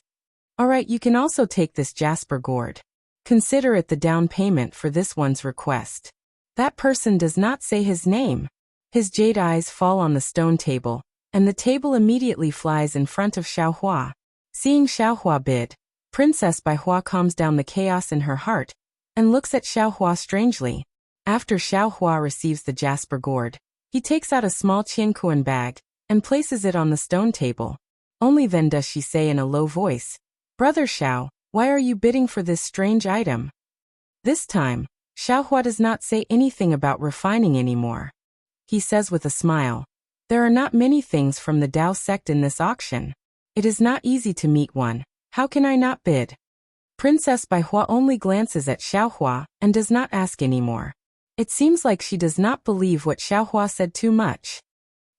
alright, you can also take this Jasper Gourd. Consider it the down payment for this one's request. That person does not say his name. His jade eyes fall on the stone table, and the table immediately flies in front of Xiaohua. Seeing Xiaohua bid, Princess Baihua calms down the chaos in her heart, and looks at Xiaohua strangely. After Xiaohua receives the Jasper Gourd, he takes out a small qiankuan bag, and places it on the stone table. Only then does she say in a low voice, Brother Xiao, why are you bidding for this strange item? This time, Xiaohua does not say anything about refining anymore. He says with a smile, there are not many things from the Dao sect in this auction. It is not easy to meet one. How can I not bid? Princess Baihua only glances at Xiaohua and does not ask anymore. It seems like she does not believe what Xiaohua said too much.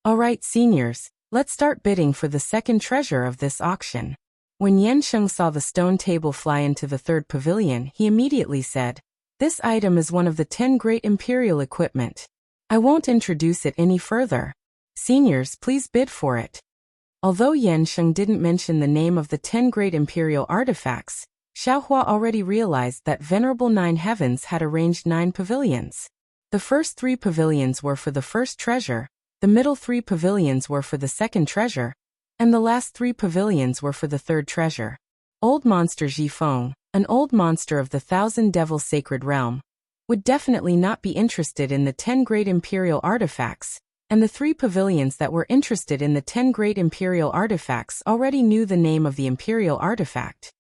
Alright, seniors, let's start bidding for the second treasure of this auction. When Yansheng saw the stone table fly into the third pavilion, he immediately said, this item is one of the 10 great imperial equipment. I won't introduce it any further. Seniors, please bid for it. Although Yan Sheng didn't mention the name of the 10 great imperial artifacts, Xiaohua already realized that Venerable Nine Heavens had arranged 9 pavilions. The first 3 pavilions were for the first treasure, the middle 3 pavilions were for the second treasure, and the last 3 pavilions were for the third treasure. Old monster Jifeng, an old monster of the Thousand Devils Sacred Realm, would definitely not be interested in the 10 great imperial artifacts, and the 3 pavilions that were interested in the 10 great imperial artifacts already knew the name of the imperial artifact.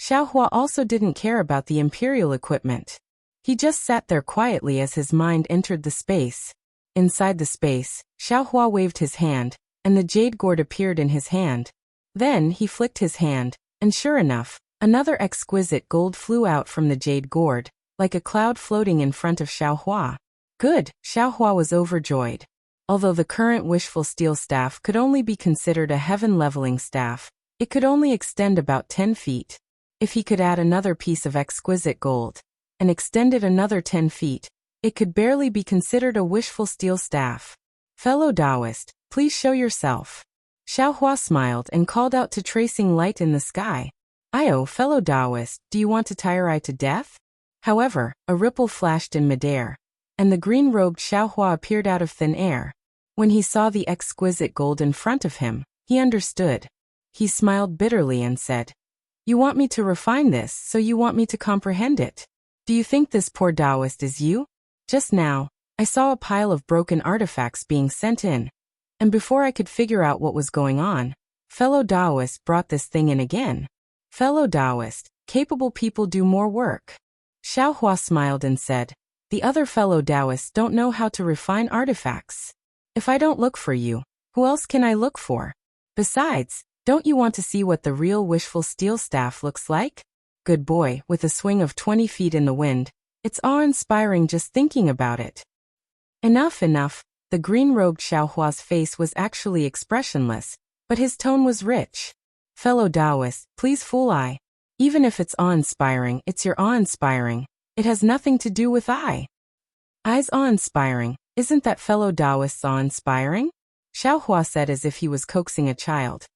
Xiaohua also didn't care about the imperial equipment. He just sat there quietly as his mind entered the space. Inside the space, Xiaohua waved his hand, and the jade gourd appeared in his hand. Then he flicked his hand, and sure enough, another exquisite gold flew out from the jade gourd, like a cloud floating in front of Xiaohua. Good, Xiaohua was overjoyed. Although the current wishful steel staff could only be considered a heaven-leveling staff, it could only extend about 10 feet. If he could add another piece of exquisite gold, and extend it another 10 feet, it could barely be considered a wishful steel staff. Fellow Taoist, please show yourself. Xiaohua smiled and called out to tracing light in the sky. Io, fellow Taoist, do you want to tire I to death? However, a ripple flashed in midair, and the green-robed Xiaohua appeared out of thin air. When he saw the exquisite gold in front of him, he understood. He smiled bitterly and said, "You want me to refine this, so you want me to comprehend it. Do you think this poor Taoist is you? Just now, I saw a pile of broken artifacts being sent in, and before I could figure out what was going on, fellow Taoist brought this thing in again. Fellow Taoist, capable people do more work." Xiaohua smiled and said, "The other fellow Taoists don't know how to refine artifacts. If I don't look for you, who else can I look for? Besides, don't you want to see what the real wishful steel staff looks like? Good boy, with a swing of 20 feet in the wind, it's awe-inspiring just thinking about it." Enough, enough. The green-robed Xiaohua's face was actually expressionless, but his tone was rich. Fellow Taoist, please fool I. Even if it's awe-inspiring, it's your awe-inspiring. It has nothing to do with I. I's awe-inspiring. Isn't that fellow Taoist's awe-inspiring? Xiaohua said as if he was coaxing a child.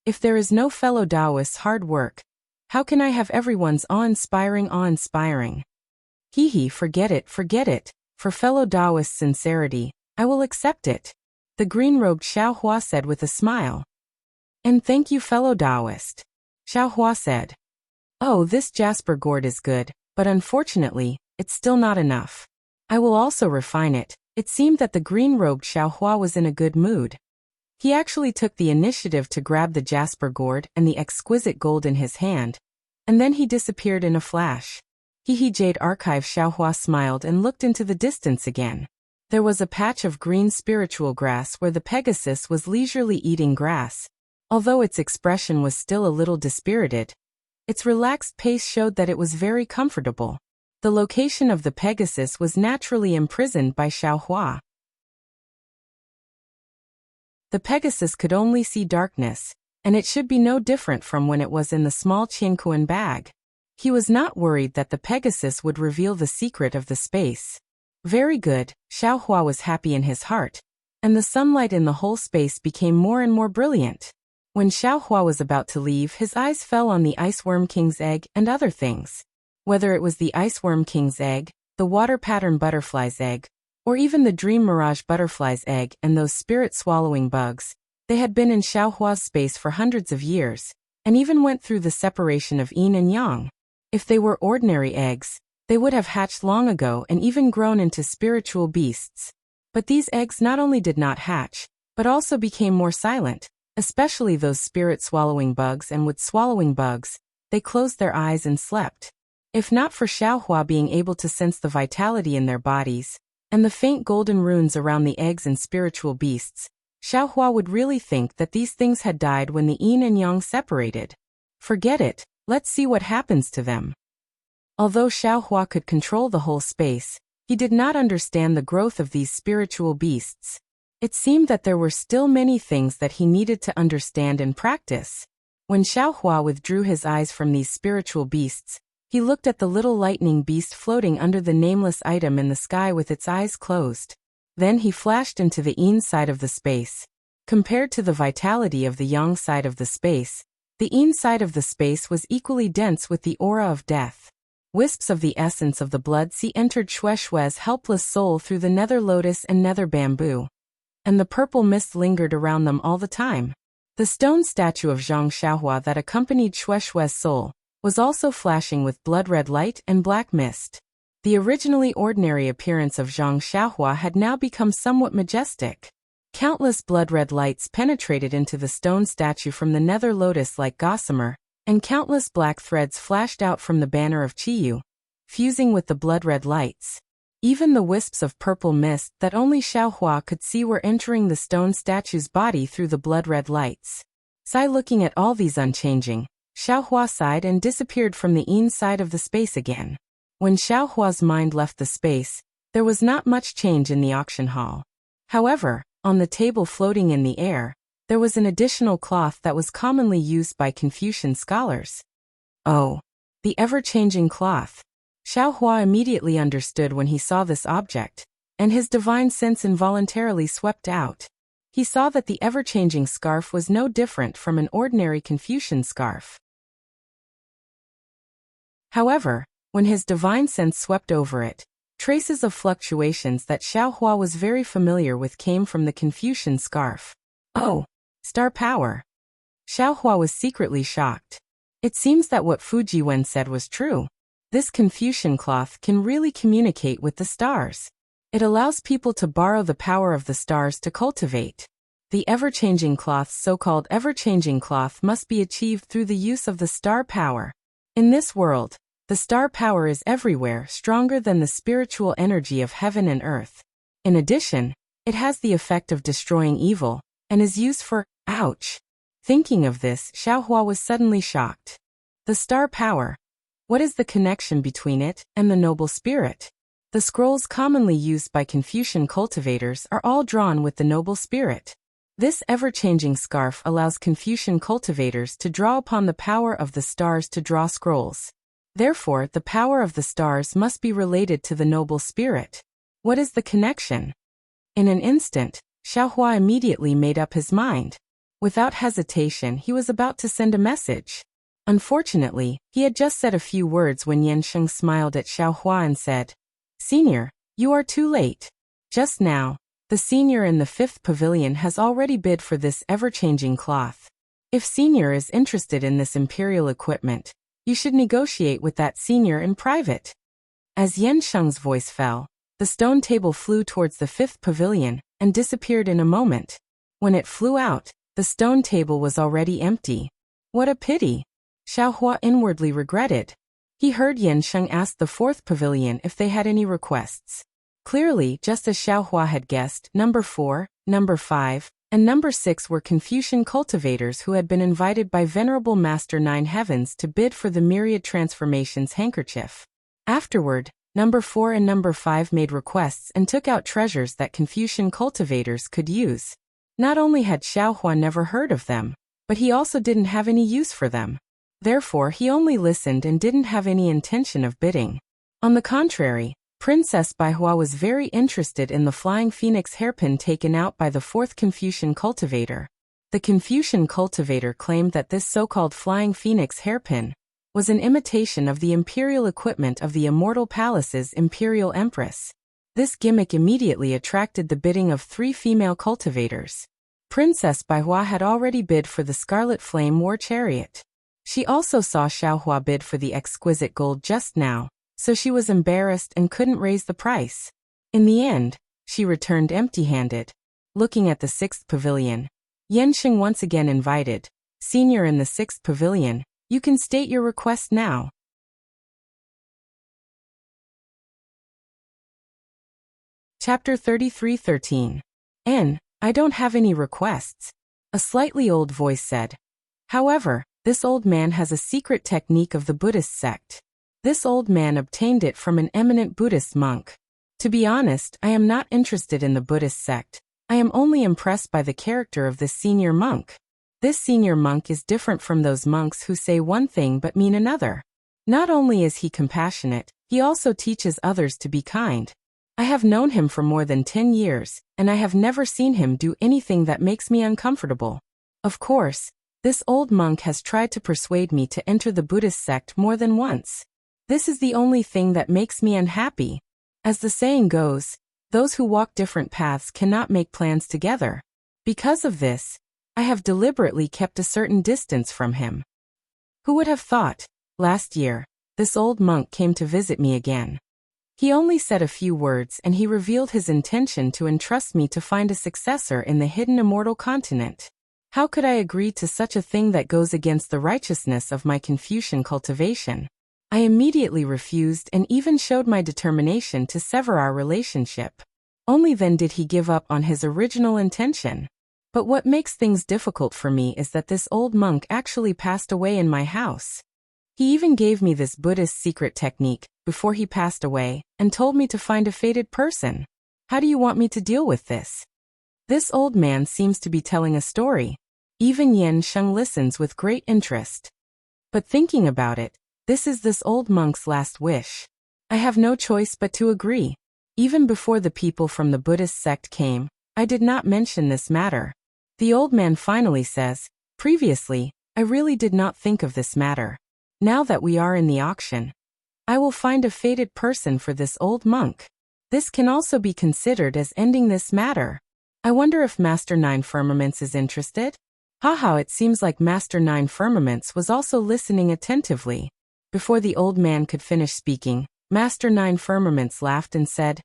If there is no fellow Taoist's hard work, how can I have everyone's awe-inspiring awe-inspiring? Hee, forget it. For fellow Taoist's sincerity, I will accept it. The green-robed Xiaohua said with a smile. And thank you, fellow Taoist. Xiaohua said. Oh, this jasper gourd is good, but unfortunately, it's still not enough. I will also refine it. It seemed that the green-robed Xiaohua was in a good mood. He actually took the initiative to grab the jasper gourd and the exquisite gold in his hand, and then he disappeared in a flash. Jade Archive. Xiaohua smiled and looked into the distance again. There was a patch of green spiritual grass where the Pegasus was leisurely eating grass. Although its expression was still a little dispirited, its relaxed pace showed that it was very comfortable. The location of the Pegasus was naturally imprisoned by Xiaohua. The Pegasus could only see darkness, and it should be no different from when it was in the small Qiankuan bag. He was not worried that the Pegasus would reveal the secret of the space. Very good, Xiaohua was happy in his heart, and the sunlight in the whole space became more and more brilliant. When Xiaohua was about to leave, his eyes fell on the Iceworm King's egg and other things. Whether it was the Iceworm King's egg, the Water Pattern Butterfly's egg, or even the Dream Mirage Butterfly's egg and those spirit-swallowing bugs, they had been in Xiaohua's space for hundreds of years, and even went through the separation of yin and yang. If they were ordinary eggs, they would have hatched long ago and even grown into spiritual beasts. But these eggs not only did not hatch, but also became more silent, especially those spirit-swallowing bugs and wood-swallowing bugs. They closed their eyes and slept. If not for Xiaohua being able to sense the vitality in their bodies, and the faint golden runes around the eggs and spiritual beasts, Xiaohua would really think that these things had died when the yin and yang separated. Forget it, let's see what happens to them. Although Xiaohua could control the whole space, he did not understand the growth of these spiritual beasts. It seemed that there were still many things that he needed to understand and practice. When Xiaohua withdrew his eyes from these spiritual beasts, he looked at the little lightning beast floating under the nameless item in the sky with its eyes closed. Then he flashed into the yin side of the space. Compared to the vitality of the yang side of the space, the yin side of the space was equally dense with the aura of death. Wisps of the essence of the blood sea entered Shueishue's helpless soul through the nether lotus and nether bamboo, and the purple mist lingered around them all the time. The stone statue of Zhang Xiaohua that accompanied Shueishue's soul was also flashing with blood-red light and black mist. The originally ordinary appearance of Zhang Xiaohua had now become somewhat majestic. Countless blood-red lights penetrated into the stone statue from the nether lotus like gossamer, and countless black threads flashed out from the banner of Qiyu, fusing with the blood-red lights. Even the wisps of purple mist that only Xiaohua could see were entering the stone statue's body through the blood-red lights. Looking at all these unchanging, Xiaohua sighed and disappeared from the yin side of the space again. When Xiaohua's mind left the space, there was not much change in the auction hall. However, on the table floating in the air, there was an additional cloth that was commonly used by Confucian scholars. Oh, the ever-changing cloth. Xiaohua immediately understood when he saw this object, and his divine sense involuntarily swept out. He saw that the ever-changing scarf was no different from an ordinary Confucian scarf. However, when his divine sense swept over it, traces of fluctuations that Xiaohua was very familiar with came from the Confucian scarf. Oh, star power. Xiaohua was secretly shocked. It seems that what Fujiwen said was true. This Confucian cloth can really communicate with the stars. It allows people to borrow the power of the stars to cultivate. The ever-changing cloth's so-called ever-changing cloth must be achieved through the use of the star power. In this world, the star power is everywhere stronger than the spiritual energy of heaven and earth. In addition, it has the effect of destroying evil, and is used for, ouch. Thinking of this, Xiaohua was suddenly shocked. The star power. What is the connection between it and the noble spirit? The scrolls commonly used by Confucian cultivators are all drawn with the noble spirit. This ever-changing scarf allows Confucian cultivators to draw upon the power of the stars to draw scrolls. Therefore, the power of the stars must be related to the noble spirit. What is the connection? In an instant, Xiaohua immediately made up his mind. Without hesitation, he was about to send a message. Unfortunately, he had just said a few words when Yansheng smiled at Xiaohua and said, "Senior, you are too late. Just now, the senior in the 5th pavilion has already bid for this ever-changing cloth. If senior is interested in this imperial equipment, you should negotiate with that senior in private." As Yansheng's voice fell, the stone table flew towards the 5th pavilion and disappeared in a moment. When it flew out, the stone table was already empty. What a pity! Xiaohua inwardly regretted. He heard Yansheng ask the 4th pavilion if they had any requests. Clearly, just as Xiaohua had guessed, number 4, number 5, and number 6 were Confucian cultivators who had been invited by Venerable Master Nine Heavens to bid for the Myriad Transformations handkerchief. Afterward, number 4 and number 5 made requests and took out treasures that Confucian cultivators could use. Not only had Xiaohua never heard of them, but he also didn't have any use for them. Therefore, he only listened and didn't have any intention of bidding. On the contrary, Princess Baihua was very interested in the flying phoenix hairpin taken out by the 4th Confucian cultivator. The Confucian cultivator claimed that this so-called flying phoenix hairpin was an imitation of the imperial equipment of the Immortal Palace's imperial empress. This gimmick immediately attracted the bidding of 3 female cultivators. Princess Baihua had already bid for the Scarlet Flame War Chariot. She also saw Xiaohua bid for the exquisite gold just now, so she was embarrassed and couldn't raise the price. In the end, she returned empty-handed. Looking at the 6th pavilion, Yansheng once again invited, "Senior in the 6th pavilion, you can state your request now." Chapter 33:13. I don't have any requests. A slightly old voice said. However, this old man has a secret technique of the Buddhist sect. This old man obtained it from an eminent Buddhist monk. To be honest, I am not interested in the Buddhist sect. I am only impressed by the character of this senior monk. This senior monk is different from those monks who say one thing but mean another. Not only is he compassionate, he also teaches others to be kind. I have known him for more than 10 years, and I have never seen him do anything that makes me uncomfortable. Of course, this old monk has tried to persuade me to enter the Buddhist sect more than once. This is the only thing that makes me unhappy. As the saying goes, those who walk different paths cannot make plans together. Because of this, I have deliberately kept a certain distance from him. Who would have thought? Last year, this old monk came to visit me again. He only said a few words and he revealed his intention to entrust me to find a successor in the hidden immortal continent. How could I agree to such a thing that goes against the righteousness of my Confucian cultivation? I immediately refused and even showed my determination to sever our relationship. Only then did he give up on his original intention. But what makes things difficult for me is that this old monk actually passed away in my house. He even gave me this Buddhist secret technique before he passed away and told me to find a fated person. How do you want me to deal with this? This old man seems to be telling a story. Even Yen Sheng listens with great interest. But thinking about it, this is this old monk's last wish. I have no choice but to agree. Even before the people from the Buddhist sect came, I did not mention this matter. The old man finally says, "Previously, I really did not think of this matter. Now that we are in the auction, I will find a fated person for this old monk. This can also be considered as ending this matter. I wonder if Master Nine Firmaments is interested?" Haha, it seems like Master Nine Firmaments was also listening attentively. Before the old man could finish speaking, Master Nine Firmaments laughed and said,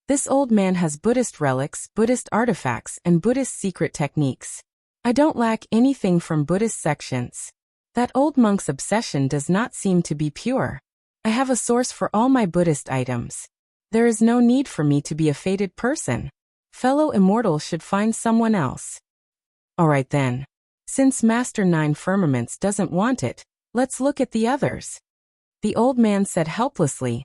"This old man has Buddhist relics, Buddhist artifacts, and Buddhist secret techniques. I don't lack anything from Buddhist sections. That old monk's obsession does not seem to be pure. I have a source for all my Buddhist items. There is no need for me to be a fated person. Fellow immortal should find someone else." Alright then. Since Master Nine Firmaments doesn't want it, let's look at the others. The old man said helplessly,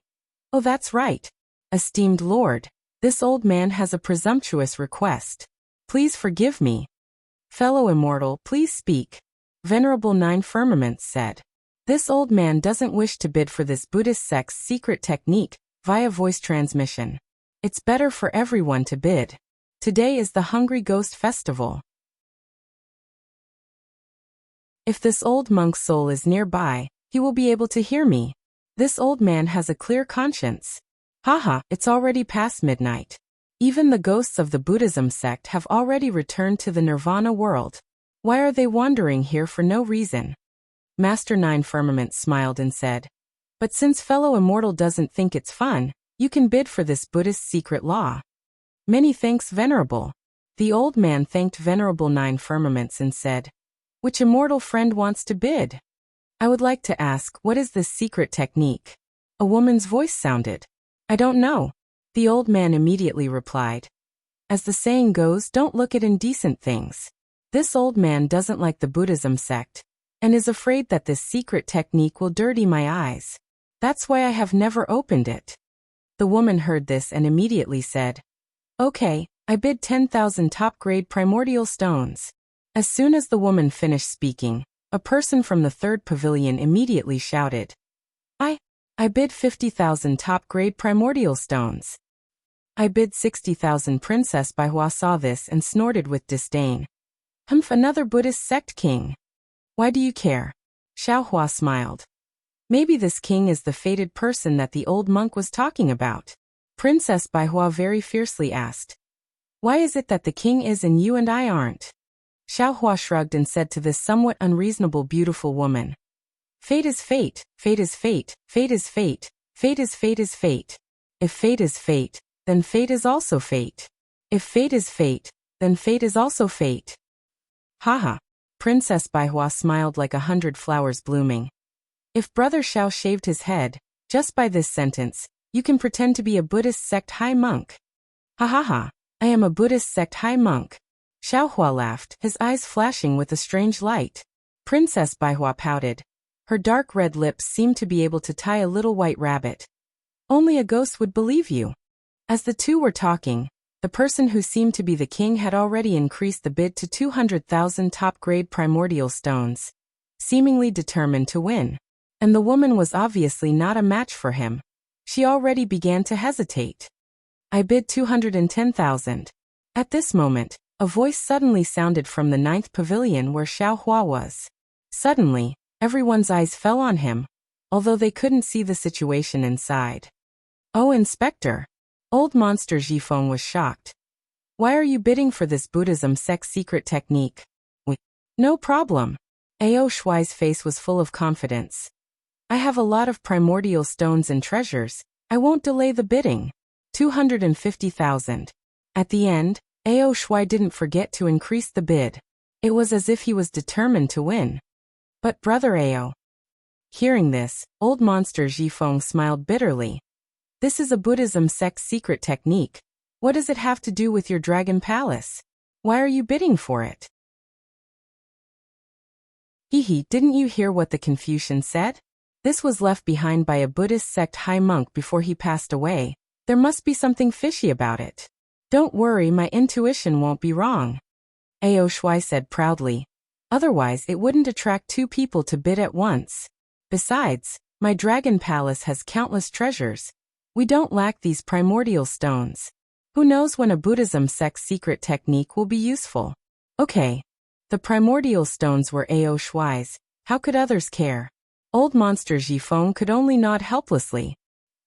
"Oh, that's right. Esteemed Lord, this old man has a presumptuous request. Please forgive me." "Fellow immortal, please speak," Venerable Nine Firmaments said. "This old man doesn't wish to bid for this Buddhist sect's secret technique via voice transmission. It's better for everyone to bid. Today is the Hungry Ghost Festival. If this old monk's soul is nearby, he will be able to hear me. This old man has a clear conscience. Haha, it's already past midnight. Even the ghosts of the Buddhism sect have already returned to the Nirvana world. Why are they wandering here for no reason?" Master Nine Firmaments smiled and said, "But since fellow immortal doesn't think it's fun, you can bid for this Buddhist secret law." "Many thanks, Venerable." The old man thanked Venerable Nine Firmaments and said, "Which immortal friend wants to bid? I would like to ask, what is this secret technique?" A woman's voice sounded. "I don't know." The old man immediately replied, "As the saying goes, don't look at indecent things. This old man doesn't like the Buddhism sect, and is afraid that this secret technique will dirty my eyes. That's why I have never opened it." The woman heard this and immediately said, "Okay, I bid 10,000 top-grade primordial stones." As soon as the woman finished speaking, a person from the third pavilion immediately shouted, I bid 50,000 top-grade primordial stones." "I bid 60,000." Princess Baihua saw this and snorted with disdain. "Humph, another Buddhist sect king. Why do you care?" Xiaohua smiled. "Maybe this king is the fated person that the old monk was talking about." Princess Baihua very fiercely asked, "Why is it that the king is and you and I aren't?" Xiaohua shrugged and said to this somewhat unreasonable beautiful woman, "Fate is fate, fate is fate, fate is fate, fate is fate is fate. If fate is fate, then fate is also fate. If fate is fate, then fate is also fate." Haha. Princess Baihua smiled like 100 flowers blooming. If Brother Xiao shaved his head, just by this sentence, you can pretend to be a Buddhist sect high monk. Ha ha ha, I am a Buddhist sect high monk. Xiaohua laughed, his eyes flashing with a strange light. Princess Baihua pouted. Her dark red lips seemed to be able to tie a little white rabbit. Only a ghost would believe you. As the two were talking, the person who seemed to be the king had already increased the bid to 200,000 top-grade primordial stones, seemingly determined to win. And the woman was obviously not a match for him. She already began to hesitate. I bid 210,000. At this moment, a voice suddenly sounded from the 9th pavilion where Xiaohua was. Suddenly, everyone's eyes fell on him, although they couldn't see the situation inside. Oh, Inspector! Old monster Jifeng was shocked. Why are you bidding for this Buddhism sect secret technique? No problem. Ao Shuai's face was full of confidence. I have a lot of primordial stones and treasures. I won't delay the bidding. 250,000. At the end, Ao Shuai didn't forget to increase the bid. It was as if he was determined to win. But brother Ao. Hearing this, old monster Jifeng smiled bitterly. This is a Buddhism sect secret technique. What does it have to do with your dragon palace? Why are you bidding for it? Hehe, didn't you hear what the Confucian said? This was left behind by a Buddhist sect high monk before he passed away. There must be something fishy about it. Don't worry, my intuition won't be wrong. Ao Shuai said proudly. Otherwise it wouldn't attract two people to bid at once. Besides, my dragon palace has countless treasures. We don't lack these primordial stones. Who knows when a Buddhism sect secret technique will be useful? Okay. The primordial stones were Ao Shuai's. How could others care? Old monster Jifeng could only nod helplessly.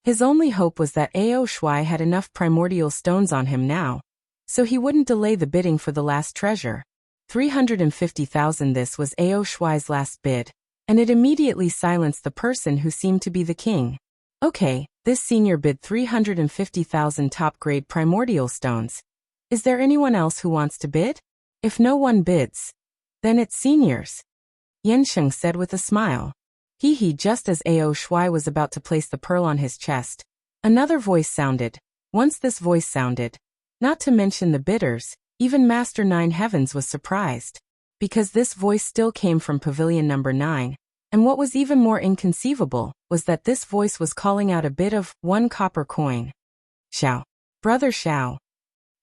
His only hope was that Ao Shuai had enough primordial stones on him now, so he wouldn't delay the bidding for the last treasure. 350,000. This was Ao Shuai's last bid, and it immediately silenced the person who seemed to be the king. Okay, this senior bid 350,000 top-grade primordial stones. Is there anyone else who wants to bid? If no one bids, then it's seniors. Yansheng said with a smile. Hehe, just as Ao Shuai was about to place the pearl on his chest, another voice sounded. Once this voice sounded, not to mention the bidders, even Master Nine Heavens was surprised, because this voice still came from Pavilion number 9, and what was even more inconceivable was that this voice was calling out a bid of 1 copper coin. Xiao. Brother Xiao.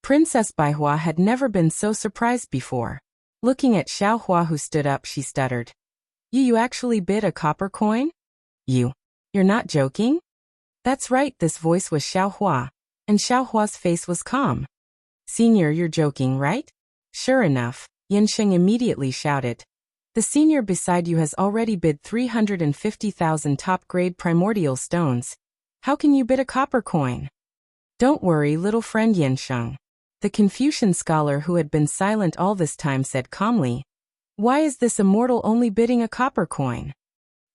Princess Baihua had never been so surprised before. Looking at Xiaohua who stood up, she stuttered. You actually bid a copper coin? You're not joking? That's right, this voice was Xiaohua, and Xiaohua's face was calm. Senior, you're joking, right? Sure enough, Yansheng immediately shouted. The senior beside you has already bid 350,000 top-grade primordial stones. How can you bid a copper coin? Don't worry, little friend Yansheng. The Confucian scholar who had been silent all this time said calmly. Why is this immortal only bidding a copper coin?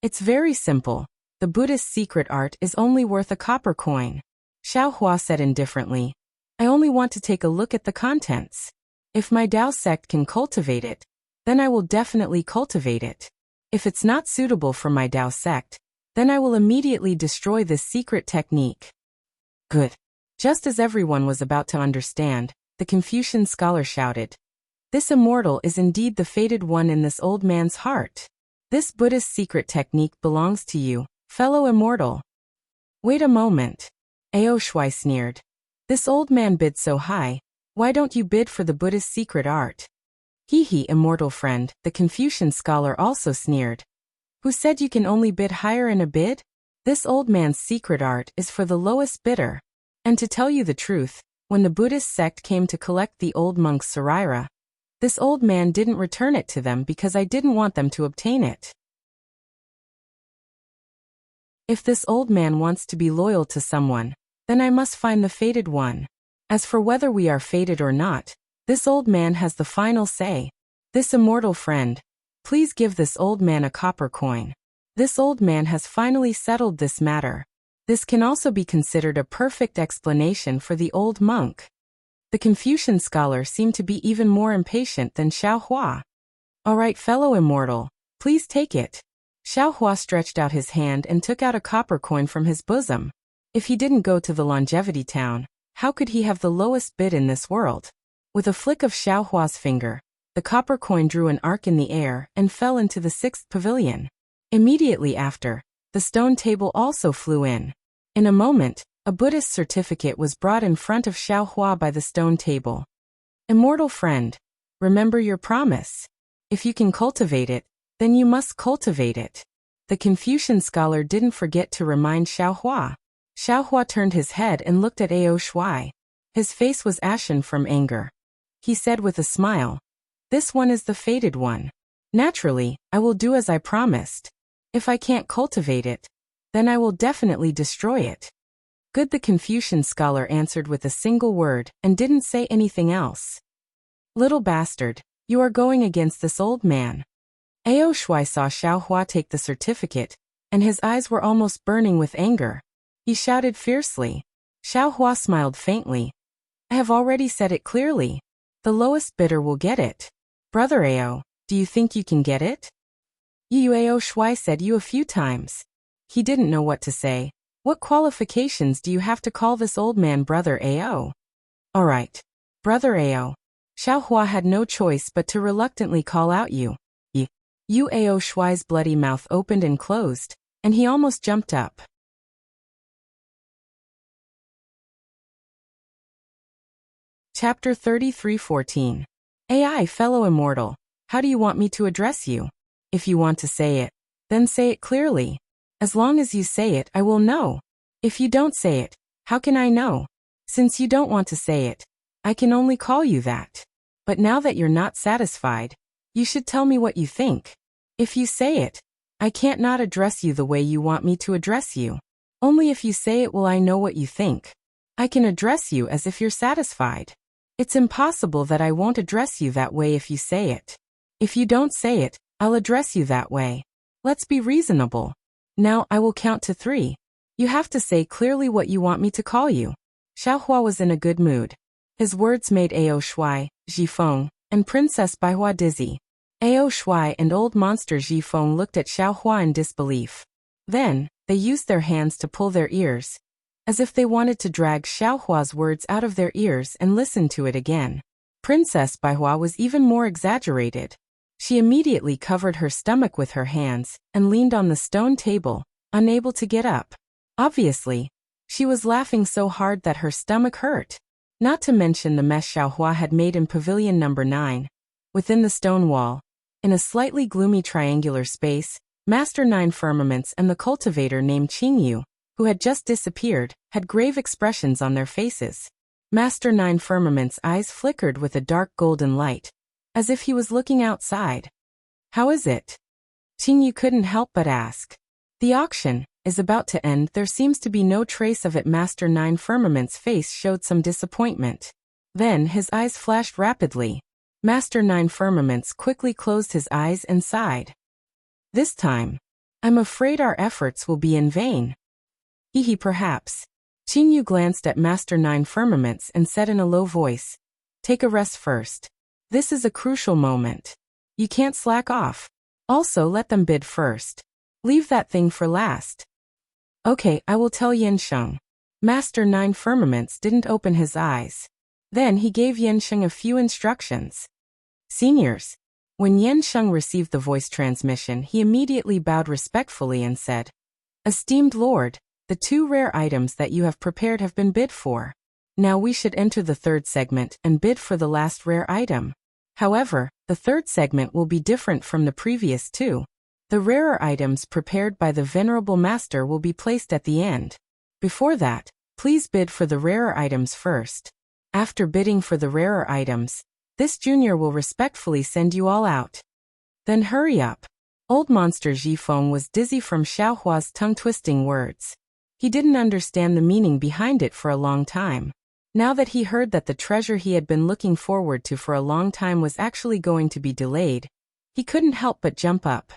It's very simple. The Buddhist secret art is only worth a copper coin. Xiaohua said indifferently. I only want to take a look at the contents. If my Tao sect can cultivate it, then I will definitely cultivate it. If it's not suitable for my Tao sect, then I will immediately destroy this secret technique. Good. Just as everyone was about to understand, the Confucian scholar shouted. This immortal is indeed the fated one in this old man's heart. This Buddhist secret technique belongs to you, fellow immortal. Wait a moment. Ao Shuai sneered. This old man bid so high, why don't you bid for the Buddhist secret art? Hehe, immortal friend, the Confucian scholar also sneered. Who said you can only bid higher in a bid? This old man's secret art is for the lowest bidder. And to tell you the truth, when the Buddhist sect came to collect the old monk's Saraira, this old man didn't return it to them because I didn't want them to obtain it. If this old man wants to be loyal to someone, then I must find the fated one. As for whether we are fated or not, this old man has the final say. This immortal friend, please give this old man a copper coin. This old man has finally settled this matter. This can also be considered a perfect explanation for the old monk. The Confucian scholar seemed to be even more impatient than Xiaohua. All right, fellow immortal, please take it. Xiaohua stretched out his hand and took out a copper coin from his bosom. If he didn't go to the longevity town, how could he have the lowest bid in this world? With a flick of Xiaohua's finger, the copper coin drew an arc in the air and fell into the 6th pavilion. Immediately after, the stone table also flew in. In a moment, a Buddhist certificate was brought in front of Xiaohua by the stone table. Immortal friend, remember your promise. If you can cultivate it, then you must cultivate it. The Confucian scholar didn't forget to remind Xiaohua. Xiaohua turned his head and looked at Ao Shuai. His face was ashen from anger. He said with a smile, "This one is the fated one. Naturally, I will do as I promised. If I can't cultivate it, then I will definitely destroy it." Good, the Confucian scholar answered with a single word and didn't say anything else. "Little bastard, you are going against this old man." Ao Shuai saw Xiaohua take the certificate, and his eyes were almost burning with anger. He shouted fiercely. Xiaohua smiled faintly. "I have already said it clearly. The lowest bidder will get it. Brother Ao, do you think you can get it?" Ao Shuai said you a few times. He didn't know what to say. "What qualifications do you have to call this old man Brother Ao?" "All right. Brother Ao." Xiaohua had no choice but to reluctantly call out you. Ao Shuai's bloody mouth opened and closed, and he almost jumped up. Chapter 33:14. AI, fellow immortal, how do you want me to address you? If you want to say it, then say it clearly. As long as you say it, I will know. If you don't say it, how can I know? Since you don't want to say it, I can only call you that. But now that you're not satisfied, you should tell me what you think. If you say it, I can't not address you the way you want me to address you. Only if you say it will I know what you think. I can address you as if you're satisfied. It's impossible that I won't address you that way if you say it. If you don't say it, I'll address you that way. Let's be reasonable. Now I will count to 3. You have to say clearly what you want me to call you." Xiaohua was in a good mood. His words made Ao Shuai, Zhifeng, and Princess Baihua dizzy. Ao Shuai and old monster Zhifeng looked at Xiaohua in disbelief. Then, they used their hands to pull their ears, as if they wanted to drag Xiaohua's words out of their ears and listen to it again. Princess Baihua was even more exaggerated. She immediately covered her stomach with her hands and leaned on the stone table, unable to get up. Obviously, she was laughing so hard that her stomach hurt. Not to mention the mess Xiaohua had made in Pavilion number 9. Within the stone wall, in a slightly gloomy triangular space, Master Nine Firmaments and the cultivator named Qingyu, who had just disappeared, had grave expressions on their faces. Master Nine Firmaments' eyes flickered with a dark golden light, as if he was looking outside. "How is it?" Qingyu couldn't help but ask. "The auction is about to end. There seems to be no trace of it." Master Nine Firmaments' face showed some disappointment. Then his eyes flashed rapidly. Master Nine Firmaments quickly closed his eyes and sighed. "This time, I'm afraid our efforts will be in vain." Perhaps." Qingyu glanced at Master Nine Firmaments and said in a low voice, "Take a rest first. This is a crucial moment. You can't slack off. Also, let them bid first. Leave that thing for last." "Okay, I will tell Yansheng." Master Nine Firmaments didn't open his eyes. Then he gave Yansheng a few instructions. "Seniors." When Yansheng received the voice transmission, he immediately bowed respectfully and said, "Esteemed Lord, the 2 rare items that you have prepared have been bid for. Now we should enter the 3rd segment and bid for the last rare item. However, the 3rd segment will be different from the previous 2. The rarer items prepared by the Venerable Master will be placed at the end. Before that, please bid for the rarer items first. After bidding for the rarer items, this junior will respectfully send you all out. Then hurry up." Old monster Zhifeng was dizzy from Xiaohua's tongue-twisting words. He didn't understand the meaning behind it for a long time. Now that he heard that the treasure he had been looking forward to for a long time was actually going to be delayed, he couldn't help but jump up.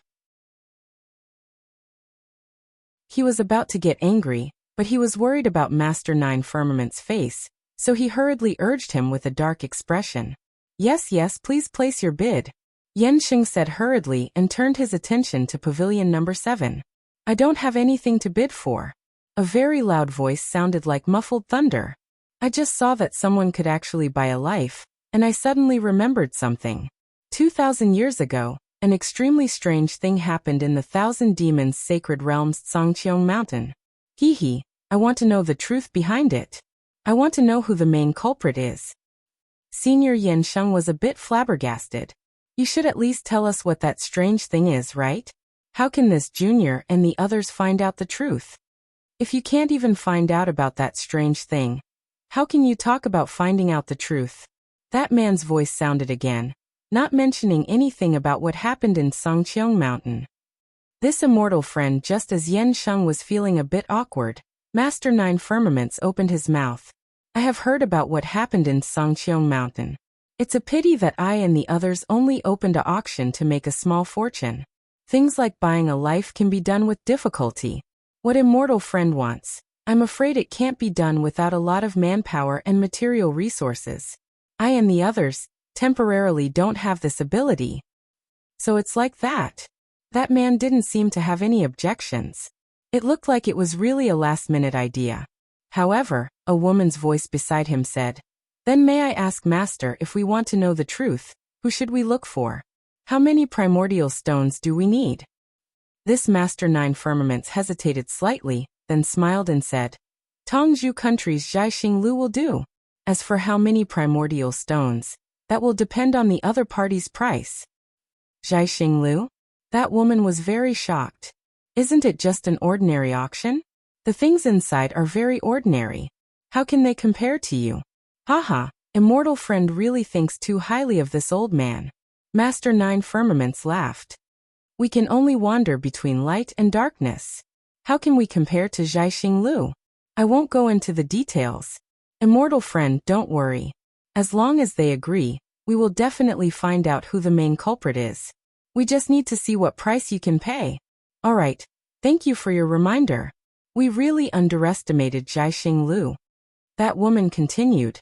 He was about to get angry, but he was worried about Master Nine Firmament's face, so he hurriedly urged him with a dark expression. Yes, please place your bid." Yansheng said hurriedly and turned his attention to Pavilion number 7. "I don't have anything to bid for." A very loud voice sounded like muffled thunder. "I just saw that someone could actually buy a life, and I suddenly remembered something. 2,000 years ago, an extremely strange thing happened in the Thousand Demons Sacred Realms Songqiong Mountain. I want to know the truth behind it. I want to know who the main culprit is." Senior Yansheng was a bit flabbergasted. "You should at least tell us what that strange thing is, right? How can this junior and the others find out the truth?" If you can't even find out about that strange thing, how can you talk about finding out the truth? That man's voice sounded again, not mentioning anything about what happened in Songqiong Mountain. This immortal friend, just as Yen Sheng was feeling a bit awkward, Master Nine Firmaments opened his mouth. I have heard about what happened in Songqiong Mountain. It's a pity that I and the others only opened an auction to make a small fortune. Things like buying a life can be done with difficulty. What immortal friend wants, I'm afraid it can't be done without a lot of manpower and material resources. I and the others, temporarily don't have this ability. So it's like that. That man didn't seem to have any objections. It looked like it was really a last-minute idea. However, a woman's voice beside him said, Then may I ask Master, if we want to know the truth, who should we look for? How many primordial stones do we need? This Master Nine Firmaments hesitated slightly, then smiled and said, Tongzhou country's Zhaixing Lu will do. As for how many primordial stones, that will depend on the other party's price. Zhaixing Lu? That woman was very shocked. Isn't it just an ordinary auction? The things inside are very ordinary. How can they compare to you? Haha, immortal friend really thinks too highly of this old man. Master Nine Firmaments laughed. We can only wander between light and darkness. How can we compare to Zhaixing Lu? I won't go into the details. Immortal friend, don't worry. As long as they agree, we will definitely find out who the main culprit is. We just need to see what price you can pay. Alright, thank you for your reminder. We really underestimated Zhaixing Lu. That woman continued.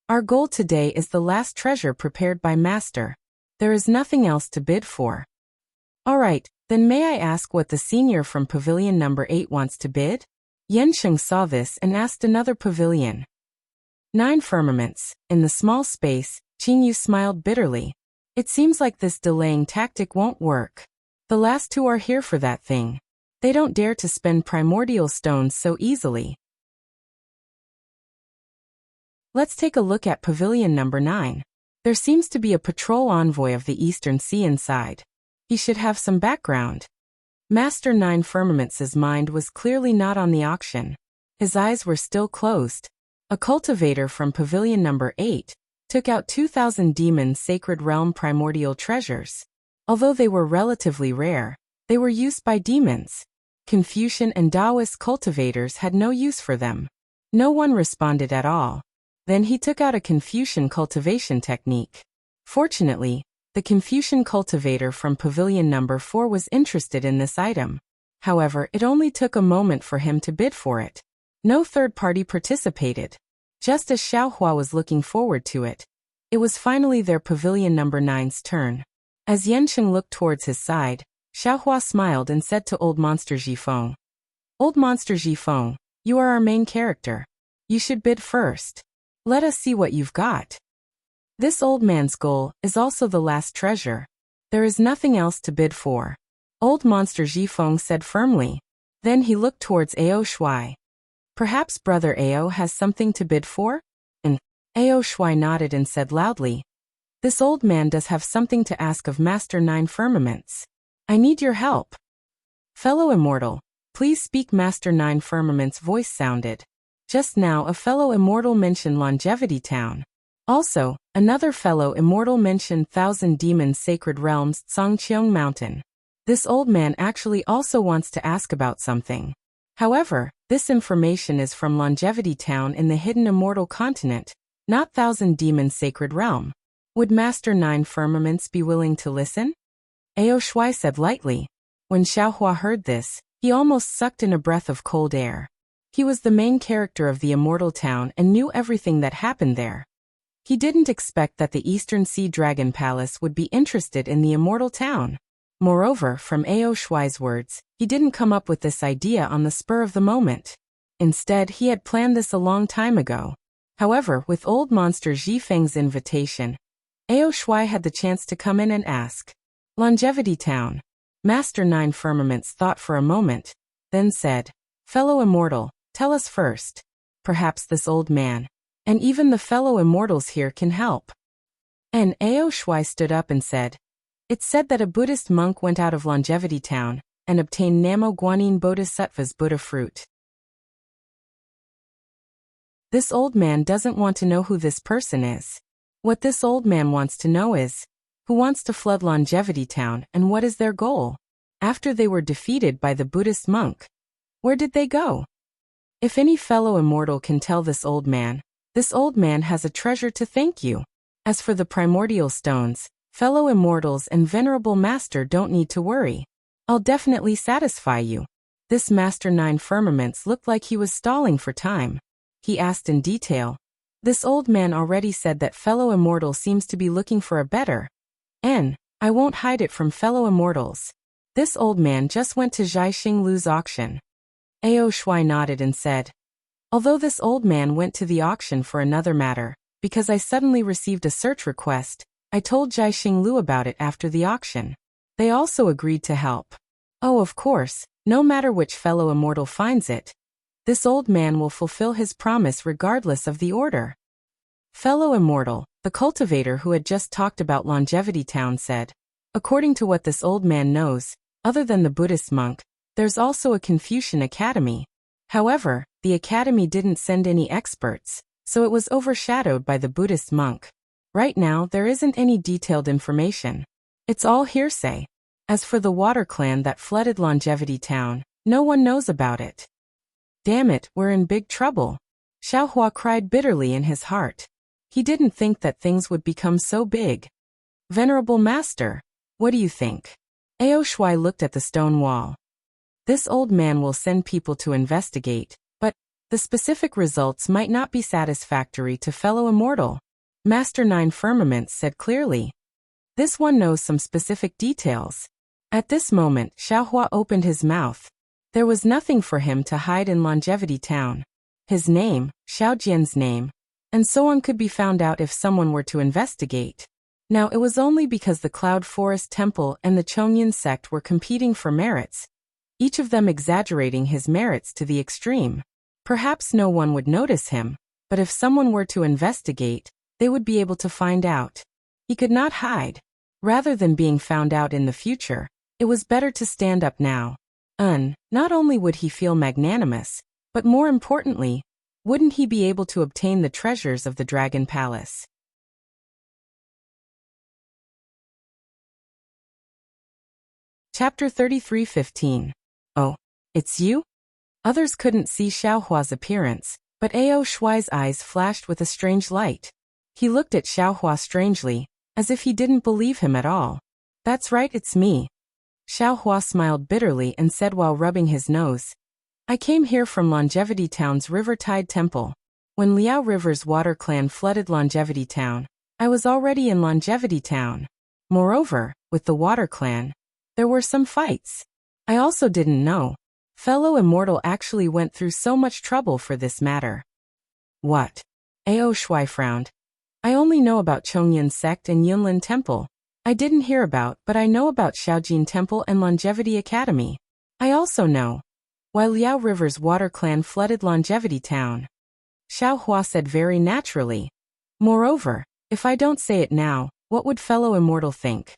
Our goal today is the last treasure prepared by Master. There is nothing else to bid for. Alright, then may I ask what the senior from Pavilion number 8 wants to bid? Yensheng saw this and asked another pavilion. Nine Firmaments. In the small space, Qingyu smiled bitterly. It seems like this delaying tactic won't work. The last two are here for that thing. They don't dare to spend primordial stones so easily. Let's take a look at Pavilion number 9. There seems to be a patrol envoy of the Eastern Sea inside. He should have some background. Master Nine Firmaments' mind was clearly not on the auction. His eyes were still closed. A cultivator from Pavilion number 8 took out 2,000 demon sacred realm primordial treasures. Although they were relatively rare, they were used by demons. Confucian and Taoist cultivators had no use for them. No one responded at all. Then he took out a Confucian cultivation technique. Fortunately, the Confucian cultivator from Pavilion number 4 was interested in this item. However, it only took a moment for him to bid for it. No third party participated. Just as Xiaohua was looking forward to it, it was finally their Pavilion number 9's turn. As Yensheng looked towards his side, Xiaohua smiled and said to Old Monster Jifeng, Old Monster Jifeng, you are our main character. You should bid first. Let us see what you've got. This old man's goal is also the last treasure. There is nothing else to bid for. Old Monster Jifeng said firmly. Then he looked towards Ao Shui. Perhaps Brother Ao has something to bid for? And Ao Shui nodded and said loudly, This old man does have something to ask of Master Nine Firmaments. I need your help. Fellow immortal, please speak. Master Nine Firmaments' voice sounded. Just now a fellow immortal mentioned Longevity Town. Also, another fellow immortal mentioned Thousand Demons Sacred Realms Songqiong Mountain. This old man actually also wants to ask about something. However, this information is from Longevity Town in the hidden immortal continent, not Thousand Demons Sacred Realm. Would Master Nine Firmaments be willing to listen? Ao Shui said lightly. When Xiaohua heard this, he almost sucked in a breath of cold air. He was the main character of the immortal town and knew everything that happened there. He didn't expect that the Eastern Sea Dragon Palace would be interested in the immortal town. Moreover, from Ao Shui's words, he didn't come up with this idea on the spur of the moment. Instead, he had planned this a long time ago. However, with old monster Zhifeng's invitation, Ao Shui had the chance to come in and ask. Longevity Town. Master Nine Firmaments thought for a moment, then said, Fellow immortal, tell us first. Perhaps this old man, and even the fellow immortals here can help. And Ao Shui stood up and said, It's said that a Buddhist monk went out of Longevity Town and obtained Namo Guanyin Bodhisattva's Buddha fruit. This old man doesn't want to know who this person is. What this old man wants to know is, who wants to flood Longevity Town and what is their goal? After they were defeated by the Buddhist monk, where did they go? If any fellow immortal can tell this old man has a treasure to thank you. As for the primordial stones, fellow immortals and venerable master don't need to worry. I'll definitely satisfy you. This Master Nine Firmaments looked like he was stalling for time. He asked in detail. This old man already said that fellow immortal seems to be looking for a better. I won't hide it from fellow immortals. This old man just went to Zhaixing Lu's auction. Ao Shui nodded and said, although this old man went to the auction for another matter, because I suddenly received a search request, I told Zhaixing Lu about it after the auction. They also agreed to help. Oh, of course, no matter which fellow immortal finds it, this old man will fulfill his promise regardless of the order. Fellow immortal, the cultivator who had just talked about Longevity Town said, according to what this old man knows, other than the Buddhist monk, there's also a Confucian academy. However, the academy didn't send any experts, so it was overshadowed by the Buddhist monk. Right now, there isn't any detailed information. It's all hearsay. As for the water clan that flooded Longevity Town, no one knows about it. Damn it, we're in big trouble. Xiaohua cried bitterly in his heart. He didn't think that things would become so big. Venerable Master, what do you think? Ao Shui looked at the stone wall. This old man will send people to investigate, but the specific results might not be satisfactory to fellow immortal. Master Nine Firmaments said clearly. This one knows some specific details. At this moment, Xiaohua opened his mouth. There was nothing for him to hide in Longevity Town. His name, Xiaojian's name, and so on could be found out if someone were to investigate. Now it was only because the Cloud Forest Temple and the Chongyan sect were competing for merits, each of them exaggerating his merits to the extreme. Perhaps no one would notice him, but if someone were to investigate, they would be able to find out. He could not hide. Rather than being found out in the future, it was better to stand up now. Not only would he feel magnanimous, but more importantly, wouldn't he be able to obtain the treasures of the Dragon Palace? Chapter 33:15. Oh, it's you? Others couldn't see Xiaohua's appearance, but Ao Shui's eyes flashed with a strange light. He looked at Xiaohua strangely, as if he didn't believe him at all. That's right, it's me. Xiaohua smiled bitterly and said while rubbing his nose, I came here from Longevity Town's River Tide Temple. When Liao River's water clan flooded Longevity Town, I was already in Longevity Town. Moreover, with the water clan, there were some fights. I also didn't know. Fellow Immortal actually went through so much trouble for this matter. What? Ao Shui frowned. I only know about Chongyan sect and Yunlin Temple. I didn't hear about, but I know about Xiaojin Temple and Longevity Academy. I also know why Liao River's water clan flooded Longevity Town. Xiaohua said very naturally. Moreover, if I don't say it now, what would fellow Immortal think?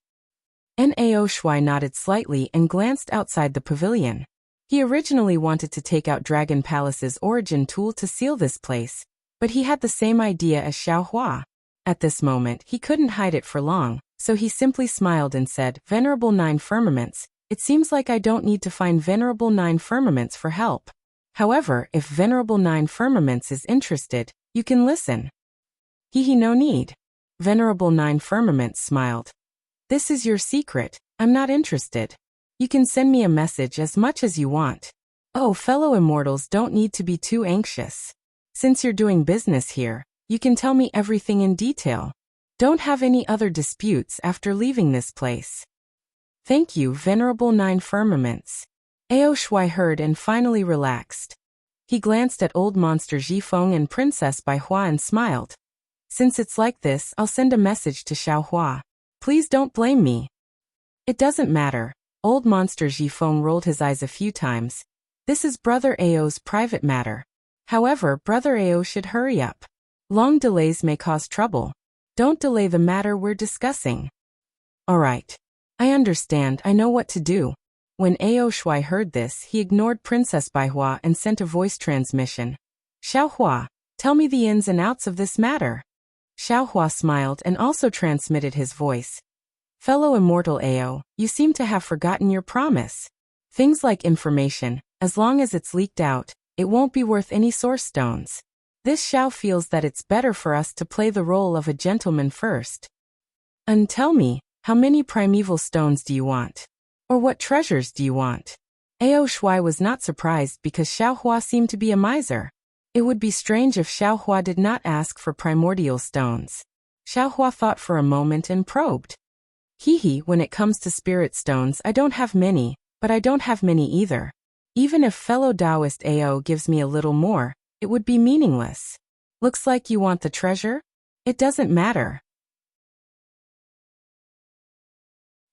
Ao Shui nodded slightly and glanced outside the pavilion. He originally wanted to take out Dragon Palace's origin tool to seal this place, but he had the same idea as Xiaohua. At this moment, he couldn't hide it for long, so he simply smiled and said, Venerable Nine Firmaments, it seems like I don't need to find Venerable Nine Firmaments for help. However, if Venerable Nine Firmaments is interested, you can listen. No need. Venerable Nine Firmaments smiled. This is your secret, I'm not interested. You can send me a message as much as you want. Oh, fellow immortals don't need to be too anxious. Since you're doing business here, you can tell me everything in detail. Don't have any other disputes after leaving this place. Thank you, Venerable Nine Firmaments. Ao Shui heard and finally relaxed. He glanced at old monster Zhifeng and Princess Baihua and smiled. Since it's like this, I'll send a message to Xiaohua. Please don't blame me. It doesn't matter. Old monster Zhifeng rolled his eyes a few times. This is Brother Ao's private matter. However, Brother Ao should hurry up. Long delays may cause trouble. Don't delay the matter we're discussing. Alright. I understand, I know what to do. When Ao Shui heard this, he ignored Princess Baihua and sent a voice transmission. Xiaohua, Tell me the ins and outs of this matter. Xiaohua smiled and also transmitted his voice. Fellow immortal Ao, you seem to have forgotten your promise. Things like information, as long as it's leaked out, it won't be worth any source stones. This Xiao feels that it's better for us to play the role of a gentleman first. And tell me, how many primeval stones do you want? Or what treasures do you want? Ao Shuai was not surprised because Xiaohua seemed to be a miser. It would be strange if Xiaohua did not ask for primordial stones. Xiaohua thought for a moment and probed. When it comes to spirit stones, I don't have many, but I don't have many either. Even if fellow Taoist Ao gives me a little more, it would be meaningless. Looks like you want the treasure? It doesn't matter.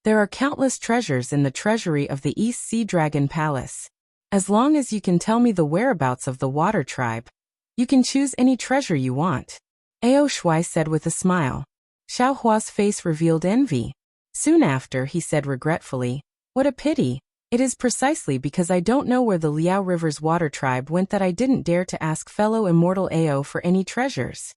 There are countless treasures in the treasury of the East Sea Dragon Palace. As long as you can tell me the whereabouts of the water tribe, you can choose any treasure you want. Ao Shuai said with a smile. Xiaohua's face revealed envy. Soon after, he said regretfully, "What a pity. It is precisely because I don't know where the Liao River's water tribe went that I didn't dare to ask fellow immortal Ao for any treasures.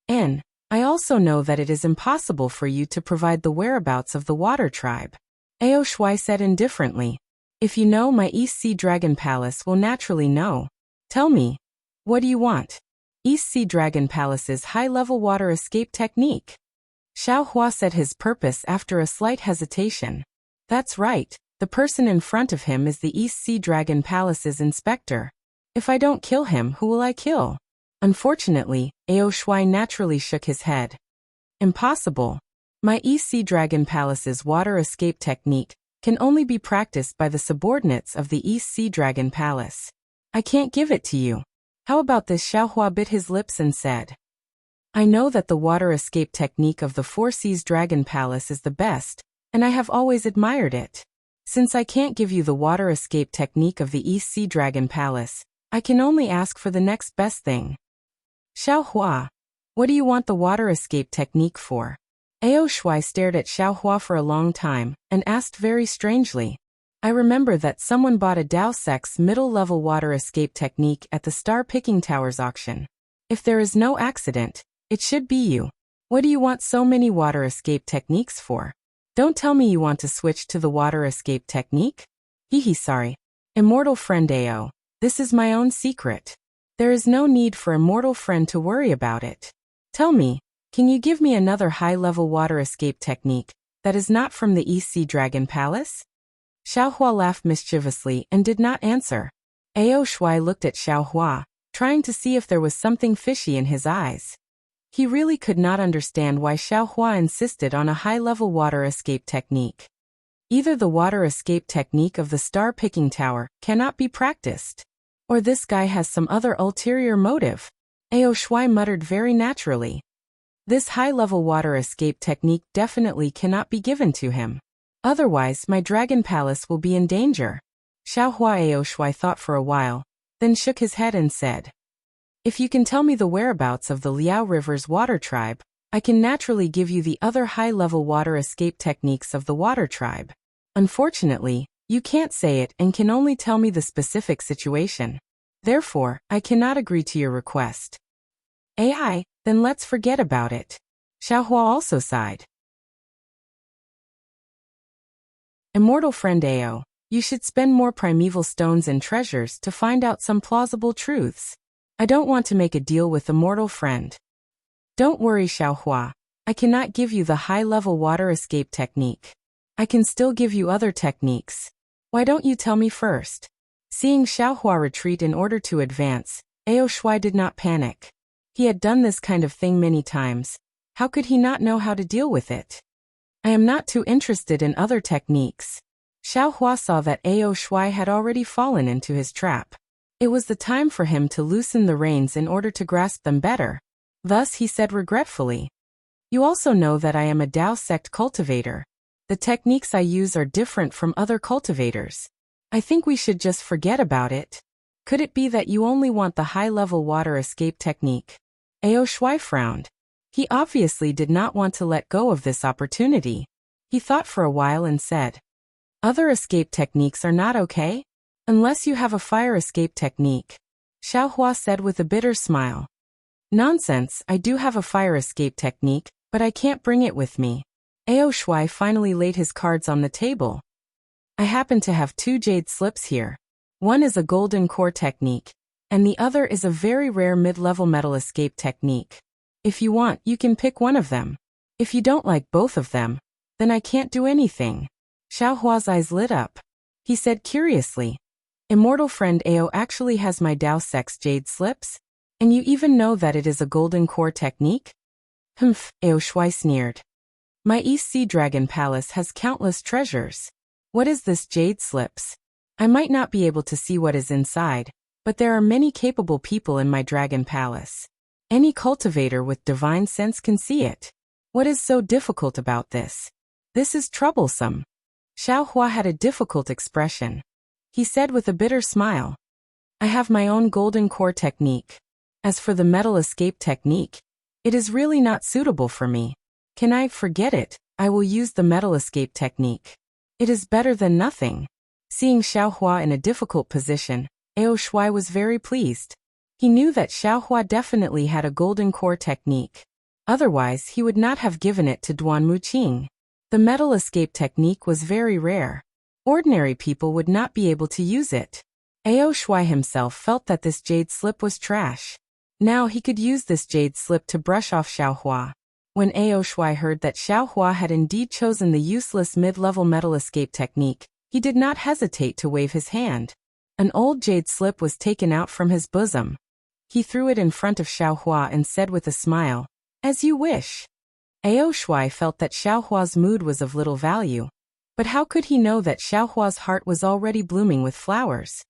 I also know that it is impossible for you to provide the whereabouts of the water tribe." Ao Shuai said indifferently. "If you know, my East Sea Dragon Palace will naturally know. Tell me, what do you want?" East Sea Dragon Palace's high-level water escape technique. Xiaohua said his purpose after a slight hesitation. That's right, the person in front of him is the East Sea Dragon Palace's inspector. If I don't kill him, who will I kill? Unfortunately, Ao Shuai naturally shook his head. Impossible. My East Sea Dragon Palace's water escape technique can only be practiced by the subordinates of the East Sea Dragon Palace. I can't give it to you. How about this? Xiaohua bit his lips and said. I know that the water escape technique of the Four Seas Dragon Palace is the best, and I have always admired it. Since I can't give you the water escape technique of the East Sea Dragon Palace, I can only ask for the next best thing. Xiaohua, what do you want the water escape technique for? Ao Shuai stared at Xiaohua for a long time, and asked very strangely. I remember that someone bought a Dao Sec's middle-level water escape technique at the Star Picking Towers auction. If there is no accident, it should be you. What do you want so many water escape techniques for? Don't tell me you want to switch to the water escape technique? Sorry. Immortal friend Ao, this is my own secret. There is no need for immortal friend to worry about it. Tell me, can you give me another high-level water escape technique that is not from the East Sea Dragon Palace? Xiaohua laughed mischievously and did not answer. Ao Shuai looked at Xiaohua, trying to see if there was something fishy in his eyes. He really could not understand why Xiaohua insisted on a high-level water escape technique. Either the water escape technique of the Star Picking Tower cannot be practiced, or this guy has some other ulterior motive. Ao Shuai muttered very naturally. This high-level water escape technique definitely cannot be given to him. Otherwise, my Dragon Palace will be in danger. Xiaohua Ao Shuai thought for a while, then shook his head and said, if you can tell me the whereabouts of the Liao River's water tribe, I can naturally give you the other high-level water escape techniques of the water tribe. Unfortunately, you can't say it and can only tell me the specific situation. Therefore, I cannot agree to your request. Then let's forget about it. Xiaohua also sighed. Immortal friend Ao, you should spend more primeval stones and treasures to find out some plausible truths. I don't want to make a deal with immortal friend. Don't worry, Xiaohua. I cannot give you the high-level water escape technique. I can still give you other techniques. Why don't you tell me first? Seeing Xiaohua retreat in order to advance, Ao Shuai did not panic. He had done this kind of thing many times. How could he not know how to deal with it? I am not too interested in other techniques. Xiaohua saw that Ao Shuai had already fallen into his trap. It was the time for him to loosen the reins in order to grasp them better. Thus he said regretfully, you also know that I am a Dao sect cultivator. The techniques I use are different from other cultivators. I think we should just forget about it. Could it be that you only want the high-level water escape technique? Ao Shuai frowned. He obviously did not want to let go of this opportunity. He thought for a while and said, other escape techniques are not okay? Unless you have a fire escape technique. Xiaohua said with a bitter smile. Nonsense, I do have a fire escape technique, but I can't bring it with me. Ao Shuai finally laid his cards on the table. I happen to have 2 jade slips here. One is a golden core technique, and the other is a very rare mid-level metal escape technique. If you want, you can pick one of them. If you don't like both of them, then I can't do anything. Xiaohua's eyes lit up. He said curiously, Immortal friend Ao actually has my Dao Sex jade slips? And you even know that it is a golden core technique? Humph, Ao Shuai sneered. My East Sea Dragon Palace has countless treasures. What is this jade slips? I might not be able to see what is inside, but there are many capable people in my Dragon Palace. Any cultivator with divine sense can see it. What is so difficult about this? This is troublesome. Xiaohua had a difficult expression. He said with a bitter smile, I have my own golden core technique. As for the metal escape technique, it is really not suitable for me. Can I forget it? I will use the metal escape technique. It is better than nothing. Seeing Xiaohua in a difficult position, Ao Shuai was very pleased. He knew that Xiaohua definitely had a golden core technique. Otherwise, he would not have given it to Duan Muqing. The metal escape technique was very rare. Ordinary people would not be able to use it. Ao Shuai himself felt that this jade slip was trash. Now he could use this jade slip to brush off Xiaohua. When Ao Shuai heard that Xiaohua had indeed chosen the useless mid-level metal escape technique, he did not hesitate to wave his hand. An old jade slip was taken out from his bosom. He threw it in front of Xiaohua and said with a smile, As you wish. Ao Shuai felt that Xiaohua's mood was of little value. But how could he know that Xiaohua's heart was already blooming with flowers?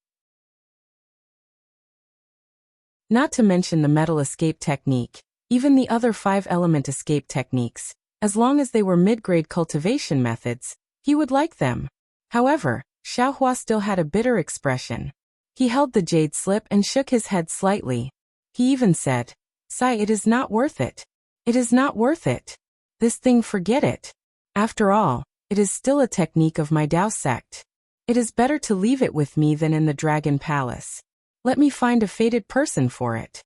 Not to mention the metal escape technique, even the other 5-element escape techniques, as long as they were mid-grade cultivation methods, he would like them. However, Xiaohua still had a bitter expression. He held the jade slip and shook his head slightly. He even said, Sai, it is not worth it. It is not worth it. This thing, forget it. After all, it is still a technique of my Dao sect. It is better to leave it with me than in the Dragon Palace. Let me find a fated person for it.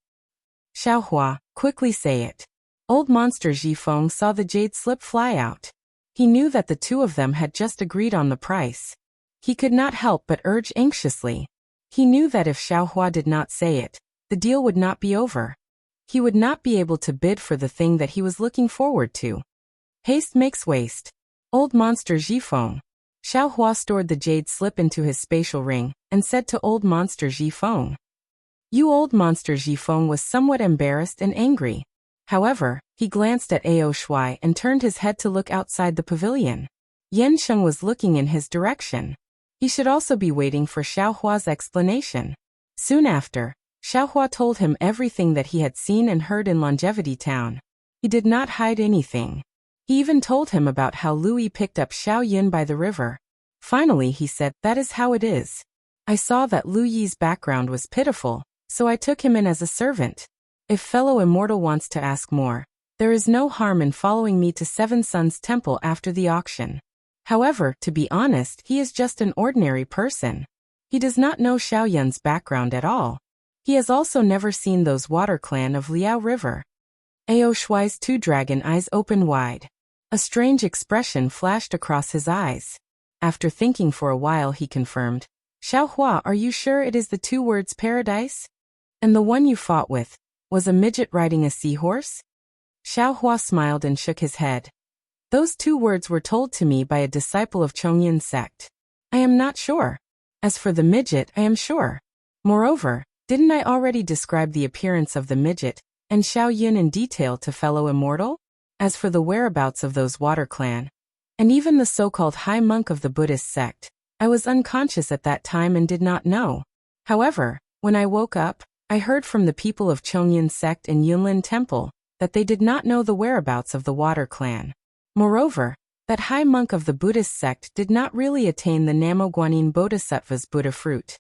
Xiaohua, quickly say it. Old monster Zhifeng saw the jade slip fly out. He knew that the two of them had just agreed on the price. He could not help but urge anxiously. He knew that if Xiaohua did not say it, the deal would not be over. He would not be able to bid for the thing that he was looking forward to. Haste makes waste. Old monster Zhifeng. Xiaohua stored the jade slip into his spatial ring, and said to old monster Zhifeng. You old monster Zhifeng was somewhat embarrassed and angry. However, he glanced at Ao Shuai and turned his head to look outside the pavilion. Yan Sheng was looking in his direction. He should also be waiting for Xiaohua's explanation. Soon after, Xiaohua told him everything that he had seen and heard in Longevity Town. He did not hide anything. He even told him about how Louis picked up Xiao Yun by the river. Finally, he said, that is how it is. I saw that Lu Yi's background was pitiful, so I took him in as a servant. If fellow immortal wants to ask more, there is no harm in following me to Seven Suns Temple after the auction. However, to be honest, he is just an ordinary person. He does not know Xiao Yun's background at all. He has also never seen those water clan of Liao River. Ao Shuai's 2 dragon eyes opened wide. A strange expression flashed across his eyes. After thinking for a while, he confirmed, Xiaohua, are you sure it is the 2 words paradise? And the one you fought with was a midget riding a seahorse? Xiaohua smiled and shook his head. Those 2 words were told to me by a disciple of Chongyun sect. I am not sure. As for the midget, I am sure. Moreover, didn't I already describe the appearance of the midget and Xiao Yun in detail to fellow immortal? As for the whereabouts of those water clan, and even the so-called high monk of the Buddhist sect, I was unconscious at that time and did not know. However, when I woke up, I heard from the people of Chongyun sect in Yunlin Temple that they did not know the whereabouts of the water clan. Moreover, that high monk of the Buddhist sect did not really attain the Namoguanyin Bodhisattva's Buddha fruit.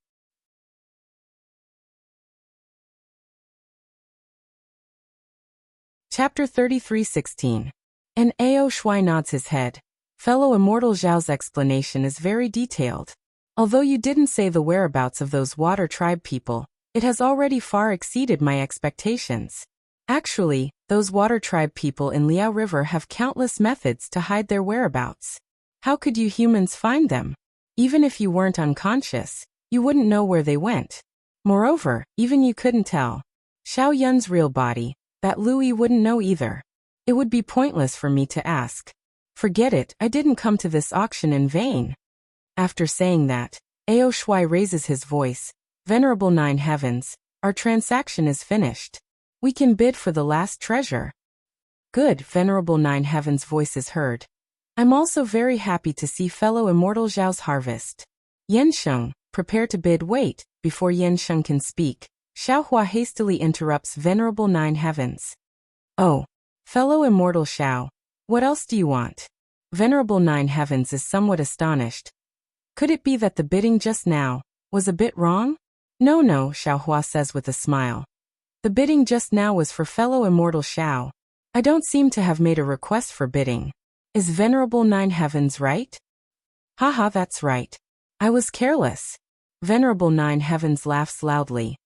Chapter 33:16. And Ao Shuai nods his head. Fellow immortal Zhao's explanation is very detailed. Although you didn't say the whereabouts of those water tribe people, it has already far exceeded my expectations. Actually, those water tribe people in Liao River have countless methods to hide their whereabouts. How could you humans find them? Even if you weren't unconscious, you wouldn't know where they went. Moreover, even you couldn't tell Xiao Yun's real body, that Louis wouldn't know either. It would be pointless for me to ask. Forget it, I didn't come to this auction in vain. After saying that, Ao Shui raises his voice. Venerable Nine Heavens, our transaction is finished. We can bid for the last treasure. Good, Venerable Nine Heavens' voice is heard. I'm also very happy to see fellow immortal Zhao's harvest. Yansheng, prepare to bid. Wait, before Yansheng can speak, Xiaohua hastily interrupts Venerable Nine Heavens. Oh, fellow immortal Xiao, what else do you want? Venerable Nine Heavens is somewhat astonished. Could it be that the bidding just now was a bit wrong? No, Xiaohua says with a smile. The bidding just now was for fellow immortal Xiao. I don't seem to have made a request for bidding. Is Venerable Nine Heavens right? Haha, that's right. I was careless. Venerable Nine Heavens laughs loudly.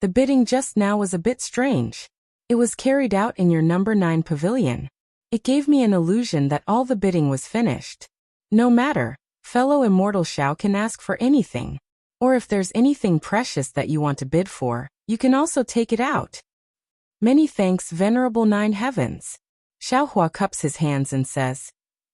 The bidding just now was a bit strange. It was carried out in your number 9 pavilion. It gave me an illusion that all the bidding was finished. No matter, fellow immortal Xiao can ask for anything. Or if there's anything precious that you want to bid for, you can also take it out. Many thanks, Venerable Nine Heavens. Xiaohua cups his hands and says,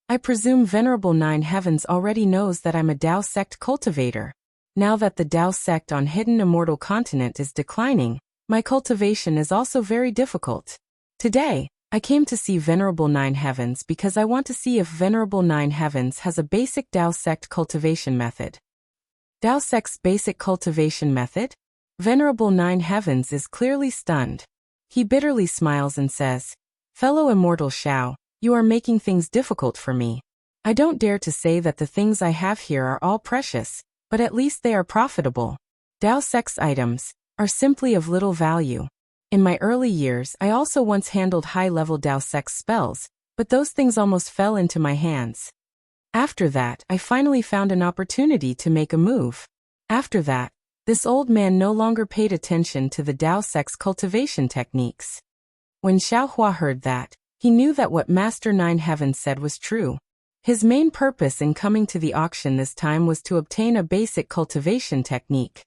I presume Venerable Nine Heavens already knows that I'm a Dao sect cultivator. Now that the Dao sect on Hidden Immortal Continent is declining, my cultivation is also very difficult. Today, I came to see Venerable Nine Heavens because I want to see if Venerable Nine Heavens has a basic Dao sect cultivation method. Dao sect's basic cultivation method? Venerable Nine Heavens is clearly stunned. He bitterly smiles and says, Fellow immortal Xiao, you are making things difficult for me. I don't dare to say that the things I have here are all precious, but at least they are profitable. Dao sect's items are simply of little value. In my early years, I also once handled high-level Dao sect spells, but those things almost fell into my hands. After that, I finally found an opportunity to make a move. After that, this old man no longer paid attention to the Dao sect's cultivation techniques. When Xiaohua heard that, he knew that what Master Nine Heavens said was true. His main purpose in coming to the auction this time was to obtain a basic cultivation technique.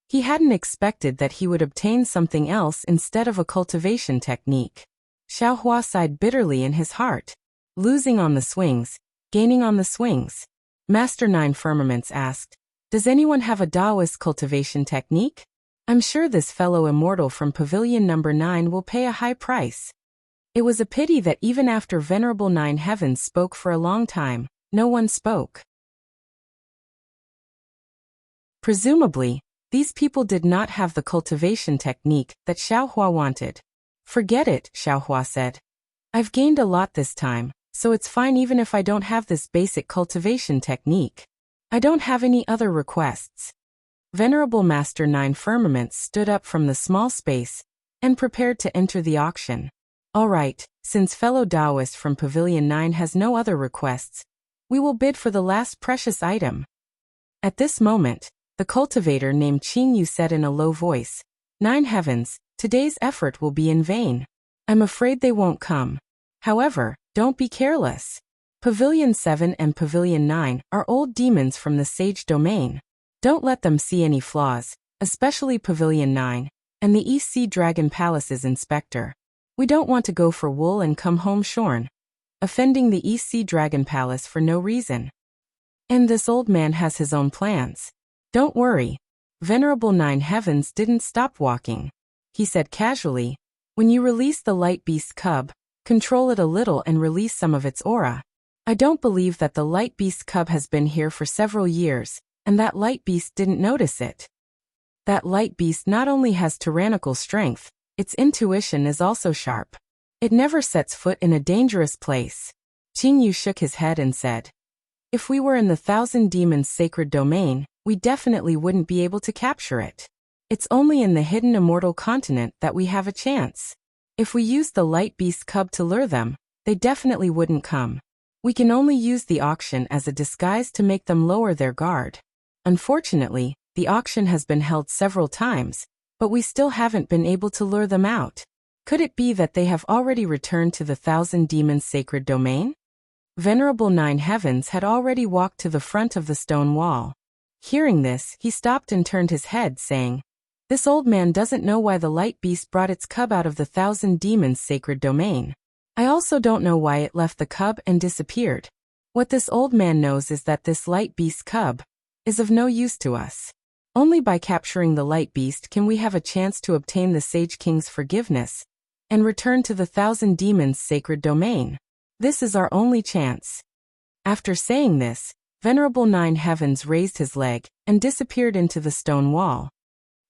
He hadn't expected that he would obtain something else instead of a cultivation technique. Xiaohua sighed bitterly in his heart. Losing on the swings, gaining on the swings. Master Nine Firmaments asked, Does anyone have a Daoist cultivation technique? I'm sure this fellow immortal from Pavilion number 9 will pay a high price. It was a pity that even after Venerable Nine Heavens spoke for a long time, no one spoke. Presumably, these people did not have the cultivation technique that Xiaohua wanted. Forget it, Xiaohua said. I've gained a lot this time, so it's fine even if I don't have this basic cultivation technique. I don't have any other requests. Venerable Master Nine Firmaments stood up from the small space and prepared to enter the auction. All right, since fellow Daoist from Pavilion 9 has no other requests, we will bid for the last precious item. At this moment, the cultivator named Qing Yu said in a low voice, Nine Heavens, today's effort will be in vain. I'm afraid they won't come. However, don't be careless. Pavilion 7 and Pavilion 9 are old demons from the Sage Domain. Don't let them see any flaws, especially Pavilion 9, and the East Sea Dragon Palace's inspector. We don't want to go for wool and come home shorn, offending the East Sea Dragon Palace for no reason. And this old man has his own plans. Don't worry. Venerable Nine Heavens didn't stop walking. He said casually, when you release the light beast cub, control it a little and release some of its aura. I don't believe that the light beast cub has been here for several years, and that light beast didn't notice it. That light beast not only has tyrannical strength, its intuition is also sharp. It never sets foot in a dangerous place. Qing Yu shook his head and said, If we were in the Thousand Demons' sacred domain, we definitely wouldn't be able to capture it. It's only in the Hidden Immortal Continent that we have a chance. If we use the light beast cub to lure them, they definitely wouldn't come. We can only use the auction as a disguise to make them lower their guard. Unfortunately, the auction has been held several times, but we still haven't been able to lure them out. Could it be that they have already returned to the Thousand Demons' sacred domain? Venerable Nine Heavens had already walked to the front of the stone wall. Hearing this, he stopped and turned his head, saying, "This old man doesn't know why the light beast brought its cub out of the Thousand Demons' sacred domain. I also don't know why it left the cub and disappeared. What this old man knows is that this light beast cub is of no use to us. Only by capturing the light beast can we have a chance to obtain the Sage King's forgiveness and return to the Thousand Demons' sacred domain. This is our only chance." After saying this, Venerable Nine Heavens raised his leg and disappeared into the stone wall.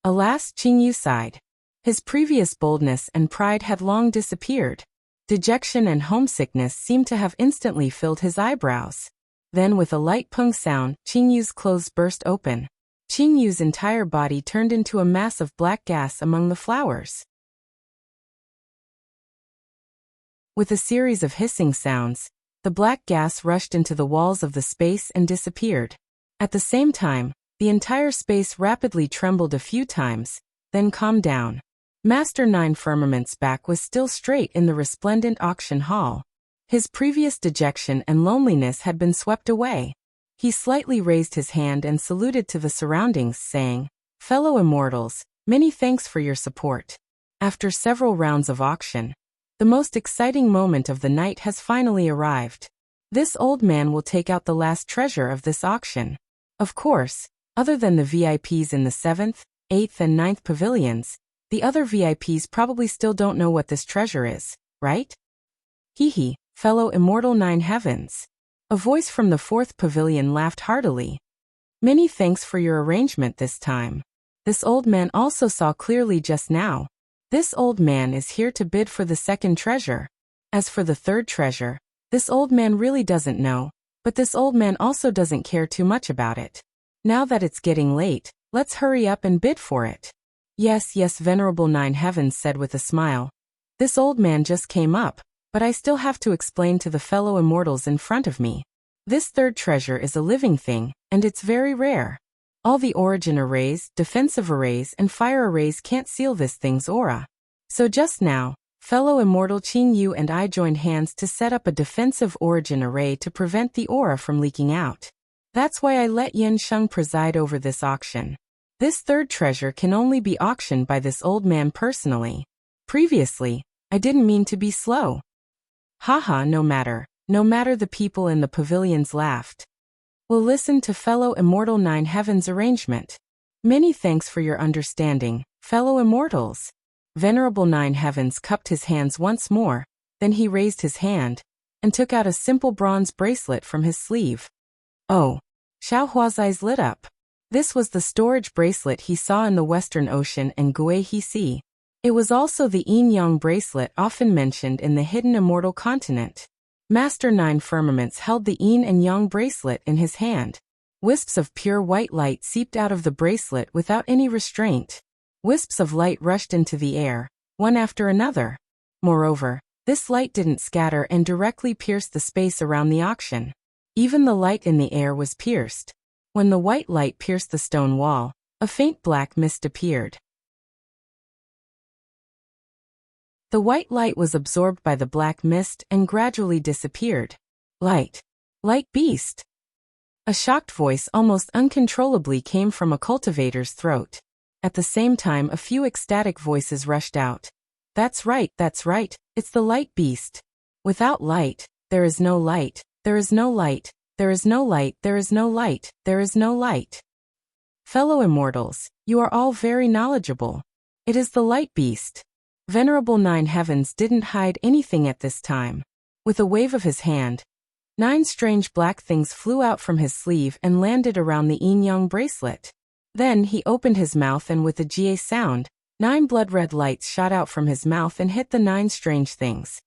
Alas, Qingyu sighed. His previous boldness and pride had long disappeared. Dejection and homesickness seemed to have instantly filled his eyebrows. Then with a light pung sound, Qingyu's clothes burst open. Qingyu's entire body turned into a mass of black gas among the flowers. With a series of hissing sounds, the black gas rushed into the walls of the space and disappeared. At the same time, the entire space rapidly trembled a few times, then calmed down. Master Nine Firmament's back was still straight in the resplendent auction hall. His previous dejection and loneliness had been swept away. He slightly raised his hand and saluted to the surroundings, saying, "Fellow immortals, many thanks for your support. After several rounds of auction, the most exciting moment of the night has finally arrived. This old man will take out the last treasure of this auction. Of course, other than the VIPs in the 7th, 8th and 9th pavilions, the other VIPs probably still don't know what this treasure is, right? Hee, fellow immortal Nine Heavens." A voice from the 4th pavilion laughed heartily. "Many thanks for your arrangement this time. This old man also saw clearly just now. This old man is here to bid for the second treasure. As for the third treasure, this old man really doesn't know, but this old man also doesn't care too much about it. Now that it's getting late, let's hurry up and bid for it." Yes, Venerable Nine Heavens said with a smile. "This old man just came up, but I still have to explain to the fellow immortals in front of me. This third treasure is a living thing, and it's very rare. All the origin arrays, defensive arrays, and fire arrays can't seal this thing's aura. So just now, fellow immortal Qingyu and I joined hands to set up a defensive origin array to prevent the aura from leaking out. That's why I let Yin Sheng preside over this auction. This third treasure can only be auctioned by this old man personally. Previously, I didn't mean to be slow." Haha, no matter, the people in the pavilions laughed. "We'll listen to fellow immortal Nine Heavens' arrangement. Many thanks for your understanding, fellow immortals." Venerable Nine Heavens cupped his hands once more, then he raised his hand and took out a simple bronze bracelet from his sleeve. Oh! Xiaohua's eyes lit up. This was the storage bracelet he saw in the Western Ocean and Guihe Sea. It was also the yin-yang bracelet often mentioned in the hidden immortal continent. Master Nine Firmaments held the yin and yang bracelet in his hand. Wisps of pure white light seeped out of the bracelet without any restraint. Wisps of light rushed into the air, one after another. Moreover, this light didn't scatter and directly pierced the space around the auction. Even the light in the air was pierced. When the white light pierced the stone wall, a faint black mist appeared. The white light was absorbed by the black mist and gradually disappeared. Light beast! A shocked voice almost uncontrollably came from a cultivator's throat. At the same time, a few ecstatic voices rushed out. That's right, it's the light beast. Without light, there is no light, there is no light, there is no light, there is no light, there is no light. Fellow immortals, you are all very knowledgeable. It is the light beast. Venerable Nine Heavens didn't hide anything at this time. With a wave of his hand, 9 strange black things flew out from his sleeve and landed around the yin-yang bracelet. Then he opened his mouth and with a jie sound, 9 blood-red lights shot out from his mouth and hit the 9 strange things.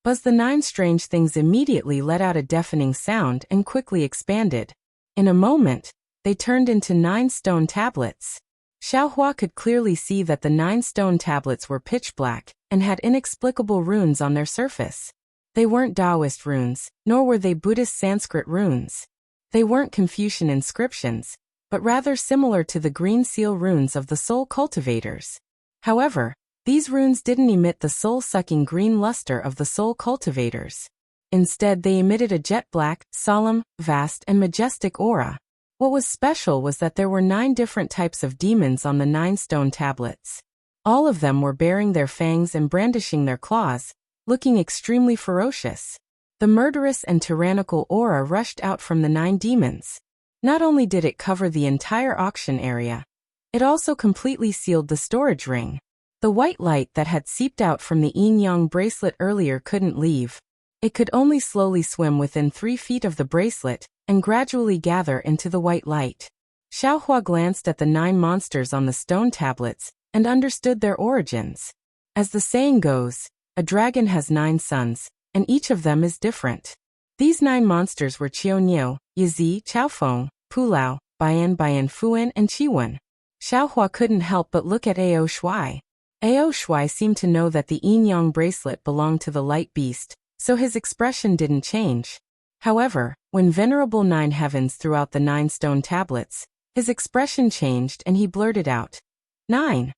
Buzz! The 9 strange things immediately let out a deafening sound and quickly expanded. In a moment, they turned into 9 stone tablets. Xiaohua could clearly see that the 9 stone tablets were pitch black and had inexplicable runes on their surface. They weren't Taoist runes, nor were they Buddhist Sanskrit runes. They weren't Confucian inscriptions, but rather similar to the green seal runes of the soul cultivators. However, These runes didn't emit the soul-sucking green luster of the soul cultivators. Instead, they emitted a jet-black, solemn, vast, and majestic aura. What was special was that there were 9 different types of demons on the 9 stone tablets. All of them were baring their fangs and brandishing their claws, looking extremely ferocious. The murderous and tyrannical aura rushed out from the 9 demons. Not only did it cover the entire auction area, it also completely sealed the storage ring. The white light that had seeped out from the yin-yang bracelet earlier couldn't leave. It could only slowly swim within 3 feet of the bracelet and gradually gather into the white light. Xiaohua glanced at the 9 monsters on the stone tablets and understood their origins. As the saying goes, a dragon has 9 sons, and each of them is different. These 9 monsters were Qiuniu, Yizi, Chaofeng, Pulao, Bian Bian Fuan, and Chiwen. Xiaohua couldn't help but look at Ao Shui. Ao Shui seemed to know that the yin-yang bracelet belonged to the light beast, so his expression didn't change. However, when Venerable 9 Heavens threw out the 9 stone tablets, his expression changed and he blurted out, 9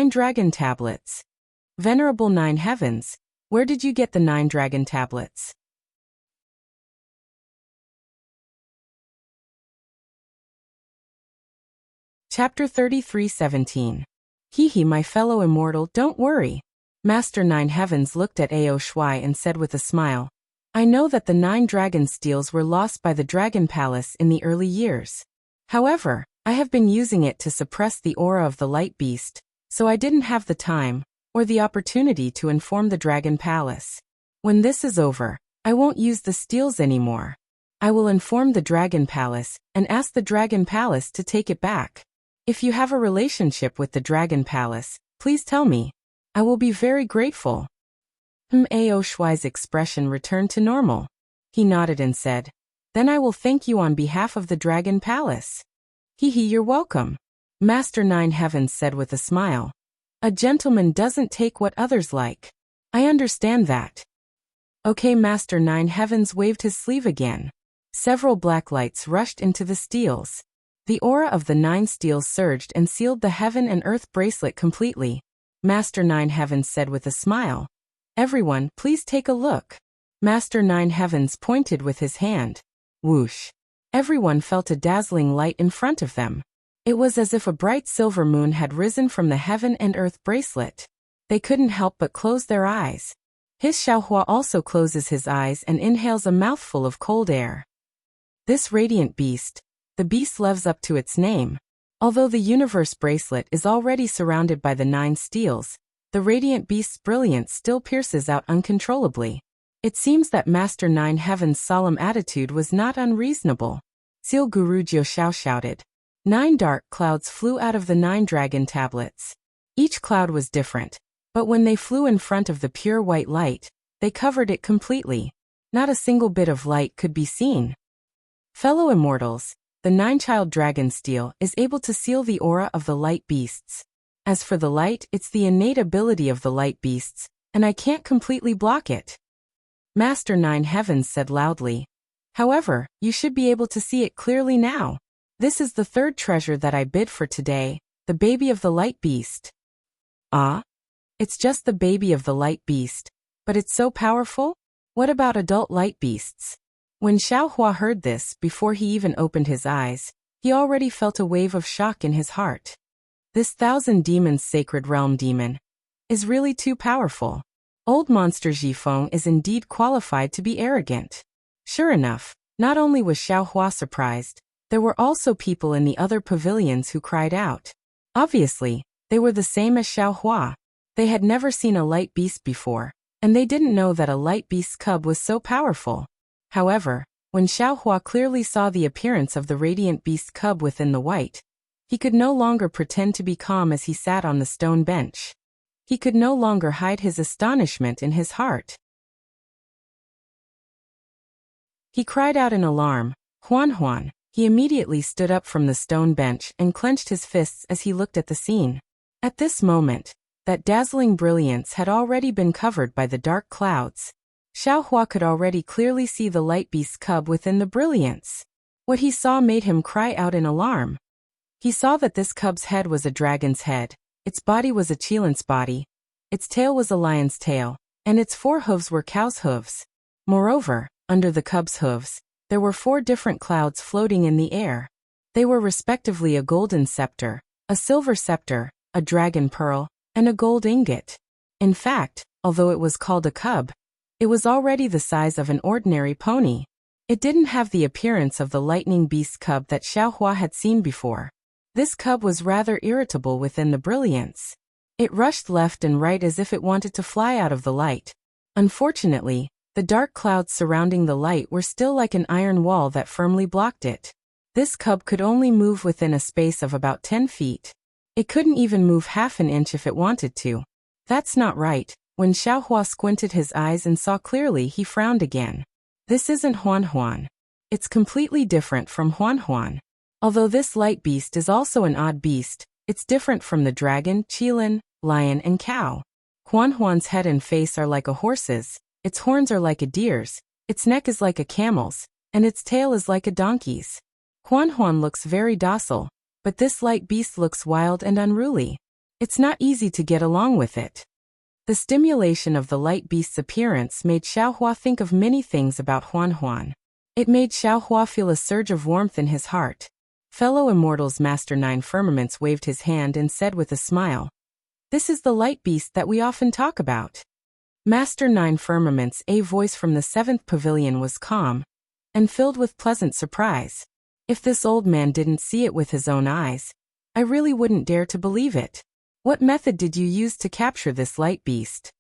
dragon tablets. Venerable 9 Heavens, where did you get the 9 dragon tablets? Chapter 33:17. Hehe, my fellow immortal, don't worry. Master 9 Heavens looked at Ao Shui and said with a smile, I know that the 9 dragon steels were lost by the Dragon Palace in the early years. However, I have been using it to suppress the aura of the light beast, so I didn't have the time or the opportunity to inform the Dragon Palace. When this is over, I won't use the steels anymore. I will inform the Dragon Palace and ask the Dragon Palace to take it back. If you have a relationship with the Dragon Palace, please tell me. I will be very grateful. Ao Shui's expression returned to normal. He nodded and said, Then I will thank you on behalf of the Dragon Palace. Hehe, you're welcome. Master 9 Heavens said with a smile. A gentleman doesn't take what others like. I understand that. Okay, Master 9 Heavens waved his sleeve again. Several black lights rushed into the steels. The aura of the 9 steels surged and sealed the heaven and earth bracelet completely. Master 9 Heavens said with a smile. Everyone, please take a look. Master 9 Heavens pointed with his hand. Whoosh. Everyone felt a dazzling light in front of them. It was as if a bright silver moon had risen from the heaven and earth bracelet. They couldn't help but close their eyes. His Xiaohua also closes his eyes and inhales a mouthful of cold air. This radiant beast, the beast lives up to its name. Although the universe bracelet is already surrounded by the 9 steels, the radiant beast's brilliance still pierces out uncontrollably. It seems that Master 9 Heavens' solemn attitude was not unreasonable. Seal Guru Jiuxiao shouted. 9 dark clouds flew out of the 9 dragon tablets. Each cloud was different, but when they flew in front of the pure white light, they covered it completely. Not a single bit of light could be seen. Fellow immortals, the 9-child dragon steel is able to seal the aura of the light beasts. As for the light, it's the innate ability of the light beasts, and I can't completely block it. Master 9 Heavens said loudly. However, you should be able to see it clearly now. This is the 3rd treasure that I bid for today, the baby of the light beast. Ah? It's just the baby of the light beast, but it's so powerful? What about adult light beasts? When Xiaohua heard this, before he even opened his eyes, he already felt a wave of shock in his heart. This 1,000 demons sacred realm demon is really too powerful. Old monster Jifeng is indeed qualified to be arrogant. Sure enough, not only was Xiaohua surprised, there were also people in the other pavilions who cried out. Obviously, they were the same as Xiaohua. They had never seen a light beast before, and they didn't know that a light beast's cub was so powerful. However, when Xiaohua clearly saw the appearance of the radiant beast cub within the white, he could no longer pretend to be calm as he sat on the stone bench. He could no longer hide his astonishment in his heart. He cried out in alarm, Huan Huan. He immediately stood up from the stone bench and clenched his fists as he looked at the scene. At this moment, that dazzling brilliance had already been covered by the dark clouds. Xiaohua could already clearly see the light beast's cub within the brilliance. What he saw made him cry out in alarm. He saw that this cub's head was a dragon's head, its body was a Qilin's body, Its tail was a lion's tail, and its 4 hooves were cow's hooves. Moreover, under the cub's hooves, there were 4 different clouds floating in the air. They were respectively a golden scepter, a silver scepter, a dragon pearl, and a gold ingot. In fact, although it was called a cub, it was already the size of an ordinary pony. It didn't have the appearance of the lightning beast cub that Xiaohua had seen before. This cub was rather irritable within the brilliance. It rushed left and right as if it wanted to fly out of the light. Unfortunately, the dark clouds surrounding the light were still like an iron wall that firmly blocked it. This cub could only move within a space of about 10 feet. It couldn't even move half an inch if it wanted to. That's not right. When Xiaohua squinted his eyes and saw clearly, he frowned again. This isn't Huan Huan. It's completely different from Huan Huan. Although this light beast is also an odd beast, it's different from the dragon, qilin, lion and cow. Huan Huan's head and face are like a horse's, its horns are like a deer's, its neck is like a camel's, and its tail is like a donkey's. Huan Huan looks very docile, but this light beast looks wild and unruly. It's not easy to get along with it. The stimulation of the light beast's appearance made Xiaohua think of many things about Huan Huan. It made Xiaohua feel a surge of warmth in his heart. Fellow immortals Master Nine Firmaments waved his hand and said with a smile, "This is the light beast that we often talk about." Master Nine Firmaments' voice from the 7th pavilion was calm and filled with pleasant surprise. If this old man didn't see it with his own eyes, I really wouldn't dare to believe it. What method did you use to capture this light beast?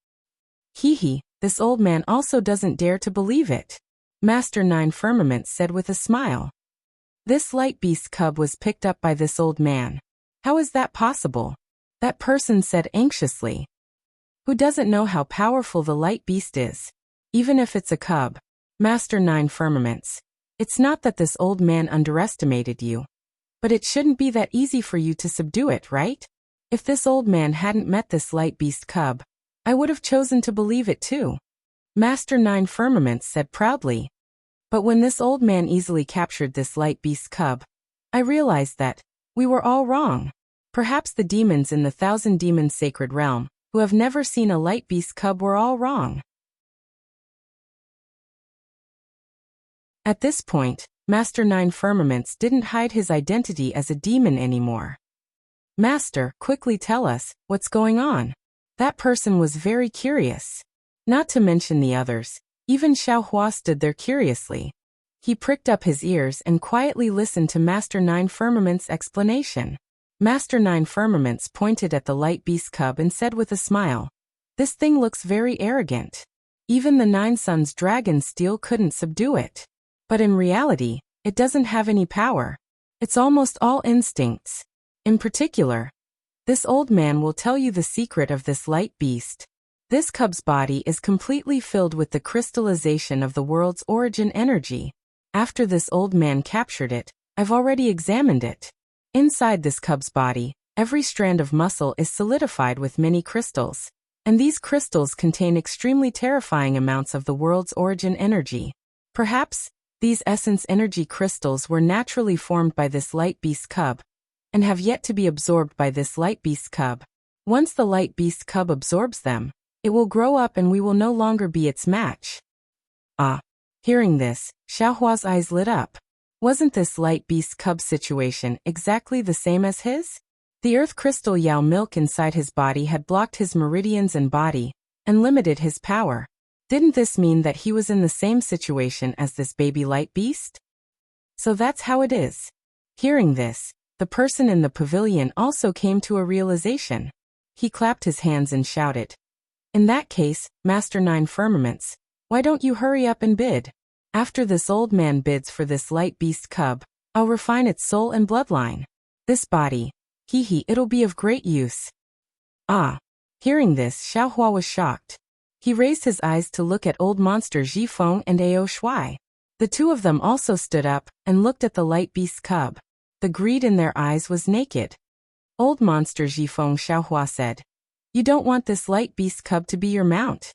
Hee, this old man also doesn't dare to believe it. Master Nine Firmaments said with a smile. This light beast cub was picked up by this old man. How is that possible? That person said anxiously. Who doesn't know how powerful the light beast is? Even if it's a cub. Master Nine Firmaments. It's not that this old man underestimated you. But it shouldn't be that easy for you to subdue it, right? If this old man hadn't met this light beast cub, I would have chosen to believe it too. Master Nine Firmaments said proudly. But when this old man easily captured this light beast cub, I realized that we were all wrong. Perhaps the demons in the 1,000 demon sacred realm, who have never seen a light beast cub, were all wrong. At this point, Master Nine Firmaments didn't hide his identity as a demon anymore. Master, quickly tell us, what's going on? That person was very curious. Not to mention the others, even Xiaohua stood there curiously. He pricked up his ears and quietly listened to Master Nine Firmaments' explanation. Master Nine Firmaments pointed at the light beast cub and said with a smile, "This thing looks very arrogant. Even the 9 Suns dragon steel couldn't subdue it. But in reality, it doesn't have any power. It's almost all instincts. In particular, this old man will tell you the secret of this light beast. This cub's body is completely filled with the crystallization of the world's origin energy. After this old man captured it, I've already examined it. Inside this cub's body, every strand of muscle is solidified with many crystals, and these crystals contain extremely terrifying amounts of the world's origin energy. Perhaps, these essence energy crystals were naturally formed by this light beast cub, and have yet to be absorbed by this light beast cub. Once the light beast cub absorbs them, it will grow up and we will no longer be its match." Ah. Hearing this, Xiaohua's eyes lit up. Wasn't this light beast cub situation exactly the same as his? The earth crystal Yao milk inside his body had blocked his meridians and body, and limited his power. Didn't this mean that he was in the same situation as this baby light beast? So that's how it is. Hearing this, the person in the pavilion also came to a realization. He clapped his hands and shouted, "In that case, Master Nine Firmaments, why don't you hurry up and bid? After this old man bids for this light beast cub, I'll refine its soul and bloodline. This body, it'll be of great use." Ah. Hearing this, Xiaohua was shocked. He raised his eyes to look at old monster Zhifeng and Ao Shuai. The two of them also stood up and looked at the light beast cub. The greed in their eyes was naked. Old monster Zhifeng, Xiaohua said, "You don't want this light beast cub to be your mount?"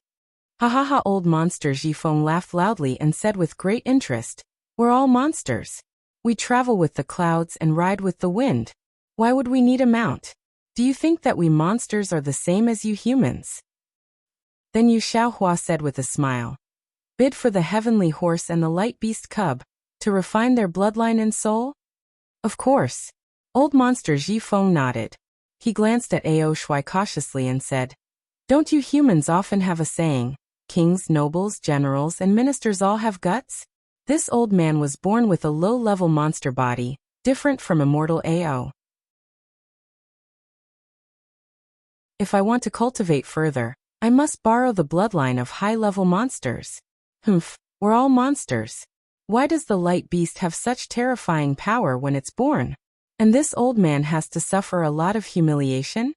Ha ha ha! Old monster Zhifeng laughed loudly and said with great interest, "We're all monsters. We travel with the clouds and ride with the wind. Why would we need a mount? Do you think that we monsters are the same as you humans?" Then Yu Xiaohua said with a smile. Bid for the heavenly horse and the light beast cub, to refine their bloodline and soul? Of course. Old monster Ji Feng nodded. He glanced at Ao Shui cautiously and said, Don't you humans often have a saying, kings, nobles, generals, and ministers all have guts? This old man was born with a low-level monster body, different from immortal Ao. If I want to cultivate further, I must borrow the bloodline of high-level monsters. Humph, we're all monsters. Why does the light beast have such terrifying power when it's born? And this old man has to suffer a lot of humiliation?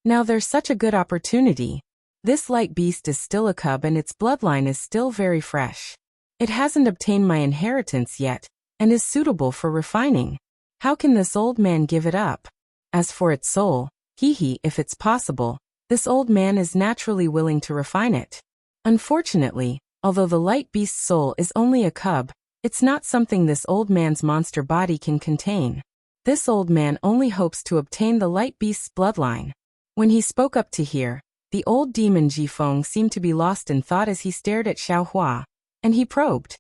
Now there's such a good opportunity. This light beast is still a cub and its bloodline is still very fresh. It hasn't obtained my inheritance yet, and is suitable for refining. How can this old man give it up? As for its soul, if it's possible, this old man is naturally willing to refine it. Unfortunately, although the light beast's soul is only a cub, it's not something this old man's monster body can contain. This old man only hopes to obtain the light beast's bloodline. When he spoke up to hear, the old demon Ji Feng seemed to be lost in thought as he stared at Xiaohua, and he probed.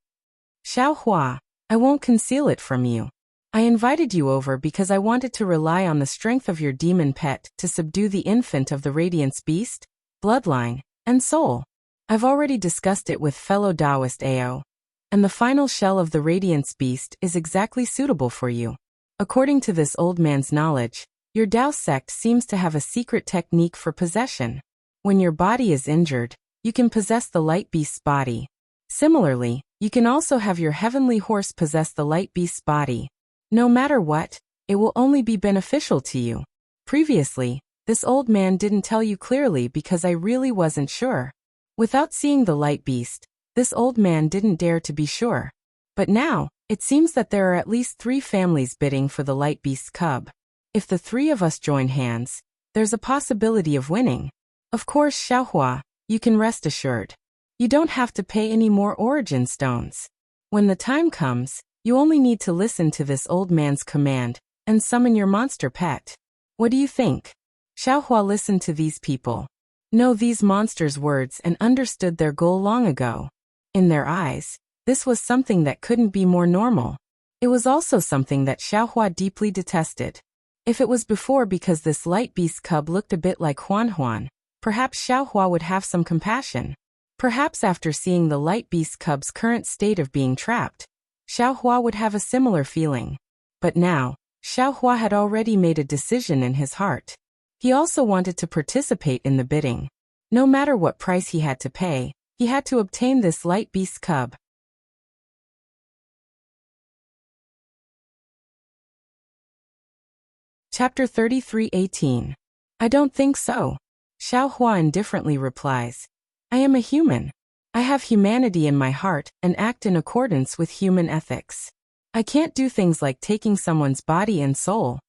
Xiaohua, I won't conceal it from you. I invited you over because I wanted to rely on the strength of your demon pet to subdue the infant of the Radiance Beast, bloodline, and soul. I've already discussed it with fellow Taoist Ao, and the final shell of the Radiance Beast is exactly suitable for you. According to this old man's knowledge, your Tao sect seems to have a secret technique for possession. When your body is injured, you can possess the light beast's body. Similarly, you can also have your heavenly horse possess the light beast's body. No matter what, it will only be beneficial to you. Previously, this old man didn't tell you clearly because I really wasn't sure. Without seeing the light beast, this old man didn't dare to be sure. But now, it seems that there are at least 3 families bidding for the light beast's cub. If the 3 of us join hands, there's a possibility of winning. Of course, Xiaohua, you can rest assured. You don't have to pay any more origin stones. When the time comes, you only need to listen to this old man's command and summon your monster pet. What do you think? Xiaohua listened to these people. Know these monsters' words and understood their goal long ago. In their eyes, this was something that couldn't be more normal. It was also something that Xiaohua deeply detested. If it was before because this light beast cub looked a bit like Huan, perhaps Xiaohua would have some compassion. Perhaps after seeing the light beast cub's current state of being trapped, Xiaohua would have a similar feeling. But now, Xiaohua had already made a decision in his heart. He also wanted to participate in the bidding. No matter what price he had to pay, he had to obtain this light beast cub. Chapter 33:18. I don't think so. Xiaohua indifferently replies. I am a human. I have humanity in my heart and act in accordance with human ethics. I can't do things like taking someone's body and soul.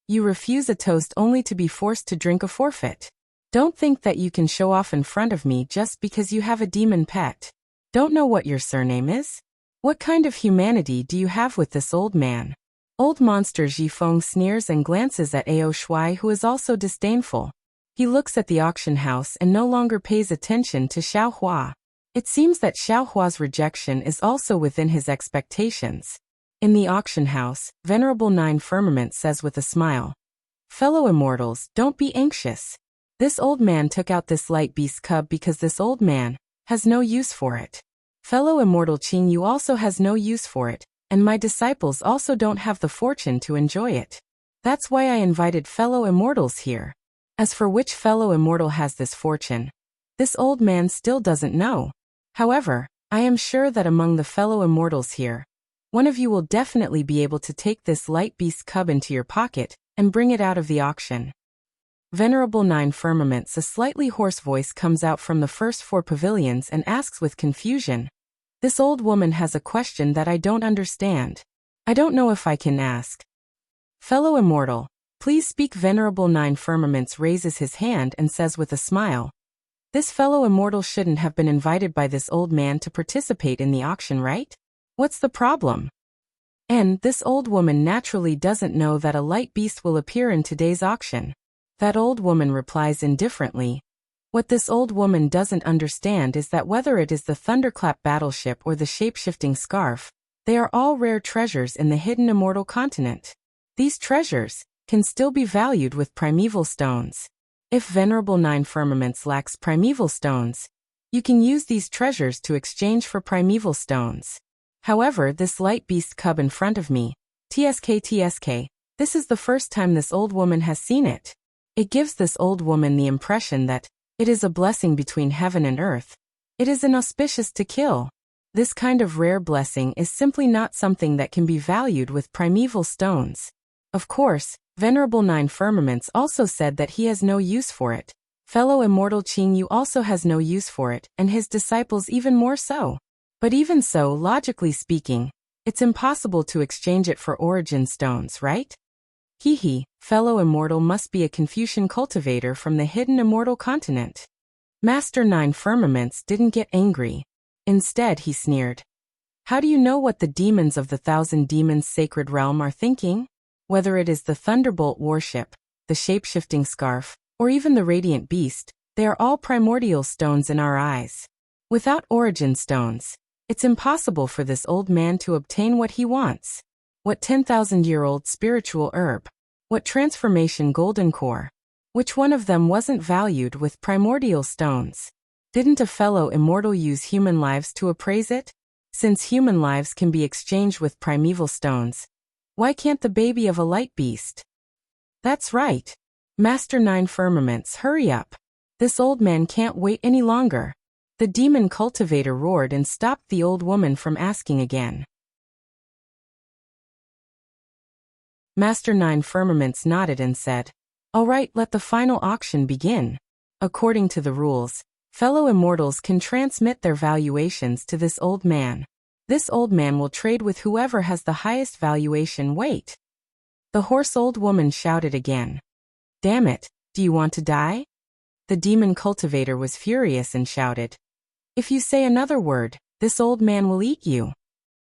You refuse a toast only to be forced to drink a forfeit. Don't think that you can show off in front of me just because you have a demon pet. Don't know what your surname is? What kind of humanity do you have with this old man? Old monster Ji Feng sneers and glances at Ao Shui, who is also disdainful. He looks at the auction house and no longer pays attention to Xiaohua. It seems that Xiaohua's rejection is also within his expectations. In the auction house, Venerable Nine Firmament says with a smile, Fellow immortals, don't be anxious. This old man took out this light beast cub because this old man has no use for it. Fellow immortal Qing Yu also has no use for it, and my disciples also don't have the fortune to enjoy it. That's why I invited fellow immortals here. As for which fellow immortal has this fortune, this old man still doesn't know. However, I am sure that among the fellow immortals here, one of you will definitely be able to take this light beast cub into your pocket and bring it out of the auction. Venerable Nine Firmaments, a slightly hoarse voice comes out from the first 4 pavilions and asks with confusion. This old woman has a question that I don't understand. I don't know if I can ask. Fellow immortal, please speak. Venerable Nine Firmaments raises his hand and says with a smile, This fellow immortal shouldn't have been invited by this old man to participate in the auction, right? What's the problem? And this old woman naturally doesn't know that a light beast will appear in today's auction. That old woman replies indifferently, What this old woman doesn't understand is that whether it is the thunderclap battleship or the shape-shifting scarf, they are all rare treasures in the hidden immortal continent. These treasures can still be valued with primeval stones. If Venerable Nine Firmaments lacks primeval stones, you can use these treasures to exchange for primeval stones. However, this light beast cub in front of me, TSK, this is the first time this old woman has seen it. It gives this old woman the impression that it is a blessing between heaven and earth. It is inauspicious to kill. This kind of rare blessing is simply not something that can be valued with primeval stones. Of course, Venerable Nine Firmaments also said that he has no use for it. Fellow immortal Qing Yu also has no use for it, and his disciples even more so. But even so, logically speaking, it's impossible to exchange it for origin stones, right? Fellow immortal must be a Confucian cultivator from the hidden immortal continent. Master Nine Firmaments didn't get angry. Instead, he sneered. How do you know what the demons of the Thousand Demons Sacred Realm are thinking? Whether it is the Thunderbolt warship, the shape-shifting scarf, or even the Radiant Beast, they are all primordial stones in our eyes. Without origin stones, it's impossible for this old man to obtain what he wants. What 10,000-year-old spiritual herb? What transformation golden core? Which one of them wasn't valued with primordial stones? Didn't a fellow immortal use human lives to appraise it? Since human lives can be exchanged with primeval stones, why can't the baby of a light beast? That's right. Master Nine Firmaments, hurry up. This old man can't wait any longer. The demon cultivator roared and stopped the old woman from asking again. Master Nine Firmaments nodded and said, All right, let the final auction begin. According to the rules, fellow immortals can transmit their valuations to this old man. This old man will trade with whoever has the highest valuation. Wait. The hoarse old woman shouted again. Damn it, do you want to die? The demon cultivator was furious and shouted. If you say another word, this old man will eat you.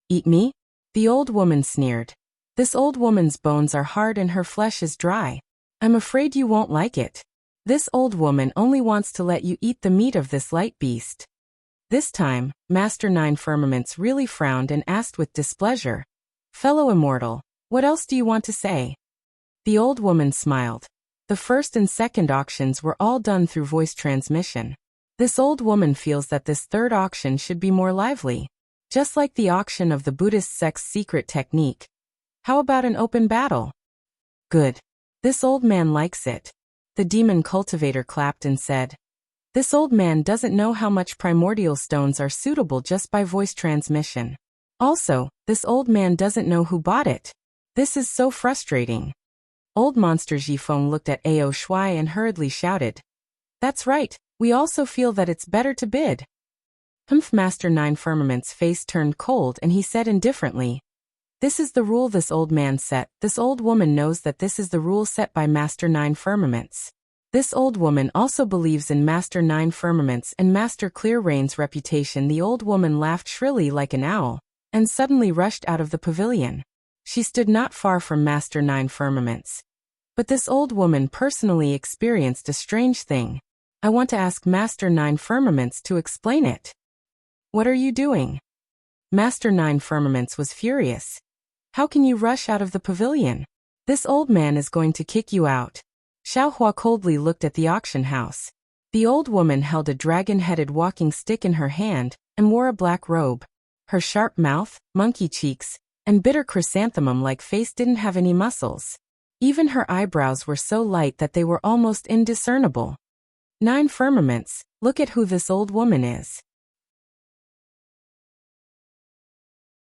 Eat me? The old woman sneered. This old woman's bones are hard and her flesh is dry. I'm afraid you won't like it. This old woman only wants to let you eat the meat of this light beast. This time, Master Nine Firmaments really frowned and asked with displeasure, Fellow immortal, what else do you want to say? The old woman smiled. The first and second auctions were all done through voice transmission. This old woman feels that this third auction should be more lively. Just like the auction of the Buddhist sect's secret technique. How about an open battle? Good. This old man likes it. The demon cultivator clapped and said, This old man doesn't know how much primordial stones are suitable just by voice transmission. Also, this old man doesn't know who bought it. This is so frustrating. Old Monster Jifeng looked at Ao Shui and hurriedly shouted, That's right, we also feel that it's better to bid. Master Nine Firmaments' face turned cold and he said indifferently, This is the rule this old man set. This old woman knows that this is the rule set by Master Nine Firmaments. This old woman also believes in Master Nine Firmaments and Master Clear Rain's reputation. The old woman laughed shrilly like an owl, and suddenly rushed out of the pavilion. She stood not far from Master Nine Firmaments. But this old woman personally experienced a strange thing. I want to ask Master Nine Firmaments to explain it. What are you doing? Master Nine Firmaments was furious. How can you rush out of the pavilion? This old man is going to kick you out. Xiaohua coldly looked at the auction house. The old woman held a dragon-headed walking stick in her hand and wore a black robe. Her sharp mouth, monkey cheeks, and bitter chrysanthemum-like face didn't have any muscles. Even her eyebrows were so light that they were almost indiscernible. Nine Firmaments, look at who this old woman is.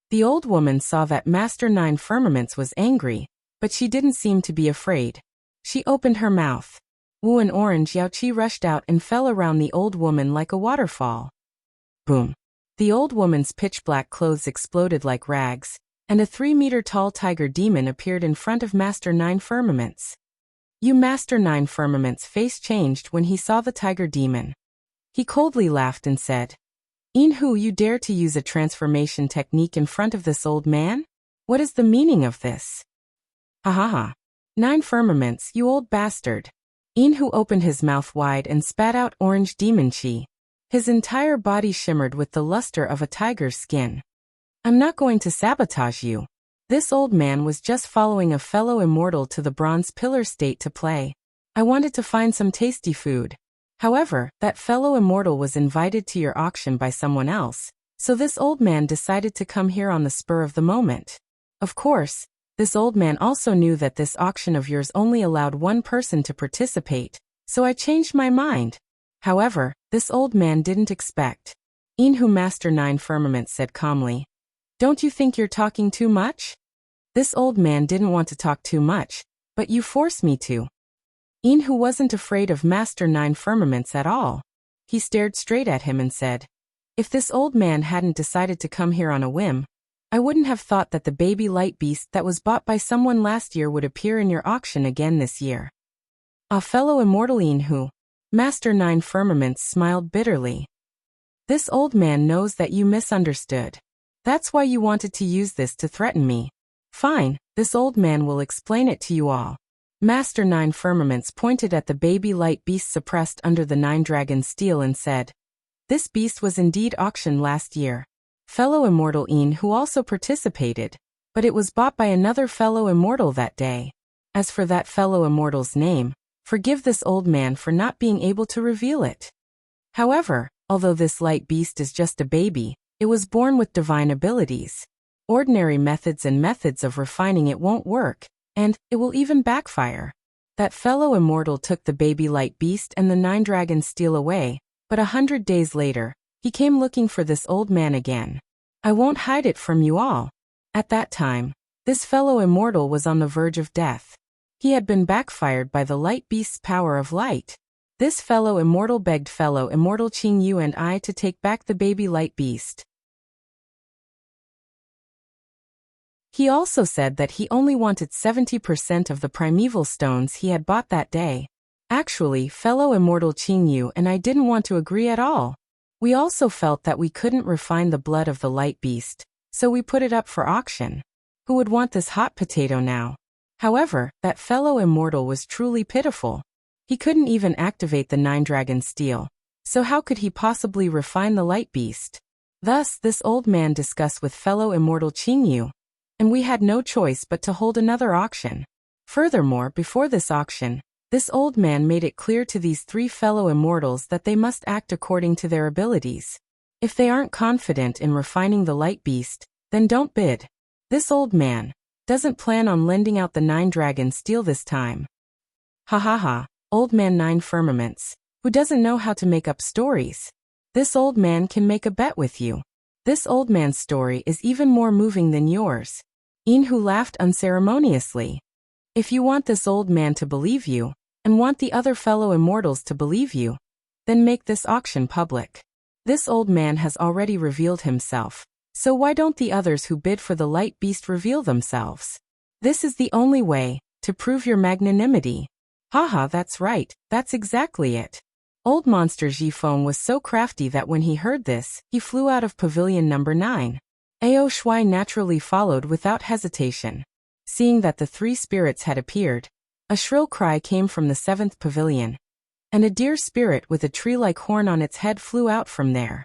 The old woman saw that Master Nine Firmaments was angry, but she didn't seem to be afraid. She opened her mouth. Wu and Orange Yaoqi rushed out and fell around the old woman like a waterfall. Boom. The old woman's pitch-black clothes exploded like rags, and a 3-meter-tall tiger demon appeared in front of Master Nine Firmaments. Master Nine Firmaments' face changed when he saw the tiger demon. He coldly laughed and said, Inhu, you dare to use a transformation technique in front of this old man? What is the meaning of this? Ha ha ha. Nine Firmaments, you old bastard. Inhu opened his mouth wide and spat out orange demon chi. His entire body shimmered with the luster of a tiger's skin. I'm not going to sabotage you. This old man was just following a fellow immortal to the bronze pillar state to play. I wanted to find some tasty food. However, that fellow immortal was invited to your auction by someone else, so this old man decided to come here on the spur of the moment. Of course, this old man also knew that this auction of yours only allowed one person to participate, so I changed my mind. However, this old man didn't expect. Inhu Master 9 Firmament said calmly. Don't you think you're talking too much? This old man didn't want to talk too much, but you forced me to. Inhu wasn't afraid of Master 9 Firmaments at all. He stared straight at him and said, if this old man hadn't decided to come here on a whim, I wouldn't have thought that the baby light beast that was bought by someone last year would appear in your auction again this year. Ah, fellow immortal Inhu. Master 9 Firmaments smiled bitterly. This old man knows that you misunderstood. That's why you wanted to use this to threaten me. Fine, this old man will explain it to you all. Master 9 Firmaments pointed at the baby light beast suppressed under the 9 dragon steel and said, this beast was indeed auctioned last year. Fellow immortal In who also participated, but it was bought by another fellow immortal that day. As for that fellow immortal's name, forgive this old man for not being able to reveal it. However, although this light beast is just a baby, it was born with divine abilities. Ordinary methods and methods of refining it won't work, and it will even backfire. That fellow immortal took the baby light beast and the 9 dragon steel away, but 100 days later, he came looking for this old man again. I won't hide it from you all. At that time, this fellow immortal was on the verge of death. He had been backfired by the light beast's power of light. This fellow immortal begged fellow immortal Qing Yu and I to take back the baby light beast. He also said that he only wanted 70% of the primeval stones he had bought that day. Actually, fellow immortal Qing Yu and I didn't want to agree at all. We also felt that we couldn't refine the blood of the light beast, so we put it up for auction. Who would want this hot potato now? However, that fellow immortal was truly pitiful. He couldn't even activate the 9 dragon steel, so how could he possibly refine the light beast? Thus, this old man discussed with fellow immortal Qing Yu, and we had no choice but to hold another auction. Furthermore, before this auction, this old man made it clear to these 3 fellow immortals that they must act according to their abilities. If they aren't confident in refining the light beast, then don't bid. This old man doesn't plan on lending out the 9 dragon steel this time. Ha ha ha, old man 9 Firmaments, who doesn't know how to make up stories. This old man can make a bet with you. This old man's story is even more moving than yours. Inhu laughed unceremoniously. If you want this old man to believe you, and want the other fellow immortals to believe you, then make this auction public. This old man has already revealed himself, so why don't the others who bid for the light beast reveal themselves? This is the only way to prove your magnanimity. Haha, that's right, that's exactly it. Old monster Jifeng was so crafty that when he heard this, he flew out of pavilion number 9. Ao Shui naturally followed without hesitation. Seeing that the 3 spirits had appeared, a shrill cry came from the 7th pavilion, and a deer spirit with a tree-like horn on its head flew out from there.